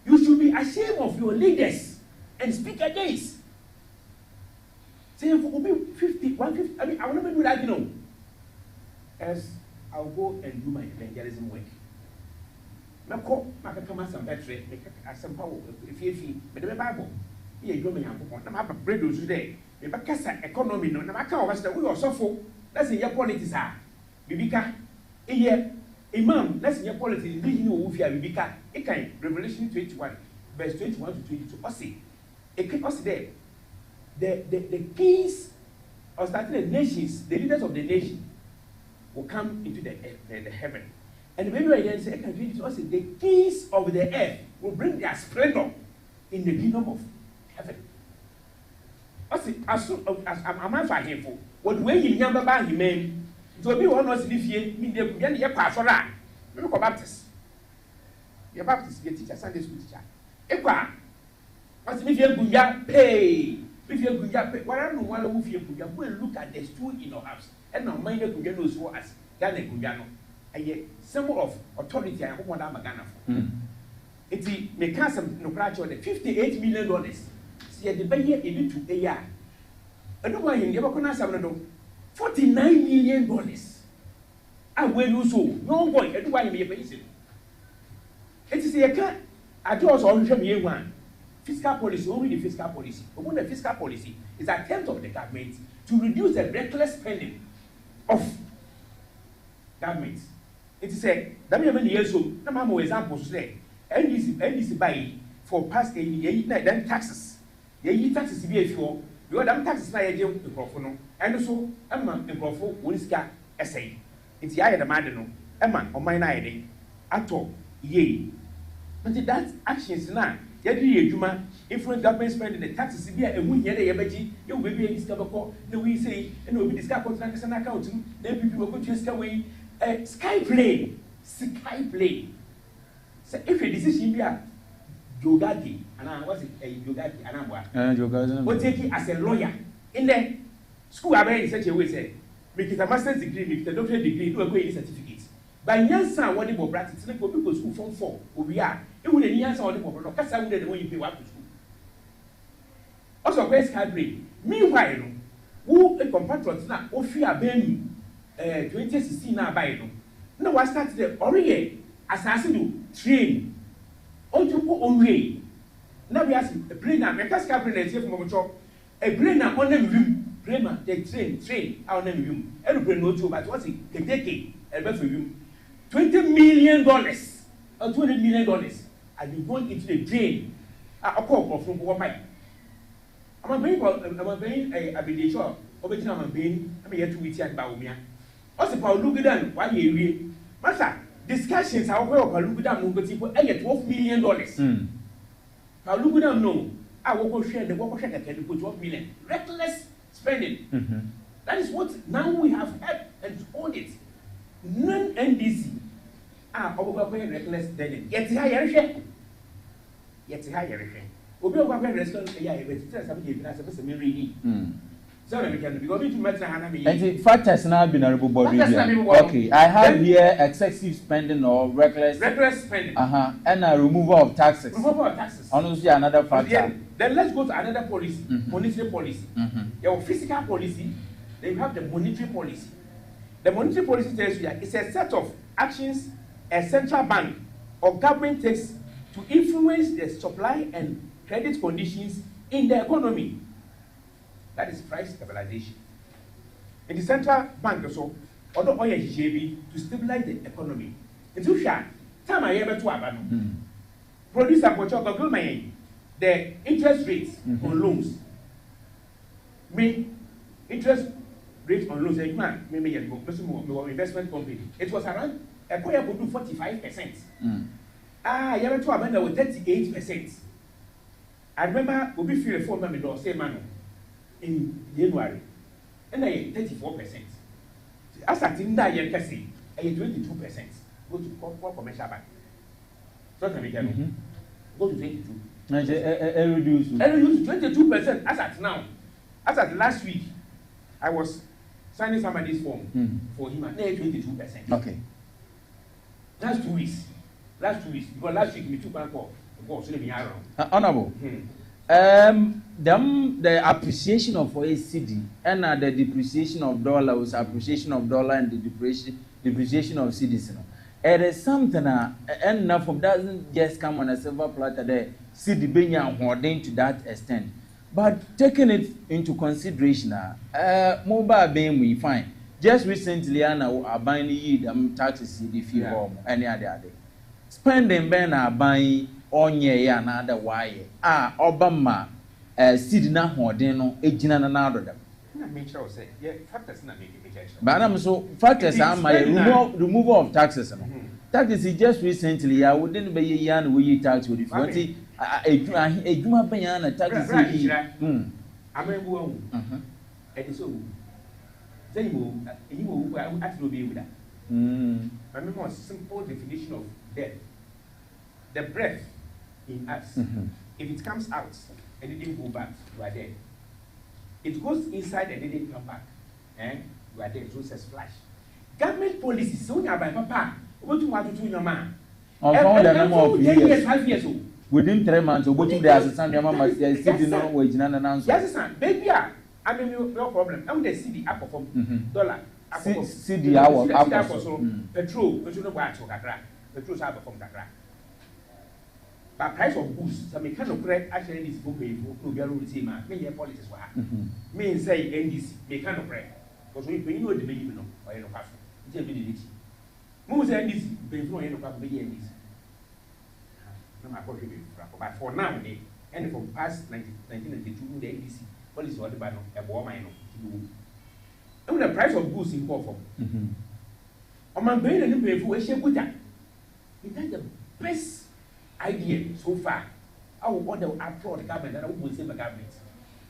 You should be ashamed of your leaders and speak against. Say, if it 50, 150, I mean, I will never do that, you know. As I'll go and do my evangelism work. I come as some better, as some power, if you but the Bible, here you go, I'm up a bread today. The Bacassa economy, no matter what we are so full. That's in your politics, Bibika, a year, Imam, that's in your politics, being no Ufia Bibika, a kind, Revelation 21, verse 21 to 22. Ossi, a king Ossi there. The kings of starting the nations, the leaders of the nation, will come into the heaven. And maybe I then say, the kings of the earth will bring their splendor in the kingdom of heaven. As I'm for him, what way you remember about him, man, to be one was if you mean the pass for that. Look at Baptist. Your Baptist, your teacher, Sunday school teacher. Equa, what's if you pay? If you could what I don't know what if you could look at the stool in your house and now mind could get those for us, Ghana Kuyano, and yet symbol of authority I hope I'm a Ghana for. It's the mechanism no graduate $58 million. See the baby in it to a year. I don't want you never can answer $49 million. I will you so no boy, I don't want you to be a it is a cat. I do also only one. Fiscal policy, only the fiscal policy. But when the fiscal policy is an attempt of the government to reduce the reckless spending of government. It is a that many years ago, no examples say NDC buy for past a year, then taxes. The taxes be a few, you are taxes by a microphone, and also Emma microphone Winska essay. It's the man, Emma or my idea at all, yea. But that actions now. Influence government spending the taxes be a win yet a you will be a discover the we say and will be discovered an account. Then people will go to away sky plane. So if a decision be a Jogati, and I was a Jogati and what take it as a lawyer in the school. I in such a way say make it a master's degree, make it a doctorate degree, do a great certificate. by Yansa, what the brat, it's like people school from 4, we are. It would any answer on the bottle, because I wouldn't when you pay up to school. Also, Grace Cadbury. Meanwhile, who a compatriot now, Ophia Benny, 2016 now by no, I started the Oriye, assassin, train, on to go on way. Now we ask a brain now, a casca brain, a brain now on them, brain, they train, our name, every no job, but what's it, a decade, a better room. $20 million or $200 million. I've been going into the drain. A call from one mic. I'm a sure. Obviously, I'm here 2 weeks at Baumia. Also, Paul Lugudan, 1 year. Master, discussions are over Paul Lugudan, but people $12 million. Paul Lugudan, no. I will go share the work at $12 million. Reckless spending. That is what now we have had and owned it. Non NDC are over reckless spending. Yet, higher share. Obi o kwakwa restaurant ya ebe tell some give na say me ready. So we can because we to matter hana me. And factors now be honorable body. Okay, I have here excessive spending or reckless spending. And a removal of taxes. Honestly, another factor. Then let's go to another policy, monetary policy. Your physical policy, then you have the monetary policy. The monetary policy tells you that it's a set of actions a central bank or government takes to influence the supply and credit conditions in the economy. That is price stabilization. In the central bank also, although oil JB to stabilize the economy. It's too short. Time I ever to abano. Producer Pochoko the interest rates on loans. Interest rates on loans, investment company. It was around a could do 45%. You ever to abandon with 38%. I remember we feel a phone me door say man in January. And I 34%. As at in that year, 22%. Go to commercial bank. So go to 22. Reduce 22% as at now. As at last week, I was signing somebody's form for him at 22%. Okay. Last 2 weeks. Because last week we took back off. Honorable. The appreciation of ACD and the depreciation of dollar was appreciation of dollar and the depreciation of cedis. It is something enough of doesn't just come on a silver platter there. CD being hoarding to that extent. But taking it into consideration, mobile being we find. Just recently, I buying yield taxes CD fee home any other day. Spending ben buying on ye another why. Obama CD na hoarding no ejina na na them. Make sure say yeah factors not make it. But I'm so factors are my removal of taxes. Taxes is just recently I wouldn't be yan we tax with the a Juma Bayana taxes. I'm a woman. And so then you will actually be with that. Remember a simple definition of death. The breath in us, if it comes out and it didn't go back, you are dead. It goes inside and it didn't come back, and you are dead. So it says flash. Government policy, so you are by papa. What do you want to do, your man? 10 years, 5 years old. Within 3 months, what do the assistant your mama say? CD no wage and announce. Yes, sir. Baby, I mean, no problem. I'm the CD up from dollar. CD hour up petrol, but you know what? Petrol are from Kakra. But price of goods, some kind of credit actually is book no be able to say man. Me politics wa. Me say NDC, me kind of credit. Because we know the money no or you know pass. It's a bit rich. Mo say NDC, be no you know pass be NDC. No ma go but for now and from past 1992 the NDC policy what the ban no e bo man no. And the price of goods in for. On my brain and pay for we share good. It the best idea so far. I will order applaud the government and I will save the government.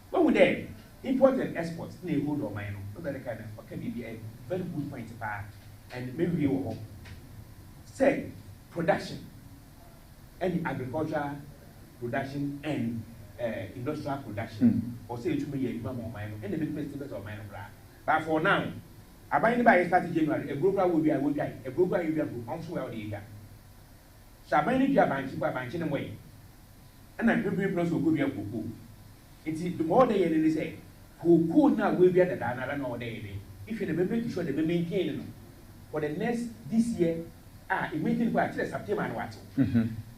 When we there, import and export, they hold on my own. That kind of can be a very good point and maybe we will say production and agriculture production and industrial production or say it to be a more minor and the big festivals of minor. But for now, Aban by started January, a broker will be a wood guy, a broker you have also well the guy. Saban if you are banking by banking away. And I'm very close to good people. It's the more they say, who could now will be at the Dana all day. If you remember to show the maintain for the next this year, it maintain for actually September and what.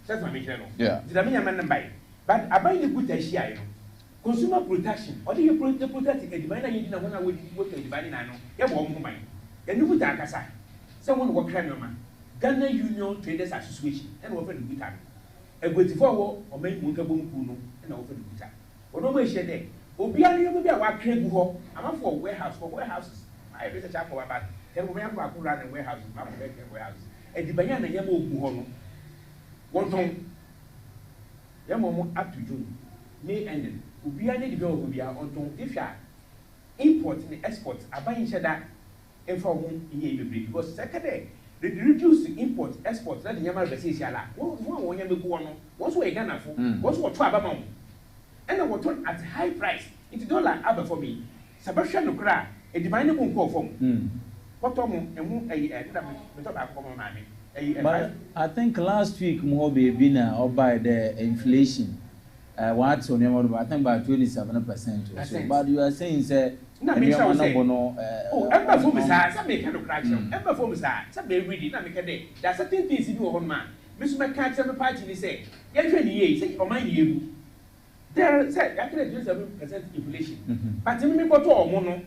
That's my mission. Yeah. Did I mean a man buy? But I buy the good share. Consumer protection. Or do you protect a demand you didn't want to work with the body? I know. You won't mind. And you would take a side. Someone will cry your man. Ghana Union Traders Association and offer the good time. A good forward or make Munkaboom Kuno and offer the good time. Or no way share there. Obiani will be a work crane who I'm for warehouses. I visit a chapel about 10 women who run a warehouse, warehouses. And the Bayana Yamo Buhono. One time, Yamo up to June, May ended. Obiani the girl will be out on if you are import and export, are buying cheddar and for whom he may be because second day. They reduce the import, export, let the Yamal Bessia. One Yamu Guano, what's what a Ghana for, what's what Trabamon. And I was told at high price, it's $1 for me. Sebastian Lucra, a divine won't call from. What Tom and But I think last week more be been or by the inflation. What's on your I think by 27% or so. But you are saying, sir. No, I'm not for Miss some make a crack. I'm not for Miss some may read it, not make a day. There's certain things in your own man. Miss McCann, some party say, yes, 20 years, say, or mind you. There said, I can address 7% inflation. But to me, what all mono.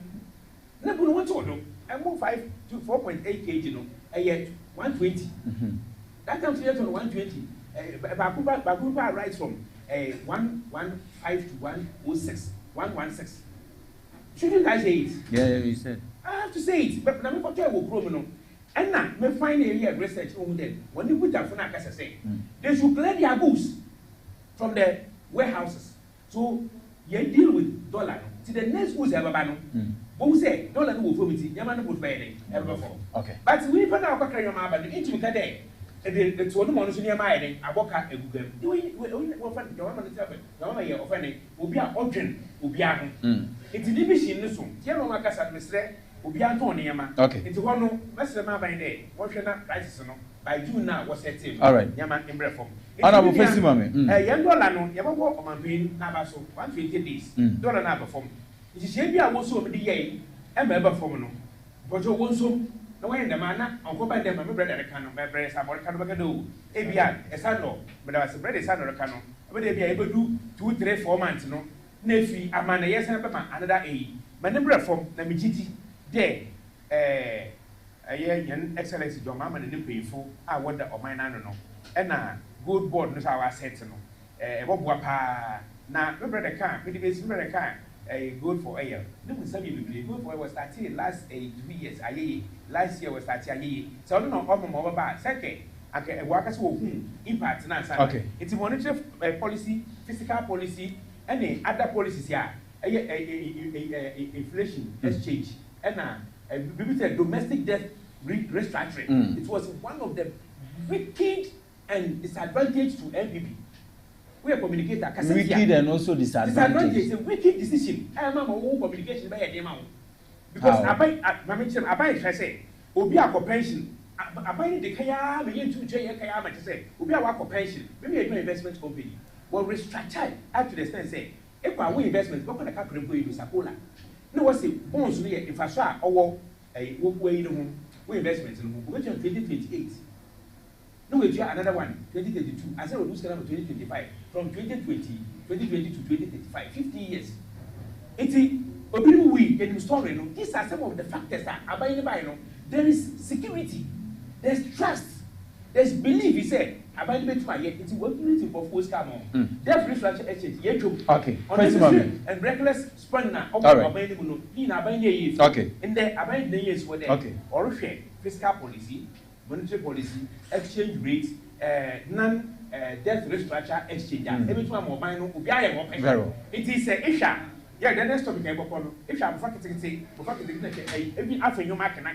Never want to do. I'm 5 to 4.8 kg, a year 120. That comes here to 120. Bakuba writes from 115 to 106, 116. Shouldn't I say it? Yeah, you said. I have to say it, but I'm not will grow. And now, me find a research on them. When you put that for now, as I say, they should clear their goods from the warehouses. So you deal with dollar. See the next goods ever ban. But say dollar no for me. Yaman put by ever before. Okay. But we put our carry your man, but the into today. The two months in your mind, I walk out a Google. We find the one offending will be an option, will be a it's a division. Listen, General Marcus and Mr. will be Antoniama. Okay. It's one Master by day. What should not prices by June now was set in. All right. Yaman in Breform. Honorable Festimame. A young dollar, you ever walk on my green Nabaso 120 days. Dollar number form. It is maybe I was so the yay and ever form. But you won't so. No way in the manner, I'll go by them, my brother, can of my breast, I'm what can I do? A son, but I was a brother, son of a canon. But they be able to do 2, 3, 4 months, no? Nephi, I'm an yes, and another A. My number from Namijiti, there, a young excellency, your mamma and the painful, I wonder of my nano. And good board, no, our sentinel. Bob Wapa, now, my brother can't, but it is very kind. Good for air. No, some people good for was started last 3 years. Last year was started. So I don't know how more about second. Okay, workers who impact now. Okay, it's a monetary policy, fiscal policy, and other policies here. Inflation exchange and domestic debt restructuring. It was one of the wicked and disadvantage to MPP. We are communicating. Wicked and also disadvantage. It's a wicked decision. I am a whole communication by a demo. Because I buy I say, Obia for pension. I buy the Kaya, begin to Kaya, to say, Obia for pension. Maybe a investment company. Well, restructure up to the extent say, if I win investment, what can I calculate with Sapola? No, what's it? Bonds near infrastructure or a way we investments in 2028. No, we do another one, 2032. I said we'll lose 2025. From 2020 to 2035, 50 years. It's a we can install it. These are some of the factors that are buying by. There is security, there's trust, there's belief. He said, about the my it's working for force come on. There's restructure exchange. Okay. And reckless spanner of available in our years. Okay. In the abandoned years were there. Okay. Or share fiscal policy, monetary policy, exchange rates, death restructure exchange. Every time more mine will be it is a issue. Yeah, the next topic I go if I'm fucking say, every after you mark and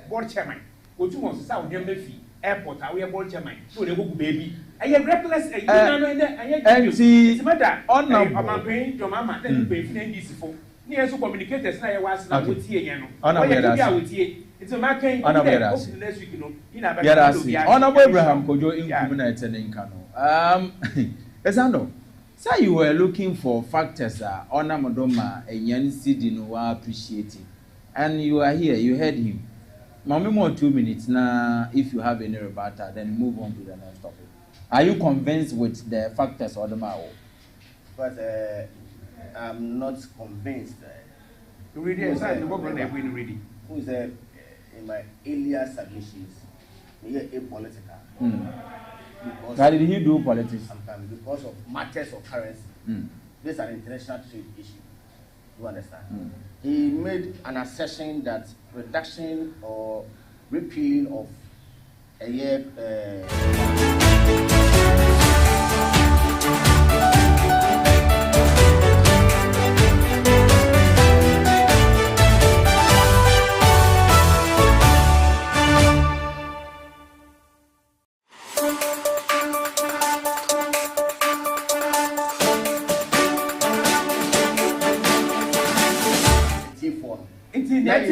board chairman, go to most South Fee Airport, I will board chairman, so they will baby. I am reckless, and see, it's matter on my paying your mamma, then you pay this for. Near so communicators na was na wotie yen no. It's a marking next week, you know. Honorable Abraham Kojo in Community in Kano. Esando, say you were looking for factors Honor Madoma and Yan Sidi no appreciating. And you are here, you heard him. Mami more 2 minutes now. If you have any rebuttal, then move on to the next topic. Are you convinced with the factors or the Mao? But I'm not convinced. Ready, ready. Who's in my earlier submissions, we are apolitical. Why did he do politics? Sometimes because of matters of currency. This is an international trade issue. You understand? He made an assertion that reduction or repealing of a year.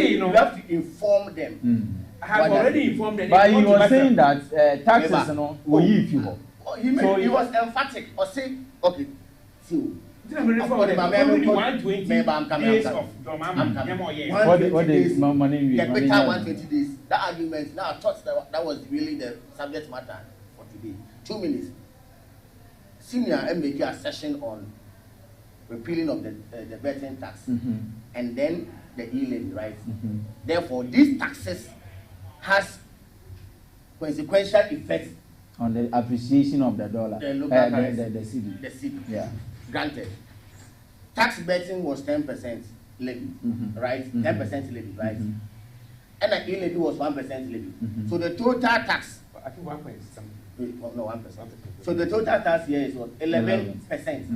You have to inform them. I have already informed them. But he was saying that taxes will if you go. He was emphatic or say, okay, so. What is money? The better 120 days. That argument, now I thought that was really the subject matter for today. 2 minutes. Senior MBK a session on repealing of the betting tax. And then the e-levy, right? Therefore, these taxes has consequential effects on the appreciation of the dollar, the local currency, the city. The city. Yeah. Granted, tax betting was 10% levy, right? 10% levy, right? And the e-levy was 1% levy. So the total tax, I think 1 point something. No, 1%. So the total tax here is what 11%.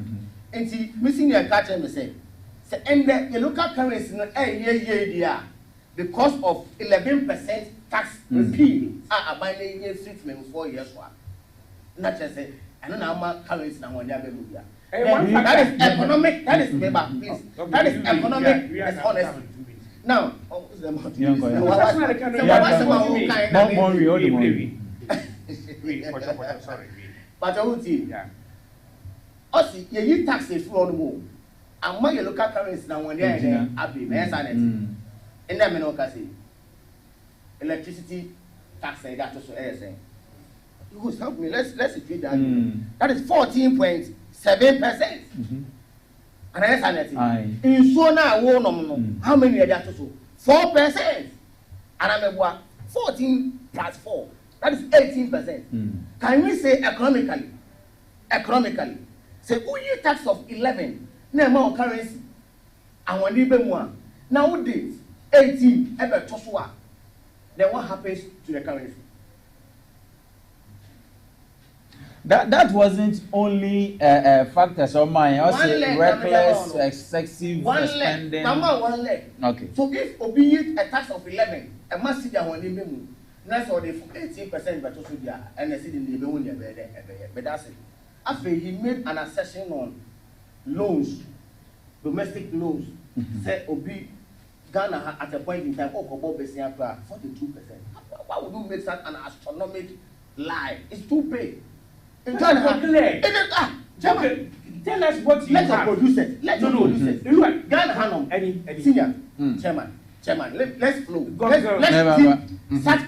And see, missing your catch and say. And the local currency because of 11% tax repeal are binding treatment 4 years. Not just say, I don't know how much currency now when they are moving. That is economic. That is paper, please. That is economic dishonesty. Now, but I would say, also, you tax it for the move. And my local currency now when they are happy, and then I know electricity tax and that also saying. You will help me. Let's equate that. That is 14.7%. And I understand it. In so now, how many are that also? 4%. And I'm 14 plus 4. That is 18%. Can we say economically? Say, who you tax of 11? No currency. And when you be more nowadays 18 ever tosua. Then what happens to the currency? That wasn't only factors of mine. Also reckless, excessive spending. One leg. Okay. So if obeyed a tax of 11, a must see that one in the that's all the 18% but also there and the city in the but that's it. After he made an assertion on loans, domestic loans, said Obi Ghana at a point in time, 42%. Why would you make such an astronomical lie? It's too big. In Ghana, tell us what you let have. Produce it. Let us produce it. You are Ghana Hanum, any senior chairman. Let's flow. Let's see such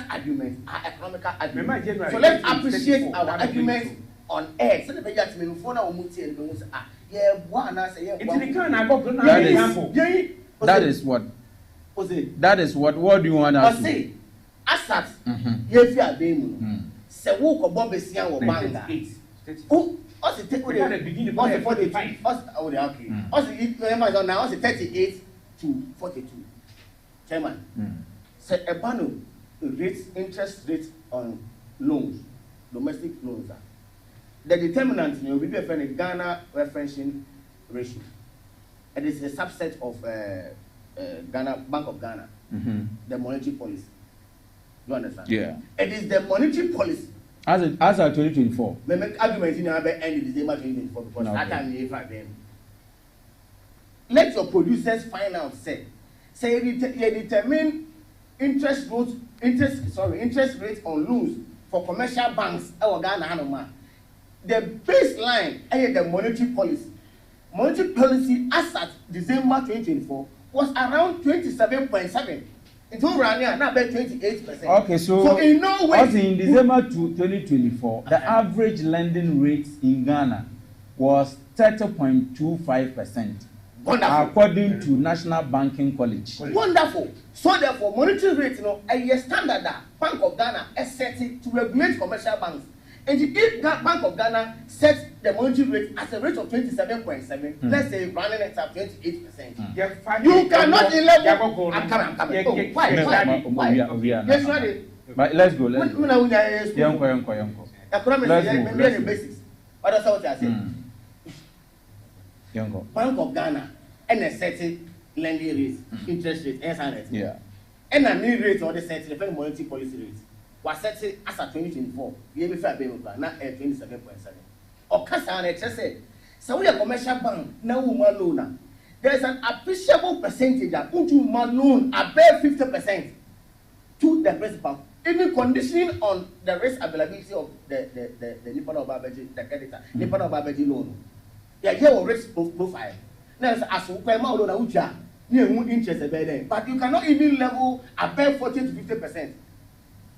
arguments are economical arguments. So let's appreciate our arguments on air. So the best me phone our muti and we say yeah one say yeah. That is what do you want us to say? Asat yes ya be mu. Se wo ko bo besia wo banga. Oh, us take we the beginning of 45. Us okay. Us if remember now us 38 to 42. Chairman. Say a bano interest rate on loans, domestic loans. The determinant will be a Ghana referencing ratio. It is a subset of Ghana Bank of Ghana, the monetary policy. You understand? Yeah. It is the monetary policy. As of 2024. We make arguments in our end of December 2024 because that time we have them. let your producers find out. Say you determine interest rate on loans for commercial banks. The baseline and the monetary policy. Monetary policy as at December 2024 was around 27.7. It was running now about 28%. Okay, so in no way. In December 2024, the average lending rate in Ghana was 30.25%. Wonderful. According to National Banking College. Wonderful. So therefore, monetary rate, a standard that Bank of Ghana is set to regulate commercial banks. And if Bank of Ghana sets the monetary rate as a rate of 27.7, let's say running it at 28%. You cannot level. I'm coming. Oh, why? Yes, ready. But let's go. Let's go. Basics. What does I say? Bank of Ghana and a certain lending rate, interest rate, yeah. And a new rate or the set the monetary policy rate was set as at 2024. Year before I payment plan, not at 27.7. Or Cassan said, so we are commercial bank now loan. There is an appreciable percentage that put you loan above 50% to the principal, even conditioning on the risk availability of the Nippon of Babaji, the creditor, Nippon of Babaji loan. Yeah, risk profile. Now, as we come out on the interest about them, but you cannot even level above 40 to 50%.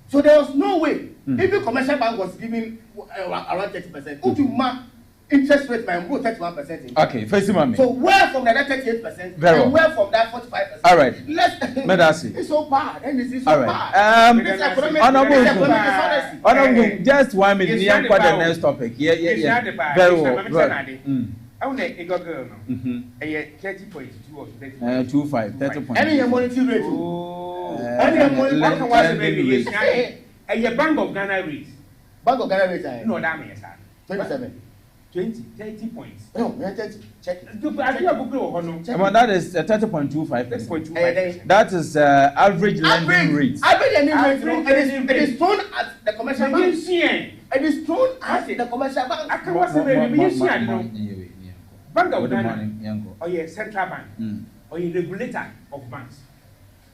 So there was no way. Even commercial bank was giving around 30%. Would you mark interest rate by 31%? Okay, first of all. So where from that 38% and where from that 45%? All right. It's so bad, and it's so bad. Honorable, just 1 minute. Yeah, for the next topic. Yeah. Very well. I want to go girl now. 30.2 or 25, 30.2. Any monetary rate. Any Bank of Ghana rate. Bank of Ghana rate. No, that means 27. 30 points. No, 30. Check it. That is 30.25%. That is average lending rate. Average lending rate. It is thrown at the commercial bank. It is thrown at the commercial bank. I can't say Bank of Ghana, or your central bank, or your regulator of banks.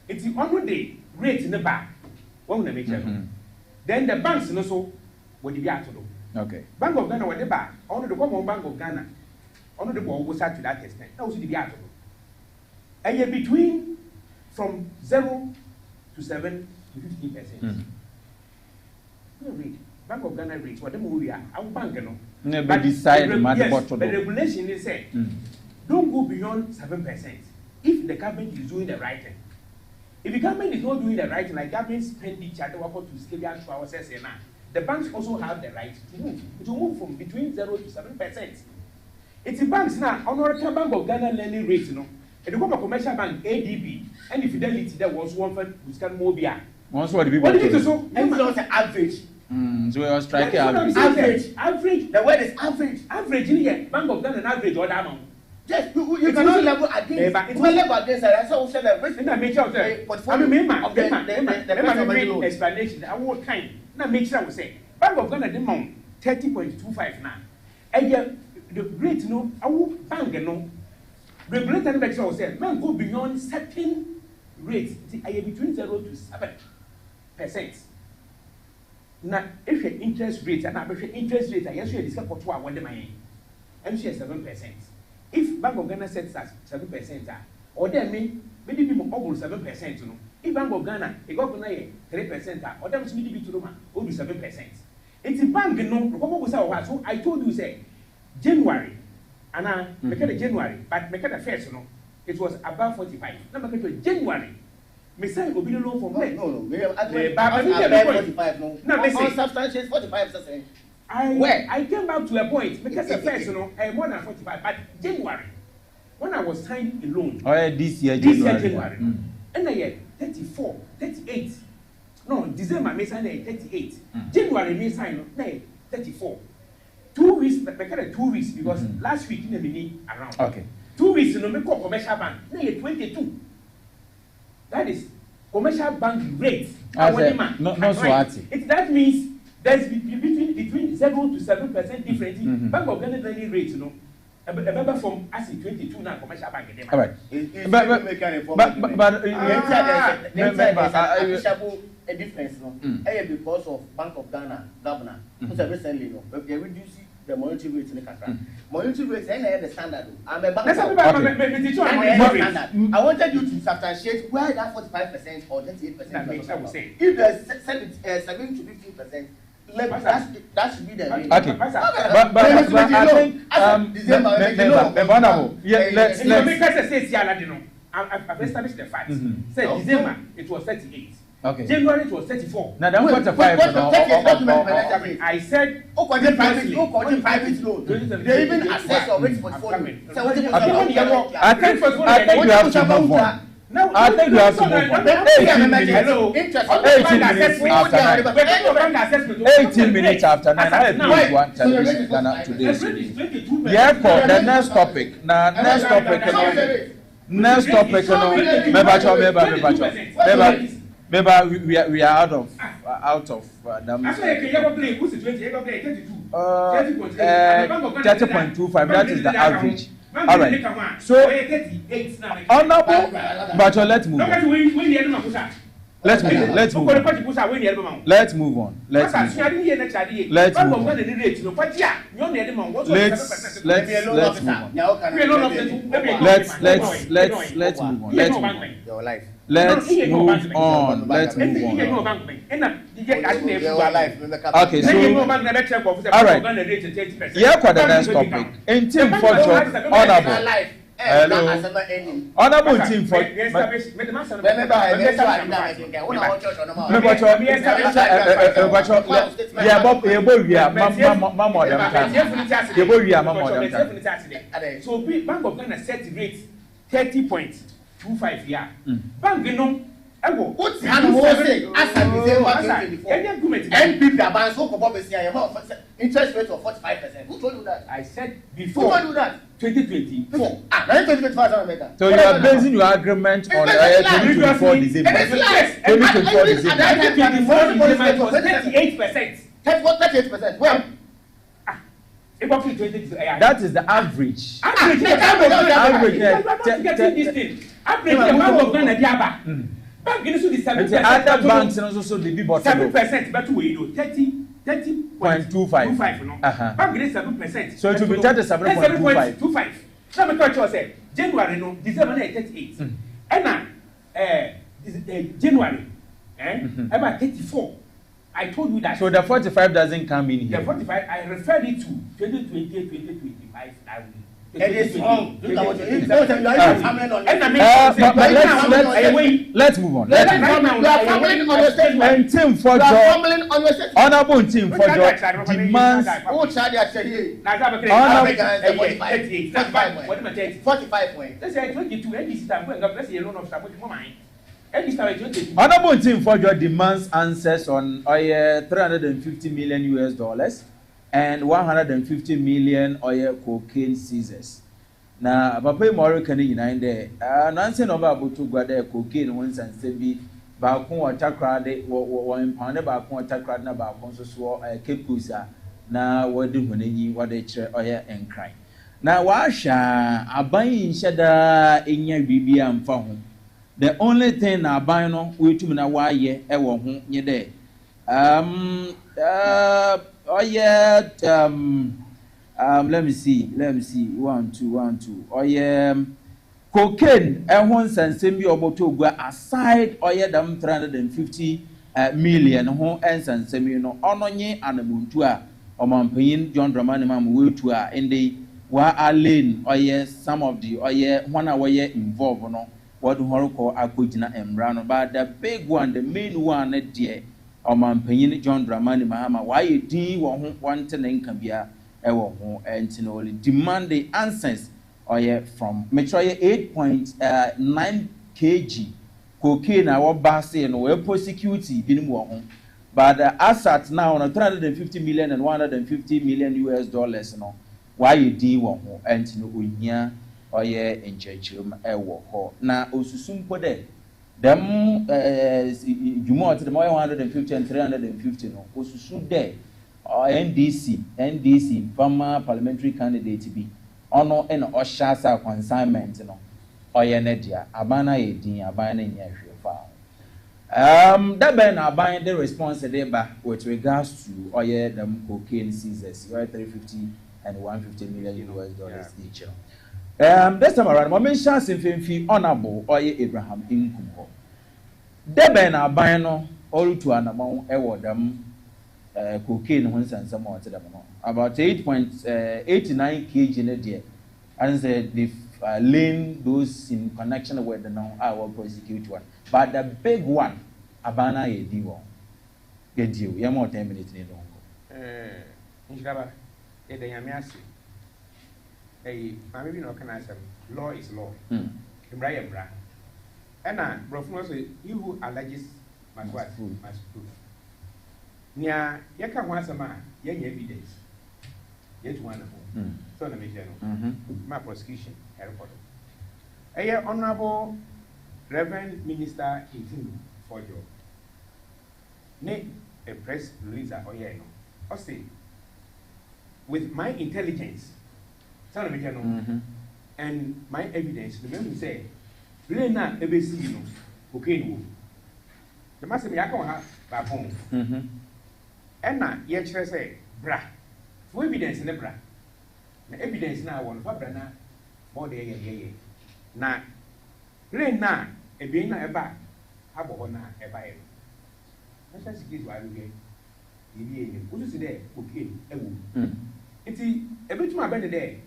It's the only rate in the bank. One will make sure. Then the banks also will be out to do. Okay. Bank of Ghana, what the bank, only the common Bank of Ghana, only the ball was out to that extent. That was the out to do. And yet between from 0 to 7 to 15%. Read. Bank of Ghana rates, whatever we are, our bank, but decide the regulation is said, don't go beyond 7% if the government is doing the right thing. If the government is not doing the right thing, like government expenditure, they want to scale down to our now. The banks also have the right to move from between 0 to 7%. It's the banks now, Honorable Bank of Ghana lending rate, and the commercial bank ADB and the Fidelity that was one for Buscan Mobia. Once what the people do, and the average. So we are striking average. The word is average. Average in here. Bank of Ghana average or that amount. Yes, you cannot level against. It's well level against. That's how we said that. In the nature of the explanation. I want kind. Now make sure we say Bank of Ghana the amount 30.25 now. And yet the rate no. Our bank no. Regulator make sure we say man go beyond certain rates. Between 0 to 7%. Now, if your interest rate and interest rate, I actually discuss for 2 hours, and she 7%. If Bank of Ghana sets as 7%, or then maybe people almost 7%, you know. If Bank of Ghana, it got 3%, or then maybe to Roma, will be 7%. It's a bank, you know, so I told you, say, January, and I make it January, but make it the first, you know, it was above 45. Now, make it January. Me say will be the loan for me. No. Above 45, no. No, me say substantial 45%. I came back to a point because the first, you know, more than 45. But January, when I was signed a loan. Oh yeah, this year January. And I had 34, 38. No, December me sign 38. January me sign 34. 2 weeks, because 2 weeks because last week in the around. Okay. 2 weeks, you know, me call commercial bank. Now 22. That is commercial bank rate. That means there's between 0 to 7% difference. Bank of Ghana lending rate, you know, Remember from as 22 now commercial bank. All right. But a difference, no? Because of Bank of Ghana governor, who's recently, no, they reduce the monetary rate in the country. Monetary rates, I the standard. I'm a bank. I wanted you to substantiate where that 45% or 38%. If there's 7 to 15%. That should be the rate. Okay. But I think I've established the facts. Say December it was 38. Okay. January it was 34. Now then 45. I said private loan. They even assess your rate for portfolio. I think you have to move on. No, I think you have to move on. 18 minutes after 9. I have PH-ONE Television Ghana today's. Therefore, the next topic. Now, next topic. Maybe we are out of them. 30.25. That is the average. All right. So, honorable, but let's move on. Let's move on. Let's move on. Okay, so all right. Yeah, for the next topic. In team for job, honorable. Hello. Honorable team for So Bank of Ghana set rate 30.25 year. Bank what's the NPP advance interest rate of 45%. Who told you that? I said before. Who told you that? 2024. 2024. So you are basing your agreement on 2024 December. 2024 December. 2024 was 38%. 38%. Well. That is the average. Average. The Bank of Ghana Bank is the 7%. Other banks also the big bottom. 7%, but we do 30.25. Bank is 7%. So it will be 37.25. Now my question say January no December 38. And January about 34. I told you that. So the 45 doesn't come in here. The 45 I referred it to 2020 2025 It is wrong. Let's move on. And team for job, honorable team for job demands. 45 points. Honorable team for job demands answers on $350 million and 150 million oil cocaine seizures. Now, Papa Mori can in there. Nancy no about to go there cocaine once and say be Balcon or Takrade or impounded Balcon or Takrad na Balcon so Cape Kusa. Now, what do what they chair oil and cry. Now, Washa, a buying shada in your BB and phone. The only thing I buy no, we to me na why ye, ever home ye there. Let me see. 1, 2. Cocaine. Once and send me about to go aside. Them 350 million. Who ends and send me no ononye and a buntua. Pain John Dramani Mam will to in the wa lane. Some of the one hour involved no. What do you call Akujina and Brown? But the big one, the main one, dear. Pain John Dramani Mahama. Why you do want to can be a and demand the answers from Metro 8.9 kg cocaine our bassy and we're prosecuting been but the assets now on 350 million and 150 million US dollars no why you do and unya in church na osusum pode them you more to the 150 and 350 no osusu there NDC former parliamentary candidate be ono en oshasa consignment no oye ne dia abana ye din abana nye hwe fa that ben aban the response dey ba with regards to oye them cocaine seizures oye 350 and 150 million US dollars each. This time around, moment chance in Finfi honorable oye Abraham Inkumho. The ben aban no all to an amount them cocaine when some more to them about 8.89 kg in a day, and said they've laid those in connection with the now our prosecute one, but the big one abana ye diwo get you ya more 10 minutes in Inshaba e de yame ase maybe no can answer law is law embra ena brofno say you who alleges must prove nia yeka ho asema ye nya evidence yet one so na me no my prosecution report honorable Reverend Minister Intinu for job ne a press release or say with my intelligence and my evidence the men say really na ebesi no cocaine wo the master me aka ha ba phone and na ye kire say bra for evidence ne bra na evidence na won fa bra na more dey ye na really na ebe na eba abo na eba ye national security wa ruge ibi eye o si dey cocaine ewo iti ebetuma be dey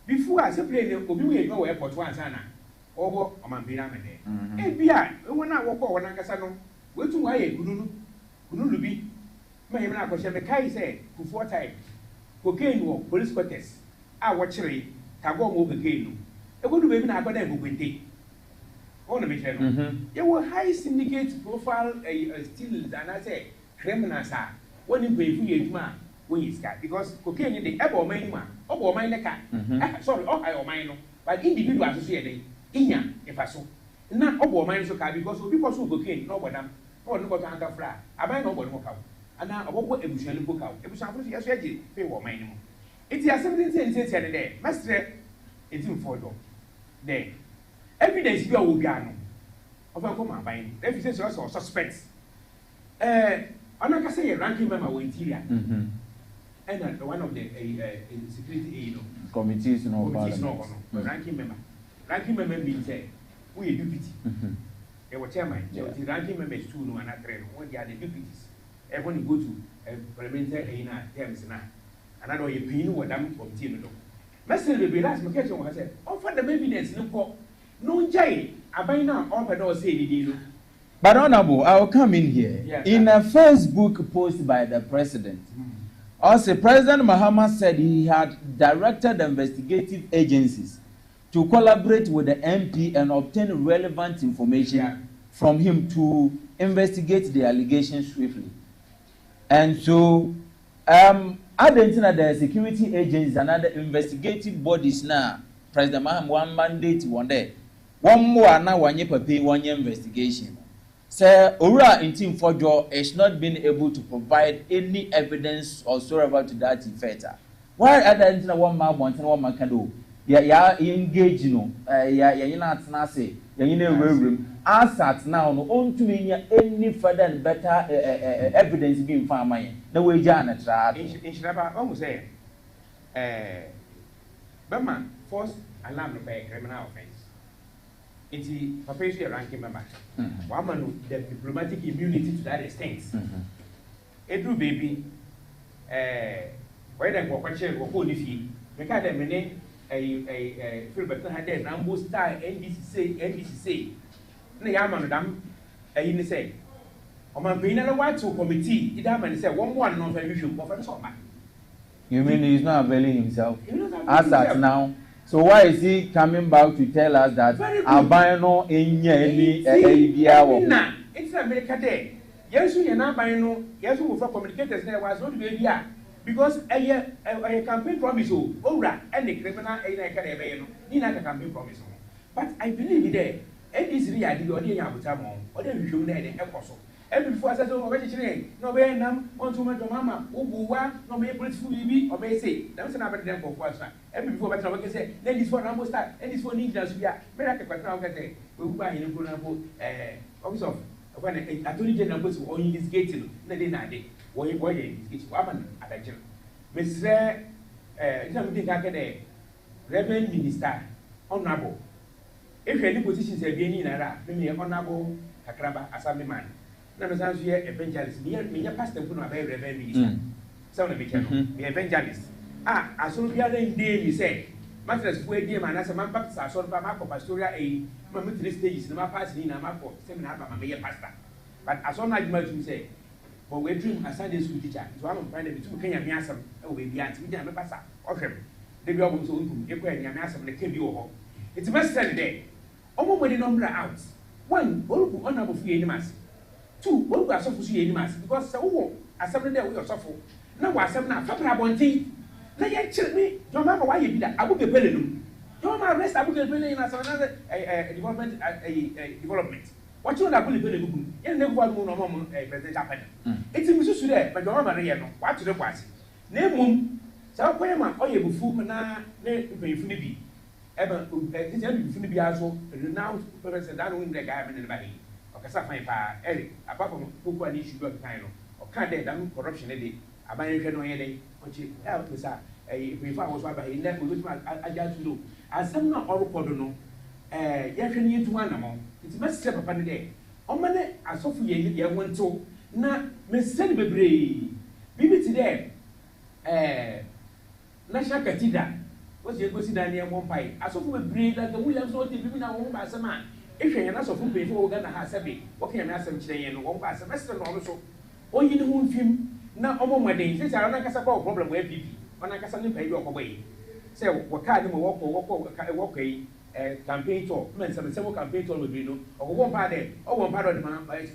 before as a plane obi we go airport one sana obo omanbira me dey e bia wona wokọ wona nkasa no wetu wa ye gununu bi me him na akọhye me kai say fufuo type cocaine wo police quarters a wo kire tago mo cocaine no egodu be bi na agbada egokwente on me kire no ye wo high syndicate profile still than say criminals are when you pay for your man when you sky because cocaine the ebo man ma obo man ne ka sorry oh I man no but individual so dey inya if so na obo man so ka because obi ko so cocaine no bodam no no go anta fra aban no bodo ka ana obo ebusuan ko ka ebusuan fo so yeje pay wo man no iti assembly say dey mestre etim for do dey evidence bi owo bia no ofa ko ma ban if you say so suspects anaka say ranking member we interior and one of the security committees no ranking member means say we deputy e wo chairman the ranking members two no and three no when they are the deputies when you go to parliamentary terms na another you pin what them committee no message be last me catch one say offer the evidence no jai abaina on pedo say di no. But Honorable, I will come in here. Yes, in a Facebook post by the president, also President Mahama said he had directed the investigative agencies to collaborate with the MP and obtain relevant information from him to investigate the allegations swiftly. And so, I don't know the security agencies and other investigative bodies now, President Mahama one mandate one day. One more now one year pay 1 year investigation. Sir, Ura in Team Fojo is not being able to provide any evidence or whatsoever to that effect. Why other than one man wants and one man can do? Yeah, engage, you know, you're not nasi, you're in a room. As at now, no on to me any further and better evidence being found. No way, Janet. In Shraba, almost say, Burma, force alarm by criminal offense. It's a perpetual ranking member. One man the diplomatic immunity to that extent. Edu baby, why then go question go hold if you make a mene a Philbert had a Rambo style NBC say. No yaman dam a say. On my being a white committee, it happened say one non usual for You mean he's not availing himself? As at now. So why is he coming back to tell us that Abano in any idea? It's America Day. Yes, we are not buying no. Yes, we for communicators there was not baby because a campaign promise oh right and the criminal in a campaign promise. But I believe there. And this reality or the Yabutamon or the usual name and every before I said, oh, vegetarian, no way, on to my mama, Ubuwa, no may political be, or may say, that's another them for what's not. Every before I can say, then this one almost start, and this one needs us, we are, America, but now get a Uba in a good office of when Attorney General was on this gate, no, they not day. Why, it's woman at a gym. Mr. Something like a Reverend Minister, honorable. If any positions have been in a maybe honorable Kakraba Assemblyman. Now, as we are evangelists, me a pastor who are very Reverend Minister. Some of the evangelists. As soon as we are in day, we say, Masters, where dear man, as a man, Baptist, I saw Bamako Pastoria, a momentary stages, no passing in a map for seminar, my pastor. But as soon as you say, but we dream a Sunday school teacher, so I'm finding between Kenya and Yasam, away the answer, we didn't have a pastor, or him. They be almost open, you can Yasam, the KBO. It's a best Saturday. Almost when the number out. One, all honorable free animals. Two, all are suffer free animals, because so, as something that we are suffer. Now, why some not Papa Bonti? Now, you tell me, your mamma, why you be that? I will be pelling. Your mamma rest, I will be pelling as another development. What you are going to do, you never want to know a president happen. It's a Mrs. there, but your mamma, what to the was. Name whom, so Payama, or you fool, na, be. Ever, it's going be also renowned person that win the guy in the body. Or Cassafine, Eric, apart from who can issue of kind or can't they damn corruption a day. A man can know any, which help me, sir. If I was by he never with my I just do. As some not all no, yes, you need to one among. It's best step upon the day. On Monday, I saw for you, one so. Now, Miss Senibri, Bibi today, National Cathedral. What's your consider near one pie? I saw from a breed that the Williams or the women are owned by some man. If you are not so full before Ghana has a bit, what can I ask them today and one by semester also? Oh, you know, film now on my days, since I don't have a problem with PP, when I can pay your away. Say, what kind of walk campaign tour, men some several campaign tour with you, or one part of the man by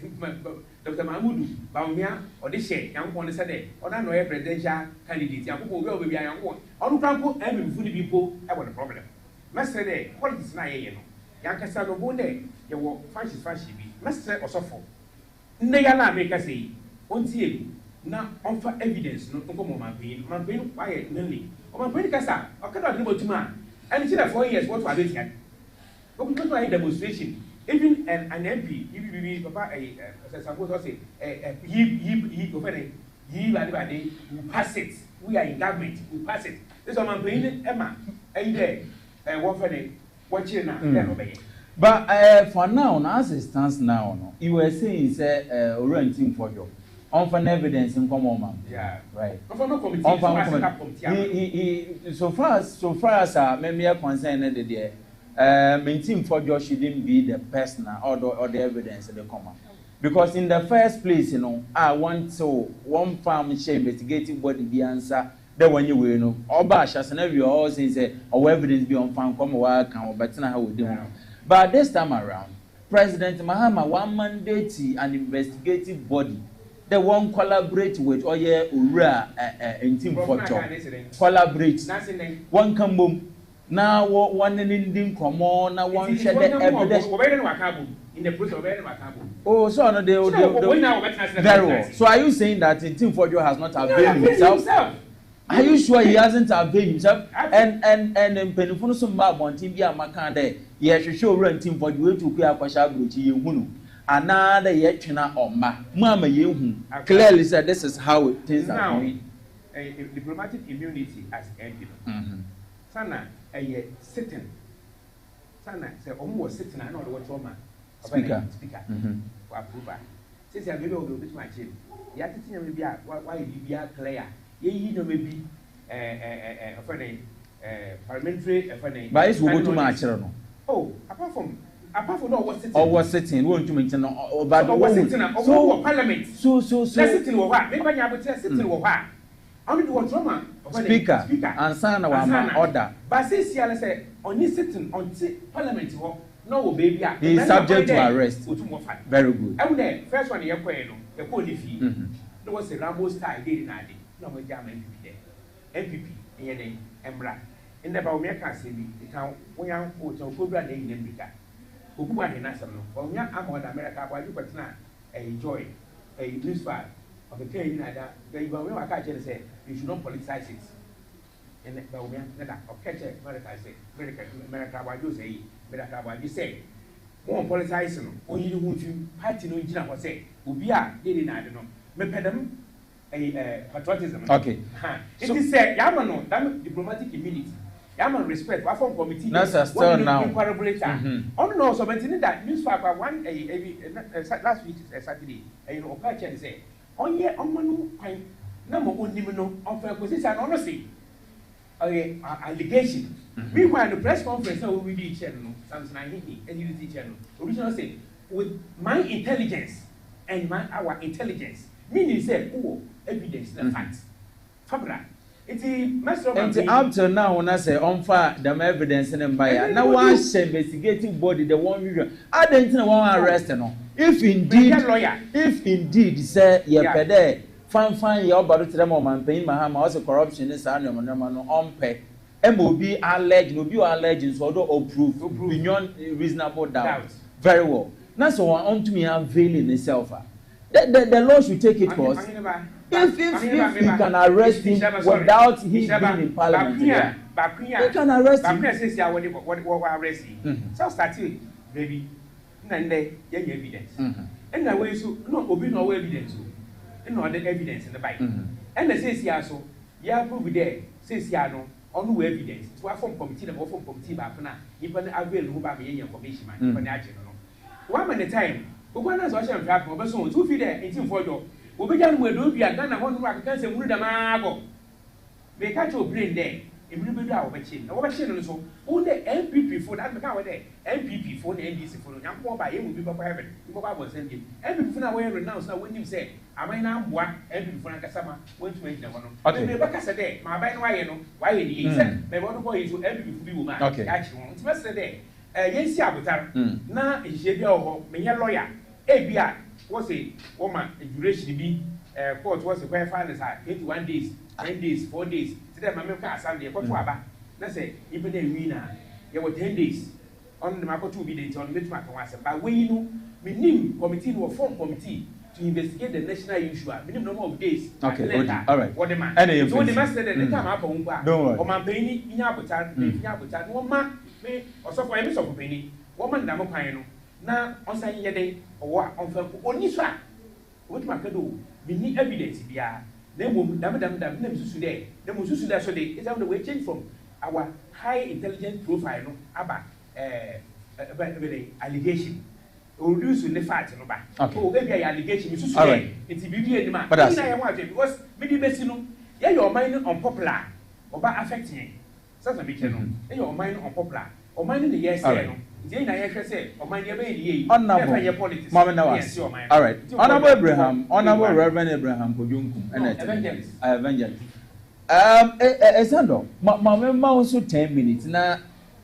Dr. Mahmoud, Baumia, or this shade, young one Saturday, or not no presidential candidate, young people will be a young one. On Franco, every fully people have a problem. Master day, what is my young Cassano Bonde, you will fashion be, Master or suffer. Negana make us say, on TV, now offer evidence, not to come on my pain, quiet, mainly. Or my pain Cassa, or cannot do to man. And it's 4 years, what was it here? But because I demonstration, even an MP, if Papa, suppose I say, he pass it. We are in government, we pass it. This is my brain, Emma, and there, watching now, but for now, as it stands now, you were saying, say, renting for you. On for evidence in common, man. Yeah, right. So far as maybe a concern that the maintain for Josh shouldn't be the personal or the evidence of the common. Because in the first place, you know, I want to one farm share investigating body the answer. That when you will know, or bash as an every all say or evidence be on farm come work and but how we do. But this time around, President Mahama one mandate an investigative body. They won't collaborate with or and team for collaborate. One come boom. Now one in come on, now one share the evidence. In the process of oh, so no, they very well. So are you saying that the team for you has not availed himself? Are you sure he hasn't availed himself? And Penifun some bad on team be a macan there. Yes, you show run team for you to clear Pasha you. Another yet or Mama you clearly said this is how things are going. Diplomatic immunity as MP. Sana a sitting. Sana say almost sitting. I know what trauma. Speaker. For approval. Since I will do this my team. You have to tell me why you be clear. You know maybe parliamentary. But it's going to match. Oh, apart from no was sitting. Or was sitting, won't you mention about the was sitting or parliament. So sitting or what? Maybe I would say sitting or what? Only do what drama. Speaker and sign our order. But since you say only sitting on parliament, no baby, he is subject to arrest. Very good. And then first one, the police fee. There was a Rambo style day in Adi. No more German MPP there. MPP in your name, Embra. In the Baumia say the town, we are going to go to the name. Who are in Nassau, or young America, while you but now, joy, a newsfile of a case that they were catching say you should not politicize it. And the woman that catch America say, America, what you say, America, what you say. More politicizing, only you want to party no engine was say, Ubia, did I don't know. Me pedam a patriotism. Okay. It is said, Yamano, that diplomatic immunity. Yaman respect, what form committee? That's a still now. Oh no, so mentioning that newspaper one last week Saturday, you know, Pacha say, on ye on Manu, number one, on fair position, honestly. Allegation. Meanwhile, the press conference will be the channel, Samson and Unity channel. Original say, with my intelligence and our intelligence, meaning say, oh, evidence, the facts. Fabra. It's up to now when I say on fire, the evidence in buyer. Now, one investigating body, the one you I didn't know one arrest. If indeed, say, yeah, fine, your body to them on paying Mahama, also corruption is on pay. MOB alleged, no be alleged, so or proof beyond reasonable doubt. Very well. That's one on to me unveiling itself. The law should take it course. If he can arrest him without he being in parliament, he can arrest him. What arrest him? So starting, baby, and then evidence. And the way so no evidence. No other evidence in the Bible. And the says here so, yeah, prove there, says here no evidence. To a form committee, the form committee, Bapana, you can avail who by me information, man, one at a time. But one has also trapped for person, 2 feet there, 18 for you. We began with Ruby and Ghana, one rock, and say, Mudamago. They catch your brain there. In Ruby, our machine, so only MPP for that account there. MPP for the NDC for the young boy by him will be private. What was sending. MPP for now, we renounce now when you say, I might now one MPP for Nakasama, went to make the one. Okay, the back as a day, my bad, why he said, may one boy is MPP for woman. Okay, actually, it's best a day. Yes, Abutar. Now, is your lawyer. ABI was a woman, a duration be court was a where finance 21 days, 9 days, 4 days. Today, my member Sunday, what to about? Let's say, even a winner, there were 10 days on the Marco 2 videos on which Marco was. But we know, we need committee or form committee to investigate the national issue, minimum number of days. Okay, all right. What the man? So the master that they come up on one. Don't worry. Or my penny in Yabutan, one man, may or so for every sort of penny, woman, Namopino. Now, on saying yesterday, or on only track. What my do? We need evidence. They will damn today. They will so day. It's on the way change from our high intelligence profile about allegation. Or use in the fact, no back. Okay, maybe allegation is all right. It's BB man. But I want it because maybe best your mind unpopular or by affecting such a big channel. Your mind unpopular or mind in the yes. All right. Honorable Abraham, Honorable Reverend Abraham Kojunkum, and evangelist. Esando, my also 10 minutes. Now,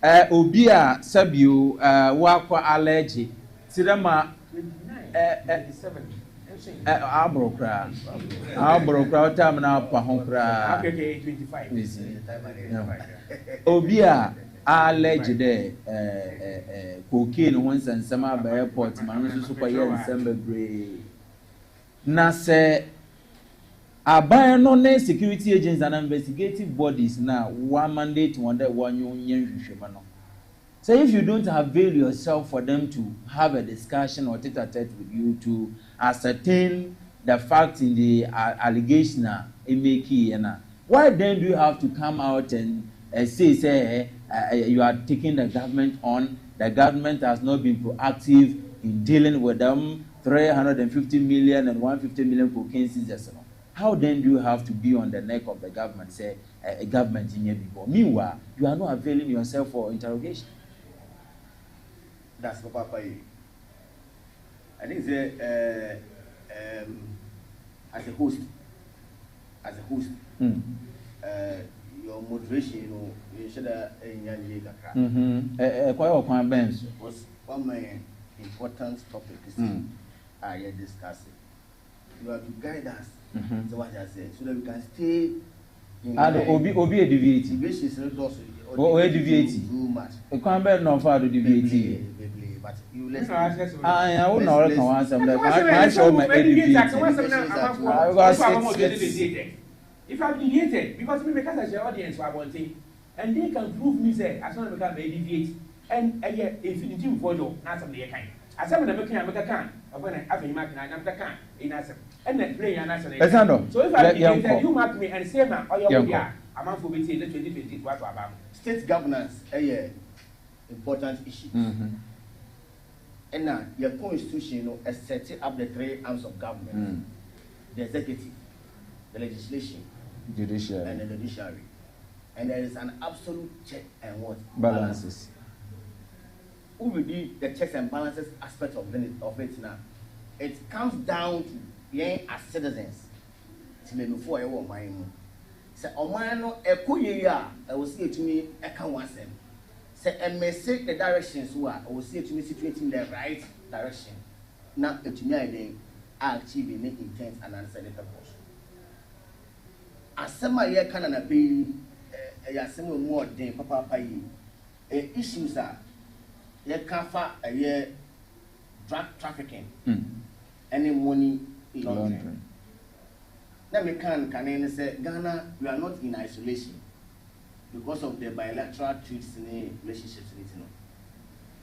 Obia Sabu, Wakwa allergy, Sidama, Abrokra, time now, Pahonkra, 25. Obia. Alleged cocaine once and some by airport, man, super year in December. Na say, I buy no security agents and investigative bodies now. One mandate, one union. So if you don't avail yourself for them to have a discussion or tete-a-tete with you to ascertain the facts in the allegation, why then do you have to come out and say you are taking the government on? The government has not been proactive in dealing with them. 350 million and 150 million cocaine seizures. How then do you have to be on the neck of the government, say a government in here before? Meanwhile, you are not availing yourself for interrogation. That's what Papa. I think as a host, your motivation, you should have was one of my important topics I are discussing. You have to guide us. So what I said, so that we can stay in Obi a deviate. Deviation is not also deviate. too much. A combat no far to deviate. but you listen. I won't know what some that I show my if I'm deviated, because we make us your audience for one thing, and they can prove me say as long as I deviate, and infinity before you, not some day kind. As some of them can, when I have a mark and I'm the can in answer, and then play an answer. So if I deviated, you mark me and say, man, or your I'm out for me till the 2020 what about state governance, important issue. And now your constitution is setting up the three arms of government: the executive, the legislation, judiciary, and the judiciary. And there is an absolute check and what balances. Who will do the checks and balances aspect of it now? It comes down to being as citizens. Till the before you want my say omano ekoyeya I will see it to me eka wasem say and may say the directions who are I will see it to me situating the right direction now it to me I then achieve the intent and answer the purpose asema ye kana na be ya sema more than papa yi issues are ye kafa ye drug trafficking any money laundering. Let me can say Ghana, we are not in isolation because of the bilateral treaties in relationships.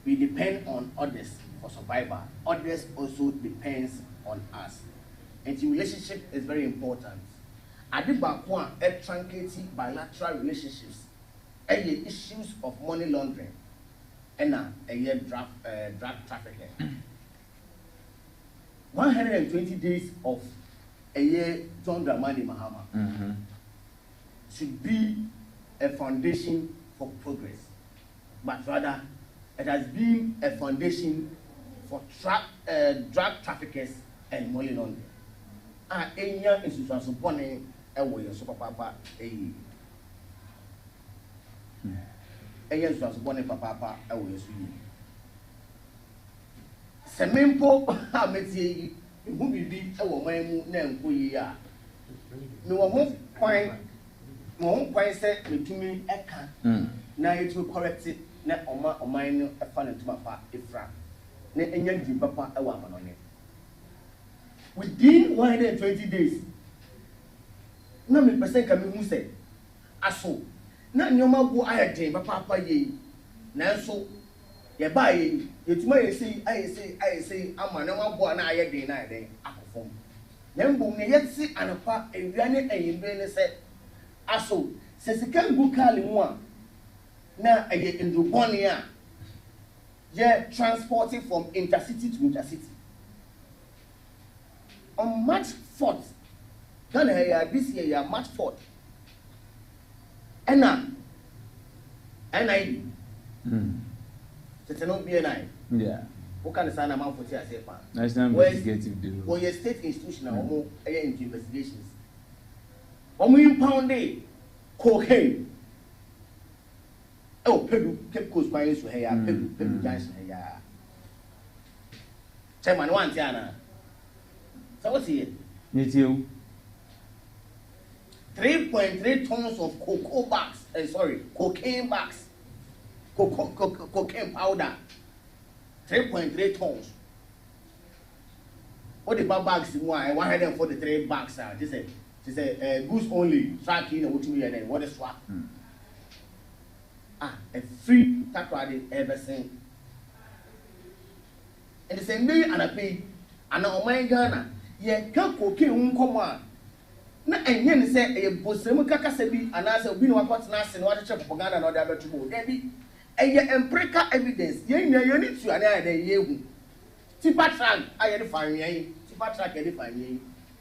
We depend on others for survival. Others also depends on us. And the relationship is very important. Adibakwa truncating bilateral relationships, issues of money laundering, and drug trafficking. 120 days of a year, John Dramani Mahama should be a foundation for progress, but rather it has been a foundation for drug traffickers and money laundering. Enya institution supporting a way super papa Enya institution supporting papa a way Semempo ameti who will be a woman named Kuya. No one quite said to me, Eka. Now it will correct it, not on mine a fun to my papa, Ifra. Net and young papa a woman on it. Within 120 days, no me percent can be say, Aso. Not no more I had papa ye. Now so. You buy it, you say, I'm a number one. I had the night, Akofom. Then boom, yet see and a part a granite and you really said, Aso, says the can book Kali one. Now I get into Bonia. Yeah, transporting from intercity to intercity. On March 4th, Ghana this year, March 4th. And I. It's not BNI. Yeah. Who can sign a man for say National Investigative Bureau. Or your state institution or more into investigations. £1 cocaine. Oh, Peru, Cape Coast Mines to here, Peru Junction here. Chairman one Tiana. So what's here? Meet you. 3.3 tons of cocoa bags. Cocaine bags. Cocaine powder, 3.3 tons. What the bags? Why 143 bags? This is goose only. Tracking what you mean? What is swap? A free tackle ever seen. And the same day, and I pay. And now, my Ghana, ye can't cocaine come on. Na enye say a bosemu kaka sebi anase obi no akot na ase no wa cheche propaganda na oda betubo debi eye empirical evidence ye need to ana dey yehu tipa track aye dey fan yen tipa track dey fan yen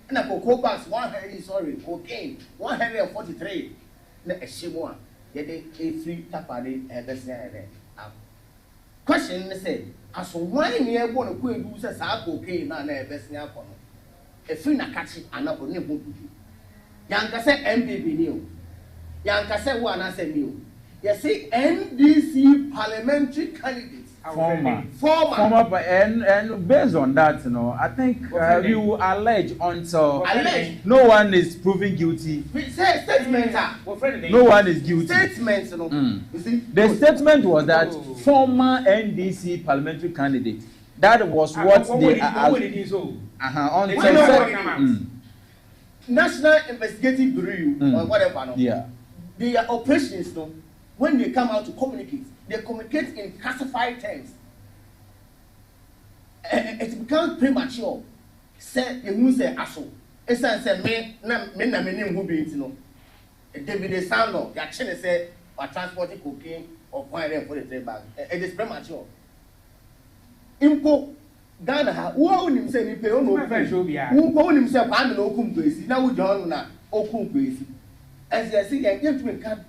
na cocoa bags 143 na ehemu a ye dey free tapade ebese ere question ne say aso wan ne ebo no ko edu say sa cocaine na ebese akono e free na kachi ana oni ho dudu Yanka say MPP new. Yanka say who anase new. You see NDC parliamentary candidates Former, and based on that, I think we will allege until no one is proven guilty. No one is guilty. The statement was that former NDC parliamentary candidate. That was what they National Investigative Bureau or whatever. Yeah. Their operations, when they come out to communicate, they communicate in classified terms. It becomes premature. Say you say aso. Esa say me na name who be it no. David Sando, ya chene say or transporting cocaine or point for the trade bag. It is premature. Impo Ghana ha wo onim say ni pe o no wo onim say kwa me no okum kwesi na wo John na okum kwesi. As you see, you can't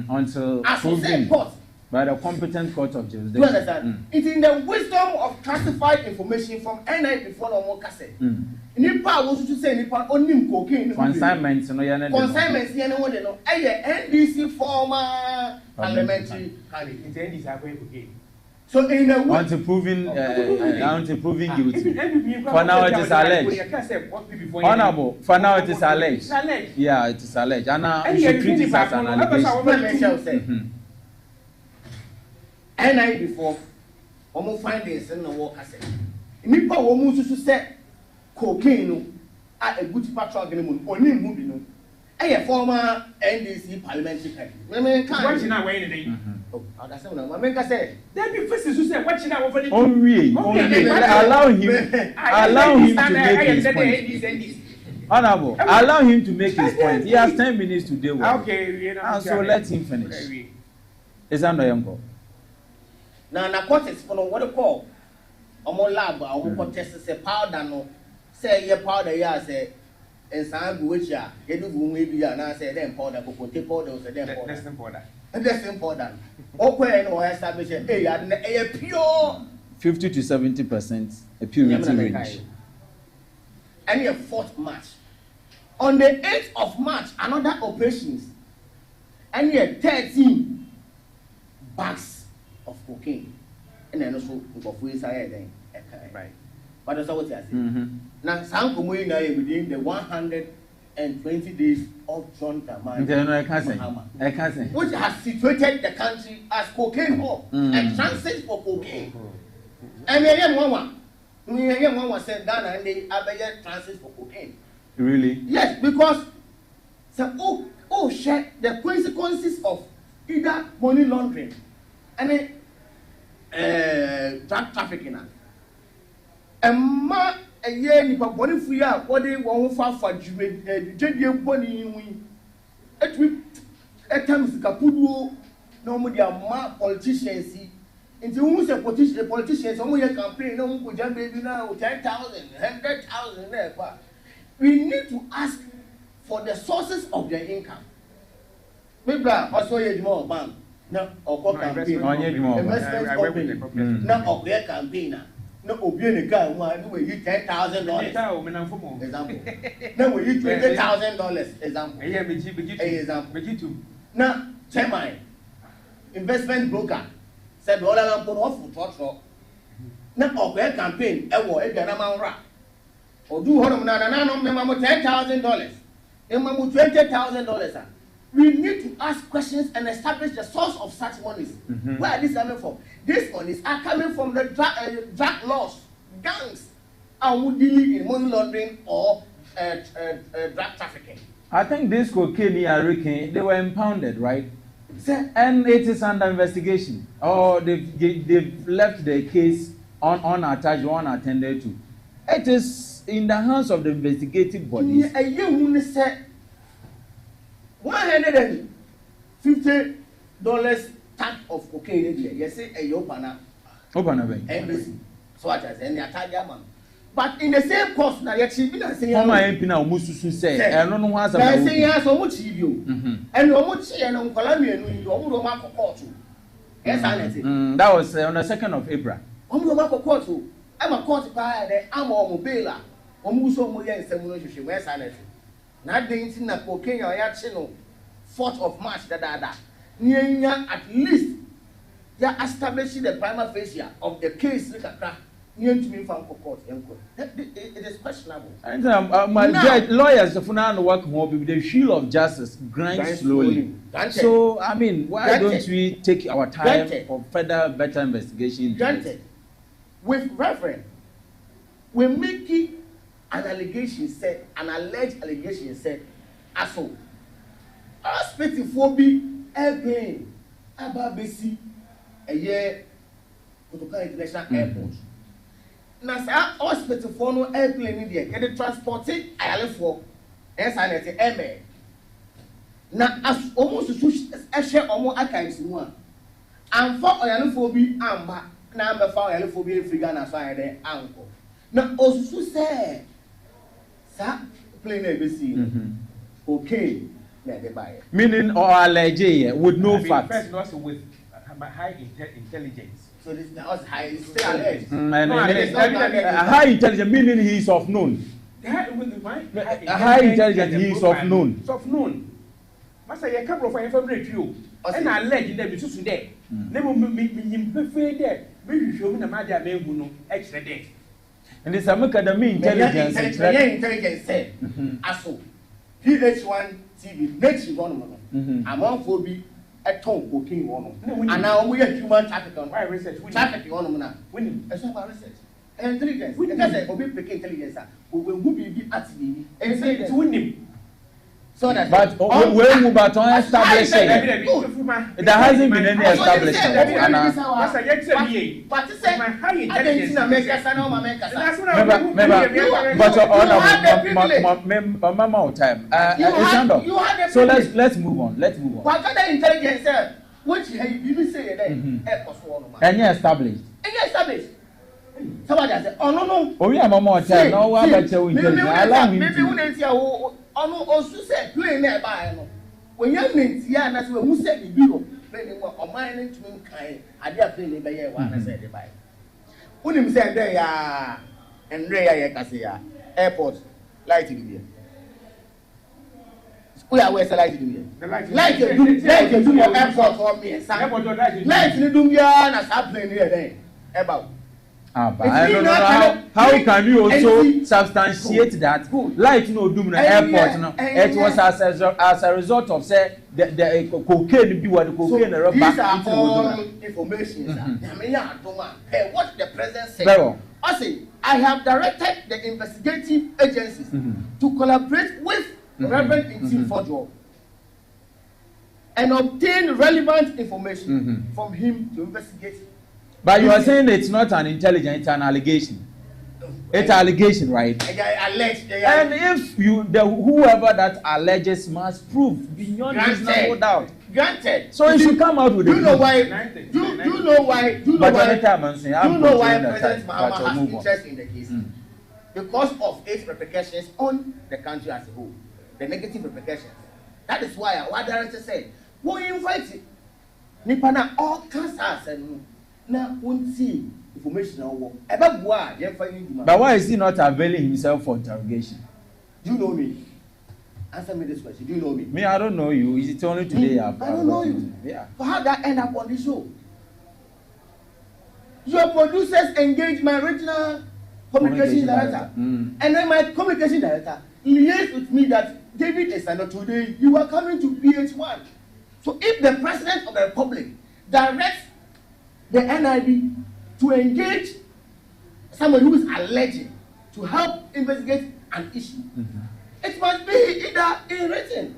until proven by the competent court of jurisdiction. You understand? It's in the wisdom of classified information from NI before no more cassette. Nipa was to say Nipa only cocaine. Consignments, no, consignments, NDC former parliamentary candidate. So in the until proven guilty. For now it is alleged. Honorable. For now it is alleged. Yeah, it is alleged. And now we should treat this as an allegation. And I before, almost find this in the war cassette. Nipa almost to say cocaine at a good patrol agreement only moving. A former NDC parliamentary candidate. Watching our way in the day. I said, there be faces who say, watching our way. Allow him to make his point. Honorable, allow him to make his point. He has 10 minutes to deal with. Okay, so let him finish. Is that no young? Now, narcotics for what they call a lab, or test say powder, no, say your powder, yeah, say. And some which are you do maybe and I say then powder cocoa powder say then powder. That's important. Okay, no establish a pure 50 to 70% a purity range. And a 4th March. On the 8th of March, another operations. And 13 bags of cocaine. And then also of inside then. Right. But that's what I say. Now, some community within the 120 days of John Dramani, which has situated the country as cocaine hub and transit for cocaine. And one said Ghana and they have transit for cocaine. Really? Yes, because share the consequences of either money laundering and drug trafficking. And a year nipa body free up what they want for JD body we at times kapudu no more their politicians into who's a politicians some your campaign no go jam baby now 10,000 100,000 there. We need to ask for the sources of their income. Maybe also a more bank now or campaign investment company now or their campaign. No, obey guy one we use $10,000. Example. No, we use $20,000. Example. Now, check my investment broker said, "All I'm put off for talk." Now, obey campaign. Or do $10,000. $20,000. We need to ask questions and establish the source of such monies. Where are these coming from? These monies are coming from the drug laws, gangs, and dealing in money laundering or drug trafficking. I think this cocaine they were impounded, right? And it is under investigation. Or they've left the case unattached, unattended to. It is in the hands of the investigative bodies. $150 tank of cocaine here. You say a Yopana. NBC. So what I say, and the Italian man. But in the same course, now you're cheating and saying, "Oh, my MP Musu say, I don't know what's about." I say, "Yes, so much you, and so much, and on Columbia, you don't want to court you." Yes, I know. That was on the 2nd of April. I'm a court by I'm a mobile. Omuso Moya and Samuel, where's I know. Not the internet cocaine or 4th of March, at least they are establishing the prima facie of the case. Near to me from court. It is questionable. And my lawyers, the Funan work home with the shield of justice grind slowly. So, I mean, why don't we take our time for further, better investigation? Granted, with reference, we make it an allegation said, an alleged allegation said, asshole. Hospital phobia, airplane, Ababesi, a year, Kotoka International Airport. Now, hospital for no airplane in there, get it transported, I left for, and I let it now, as almost a share or more archives in one. And for Oyanophobia, and back, number for Oyanophobia, Frigana, so I there, uncle. Now, also say, sir, plane ABC, okay, let they buy it. Meaning, or alleged with no facts. First, also with high intelligence. So this is high, it's still alleged. High intelligence, meaning he is of known. High intelligence, he is of known. Of known. Master, you can't provide favorite you. And I let them be so today. Never me there. Maybe show me the Madia Meguno extra day. And this Academy intelligence. Intelligence said, Aso, PH-1 TV, next one, among phobia. A tongue cocaine one. And now we are human trafficking. Why research? Trafficking one now. When it's not research. Intelligence. We can say, obey intelligence. We will be at the and say it's winning. So that. But when we are establishing, there hasn't been any establishment. But say, high intelligence. But Mama time. So let's move on. Let's move on. What kind of intelligence? What you say there? And you established. Somebody said, oh no. Oh yeah, Mama time. No one but you intelligence. Allow me. Maybe when say ono osu say plane na buy no. When you meet here na say who say the bureau. Plane no o man to kan ade a plane be here one say dey buy. Unim say there ya Andre ya kase ya airport light in there. We are where light in there. Light you do your airport for me. Light you do ya na sa plane here then. About but I don't know how can you also substantiate that light no doom na airport no it was as a result of say the cocaine be what the cocaine so these are all information what the president said. I say I have directed the investigative agencies to collaborate with Reverend Intim Fojo and obtain relevant information from him to investigate. But you are saying it's not an intelligence, it's an allegation. It's an allegation, right? And if whoever that alleges must prove beyond reasonable doubt. Granted. So you should come out with it. Do you know why President Mahama has interest in the case? Because of its repercussions on the country as a whole. The negative repercussions. That is why our director said, we invite Nipana all cancers and now won't see information about why you're finding. But why is he not availing himself for interrogation? Do you know me? Answer me this question. Do you know me? Me, I don't know you. Is it only today? I don't know you. Yeah. But how did I end up on the show? Your producers engage my regional communication director. And then my communication director liaised with me that David Esano today, you are coming to PH-1. So if the President of the Republic directs the NIB to engage somebody who is alleged to help investigate an issue, it must be either in written.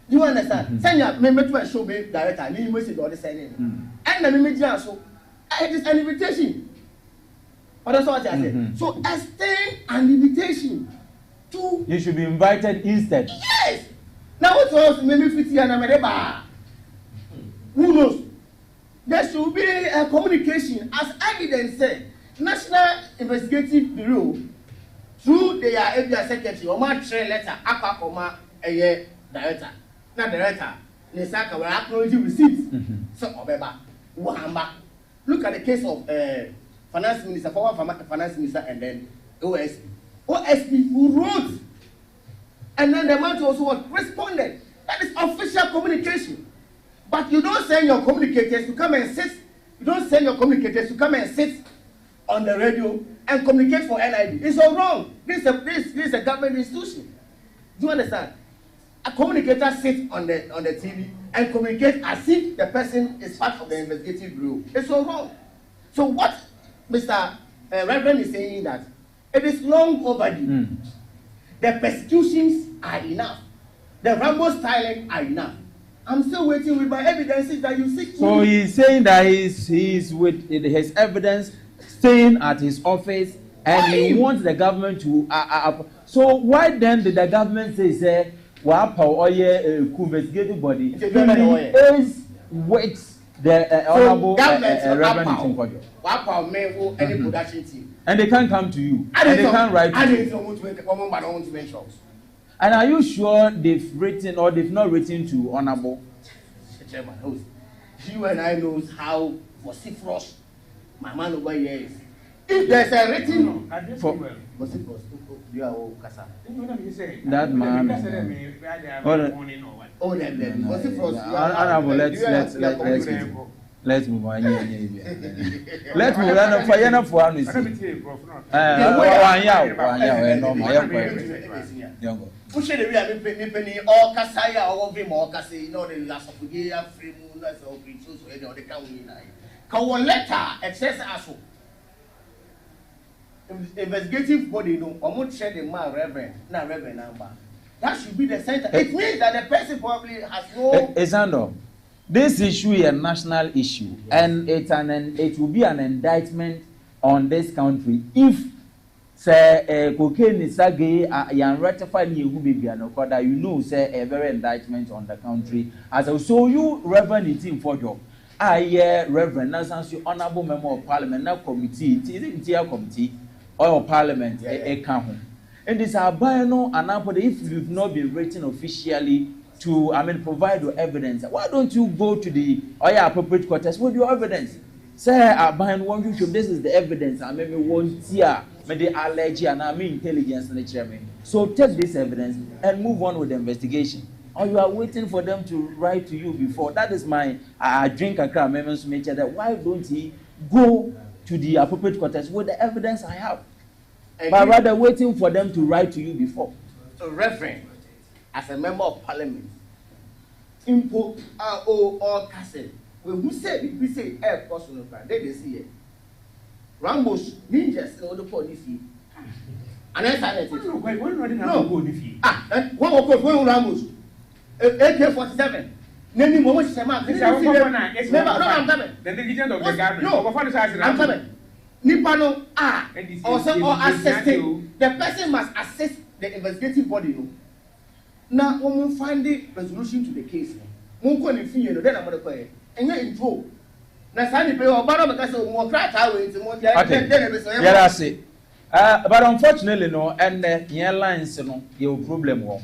Do you understand? Send your member to a show director, and you must say all the same. And the member so it is an invitation. But that's what I said. So extend an invitation to. You should be invited instead. Yes. Now what else? Maybe 50 and I'm who knows? There should be a communication, as evidence said. National Investigative Bureau, through their FBI secretary, or my train letter, Akakoma, a year director. Not director. Nisaka will acknowledge receipts. So, Obeba, Wahamba. Look at the case of finance minister, former finance minister, and then OSP. OSP who wrote, and then the man also responded. That is official communication. But you don't send your communicators to come and sit You don't send your communicators to come and sit on the radio and communicate for NID. It's all wrong. This is a government institution. Do you understand? A communicator sits on the TV and communicate as if the person is part of the investigative bureau. It's all wrong. So what Mr. Reverend is saying that it is long overdue. The persecutions are enough. The Rambo styling are enough. I'm still waiting with my evidences that you seek. So he's saying that he's with his evidence staying at his office and he wants the government to. So why then did the government say investigative body is with the honorable Reverend any production team. And they can't come to you. And they can't write to you. And are you sure they've written or they've not written to honorable? Chairman, you and I knows how vociferous my man over here is. If there's a written vociferous, that man. Honorable, let's move on. Let's move on. For you for one, push the all Casaya or Vim or Cassi, you know, the last of the year, free moon, that's all creatures, or the county. Can letter excess asshole. Investigative body, no, or won't share the man, Reverend, not Reverend number. That should be the center. It means that the person probably has no. Exander, this issue is a national issue, and it will be an indictment on this country if say cocaine is again yan ratify ni egu baby anokoda you know say a very indictment on the country as so you Reverend team for job Reverend Nancy honorable member of parliament na committee interior committee or parliament can and this abano and if you've not been written officially to provide your evidence, why don't you go to the appropriate quarters with your evidence? Say abano one you show this is the evidence and maybe one tier maybe allergy and intelligence in the chairman. So take this evidence and move on with the investigation. Or you are waiting for them to write to you before. That is my drink a crowd members to make sure that why don't he go to the appropriate quarters with the evidence I have? But rather waiting for them to write to you before. So Reverend, as a member of parliament, Impo or Castle, we say air person they see it. Rambos, ninjas, and all the police. And then silence. No, one of course, Rambos. AK-47. Name me what I'm coming. Then the legend of the garden. No, I'm coming. Nipano or assisting. The person must assist the investigative body. Now, when we find the resolution to the case, we go and feel then I'm going to pay. And you're in trouble. Now, Sandy pay or bottom because of more crack away to more. Yeah, that's it. But unfortunately, no, and the airlines, your problem was.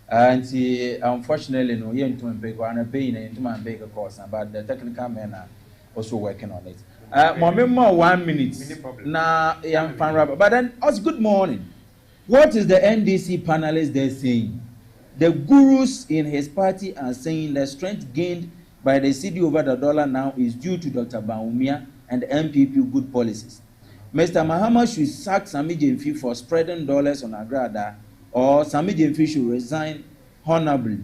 And unfortunately, no, you're into a paying into my bigger course, but the technical men are also working on it. More 1 minute. Now, young fan rapper. But then, good morning. What is the NDC panelists there saying? The gurus in his party are saying the strength gained by the cedi over the dollar now is due to Dr. Baumia and the MPP good policies. Mr. Mahama should sack Sami Jemfi for spreading dollars on Agrada, or Sami Jemfi should resign honorably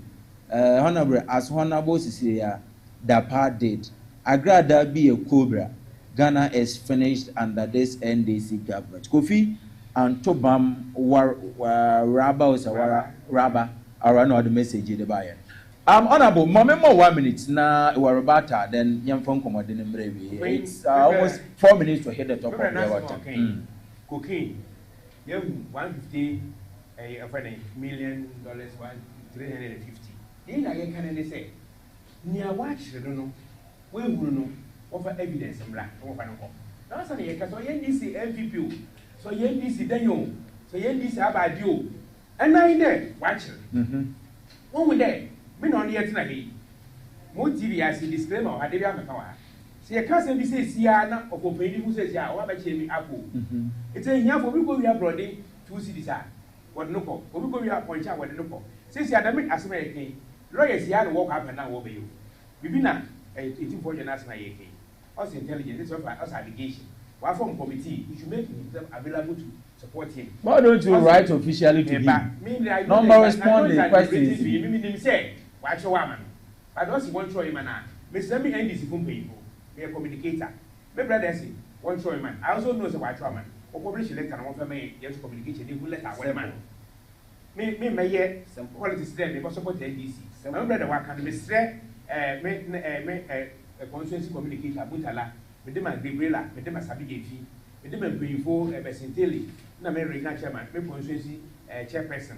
as Honorable Cecilia Dapa did. Agrada be a cobra. Ghana is finished under this NDC government. Kofi and Tobam Raba are another message in the buyer. Honorable, more 1 minute now. We are about then young phone commodity in Brave. It's almost 4 minutes to hit the top of the water. Cocaine, you $150 million, 350. Then I can say, near watch, I don't know. We will know offer evidence and black. That's an acre, so NDC MPP, so NDC Daniel, so NDC Abadio, and I there, watch it. One with that, men on the eternity. More TV as a disclaimer, I did have a power. See, a cousin be says, Siana, or Company who says, yeah, what about Jamie Apple? It's a year for people we are broading 2 cities. What no call, or we go here point out what no call. Since you are the as American, lawyers here walk up and now over you. We be not 18 for your national AK. us intelligence, this is us allegation. One form committee, you should make himself available to support him. Why don't you write officially to him? Number responding questions. Me say, watch your woman. I don't see one show him now. Mr. Me end this phone people. Me a communicator. My brother say, one show man. I also know the white woman. Or publish a letter and one for me, yes, communication, you will let our man. Me may yet some qualities there because support NDC. My brother, what can be straight, a constituency communicator, Butala, with them and Gabriela, with them as Sabigafi, with them and Payfo, a Bessintelli, no American chairman, my constituency chairperson.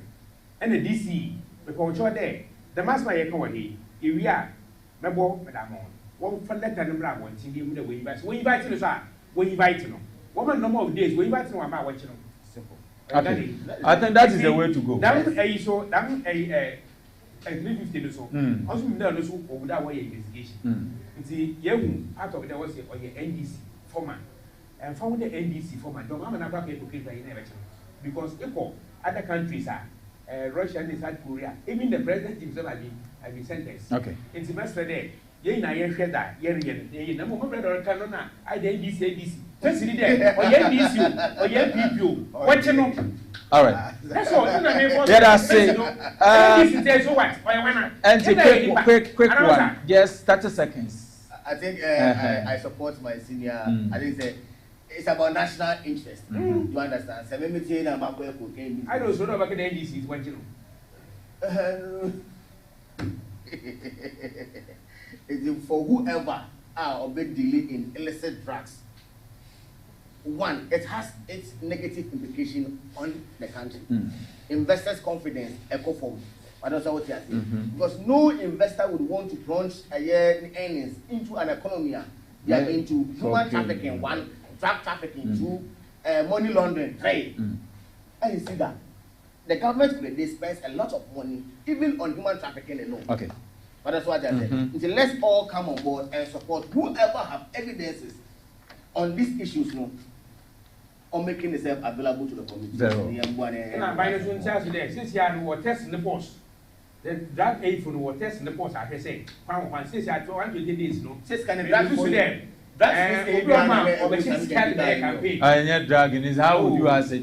And the DC, the control there, the mass my economy, if we are, my boy, Madame, one for letter and brown one, thinking with the way back. When you invite us, when you invite them, one number of days, when you invite them about watching them. Simple. Okay. I think that is the way to go. That a so that a 350 or so. Also, we know also over that way investigation. See, out of there was a NDC format. And found the NDC format. Don't have an appropriate because other countries are Russia and South Korea. Even the president himself have been sentenced. Okay. It's the best there. Ye na ye share that ye na mo brother kan na I dey NDC just sit there or ye NDC or ye PPO what you know. All right. That's all. Let us say so what and quick one, just 30 seconds. I think I support my senior. I think it's about national interest. You understand? So maybe say na I don't know about the NDC what you know. Is for whoever are or big delay in illicit drugs. One, it has its negative implication on the country. Investors' confidence, echo form. I don't know what you are saying. Because no investor would want to plunge a year earnings into an economy. They are into human trafficking, one, drug trafficking, two, money laundering, three. And you see that the government today spends a lot of money even on human trafficking alone. Okay. But that's what I said. So let's all come on board and support whoever have evidences on these issues, no, on making itself available to the community. And by the soon today, since you are testing the post, the drug aid for the test in the post, I say, since you are 220 days, no, says can be drug for them. That's drug in his how would you as a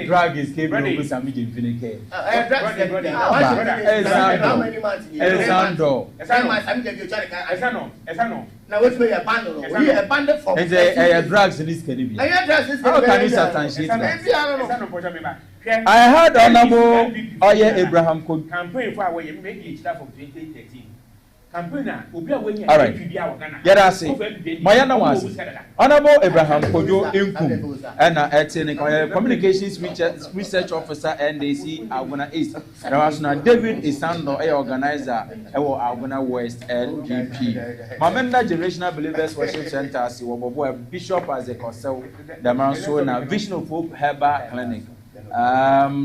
drug is capable of some infinite. Now what's my abandon? We abandoned for drugs in this Caribbean. How can you substantiate that? I I heard Honorable Abraham could campaign for away make it start from 2013. Campaign all right. Get us say. Mayana was Honorable Abraham Kojo Inkum and Communications Research Officer NDC Aguna East. There was now David Isando, a organizer, Aguna West LGP. Mamenda Generational Believers Worship Center, Bishop as a Cosel, the Mansona Vision of Hope Herbal Clinic.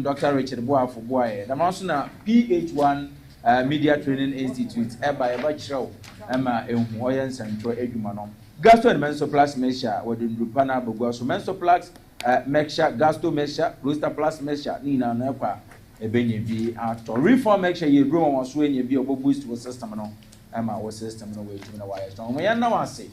Dr. Richard Boafo Boy, the Mansona PH-ONE Media Training Institute, by a bachelor, Emma Oyen Central Edumano. Gasto and Mensoplus Mesha, where the Drupana Bogoso Mensoplus, Mesha, Gasto Mesha, Rooster Plus Mesha, Nina Nepa, a Benny B. After reform, make sure you grow on swing your be a boost to a system. Emma was system no way to the wire. We are now say.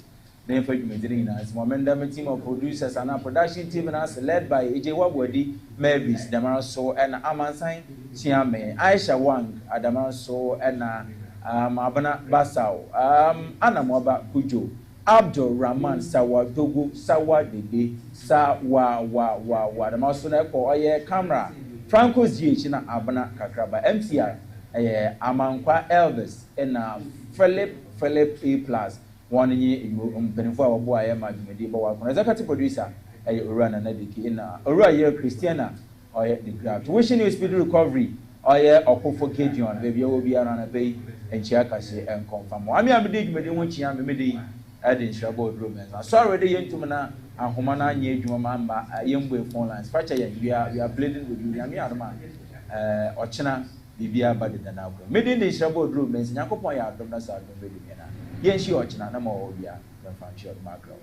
The information is Momentum team of producers and our production team and us led by AJ Wabwadi, Mavis, Damaso, and Amansine, Siame, Aisha Wang, Adamaso, and Abana Basau, Anna Moba Kujo, Abdul Rahman, Sawa Dogo, Sawa Dede, Sawa the Masona for a camera, Franco's GH in Abana Kakraba, MCR, Amankwa Elvis, and Philip A. One year before boy, I am executive producer, a run and educate in Christiana or the craft. Wishing you speedy recovery or for Cajun, baby, will be around a bay and Chiakase and confirm. I mean, I'm digging when she am midi adding Shabot romance. Sorry, the young Tumana and Humana, Yamamba, a young way phone lines. We are bleeding with you, Yamiama, Ochina, Bibia, but than now. Made the Shabot romance, Yakopoya, Domnas, Yes, you are no more. Yeah, the French macro.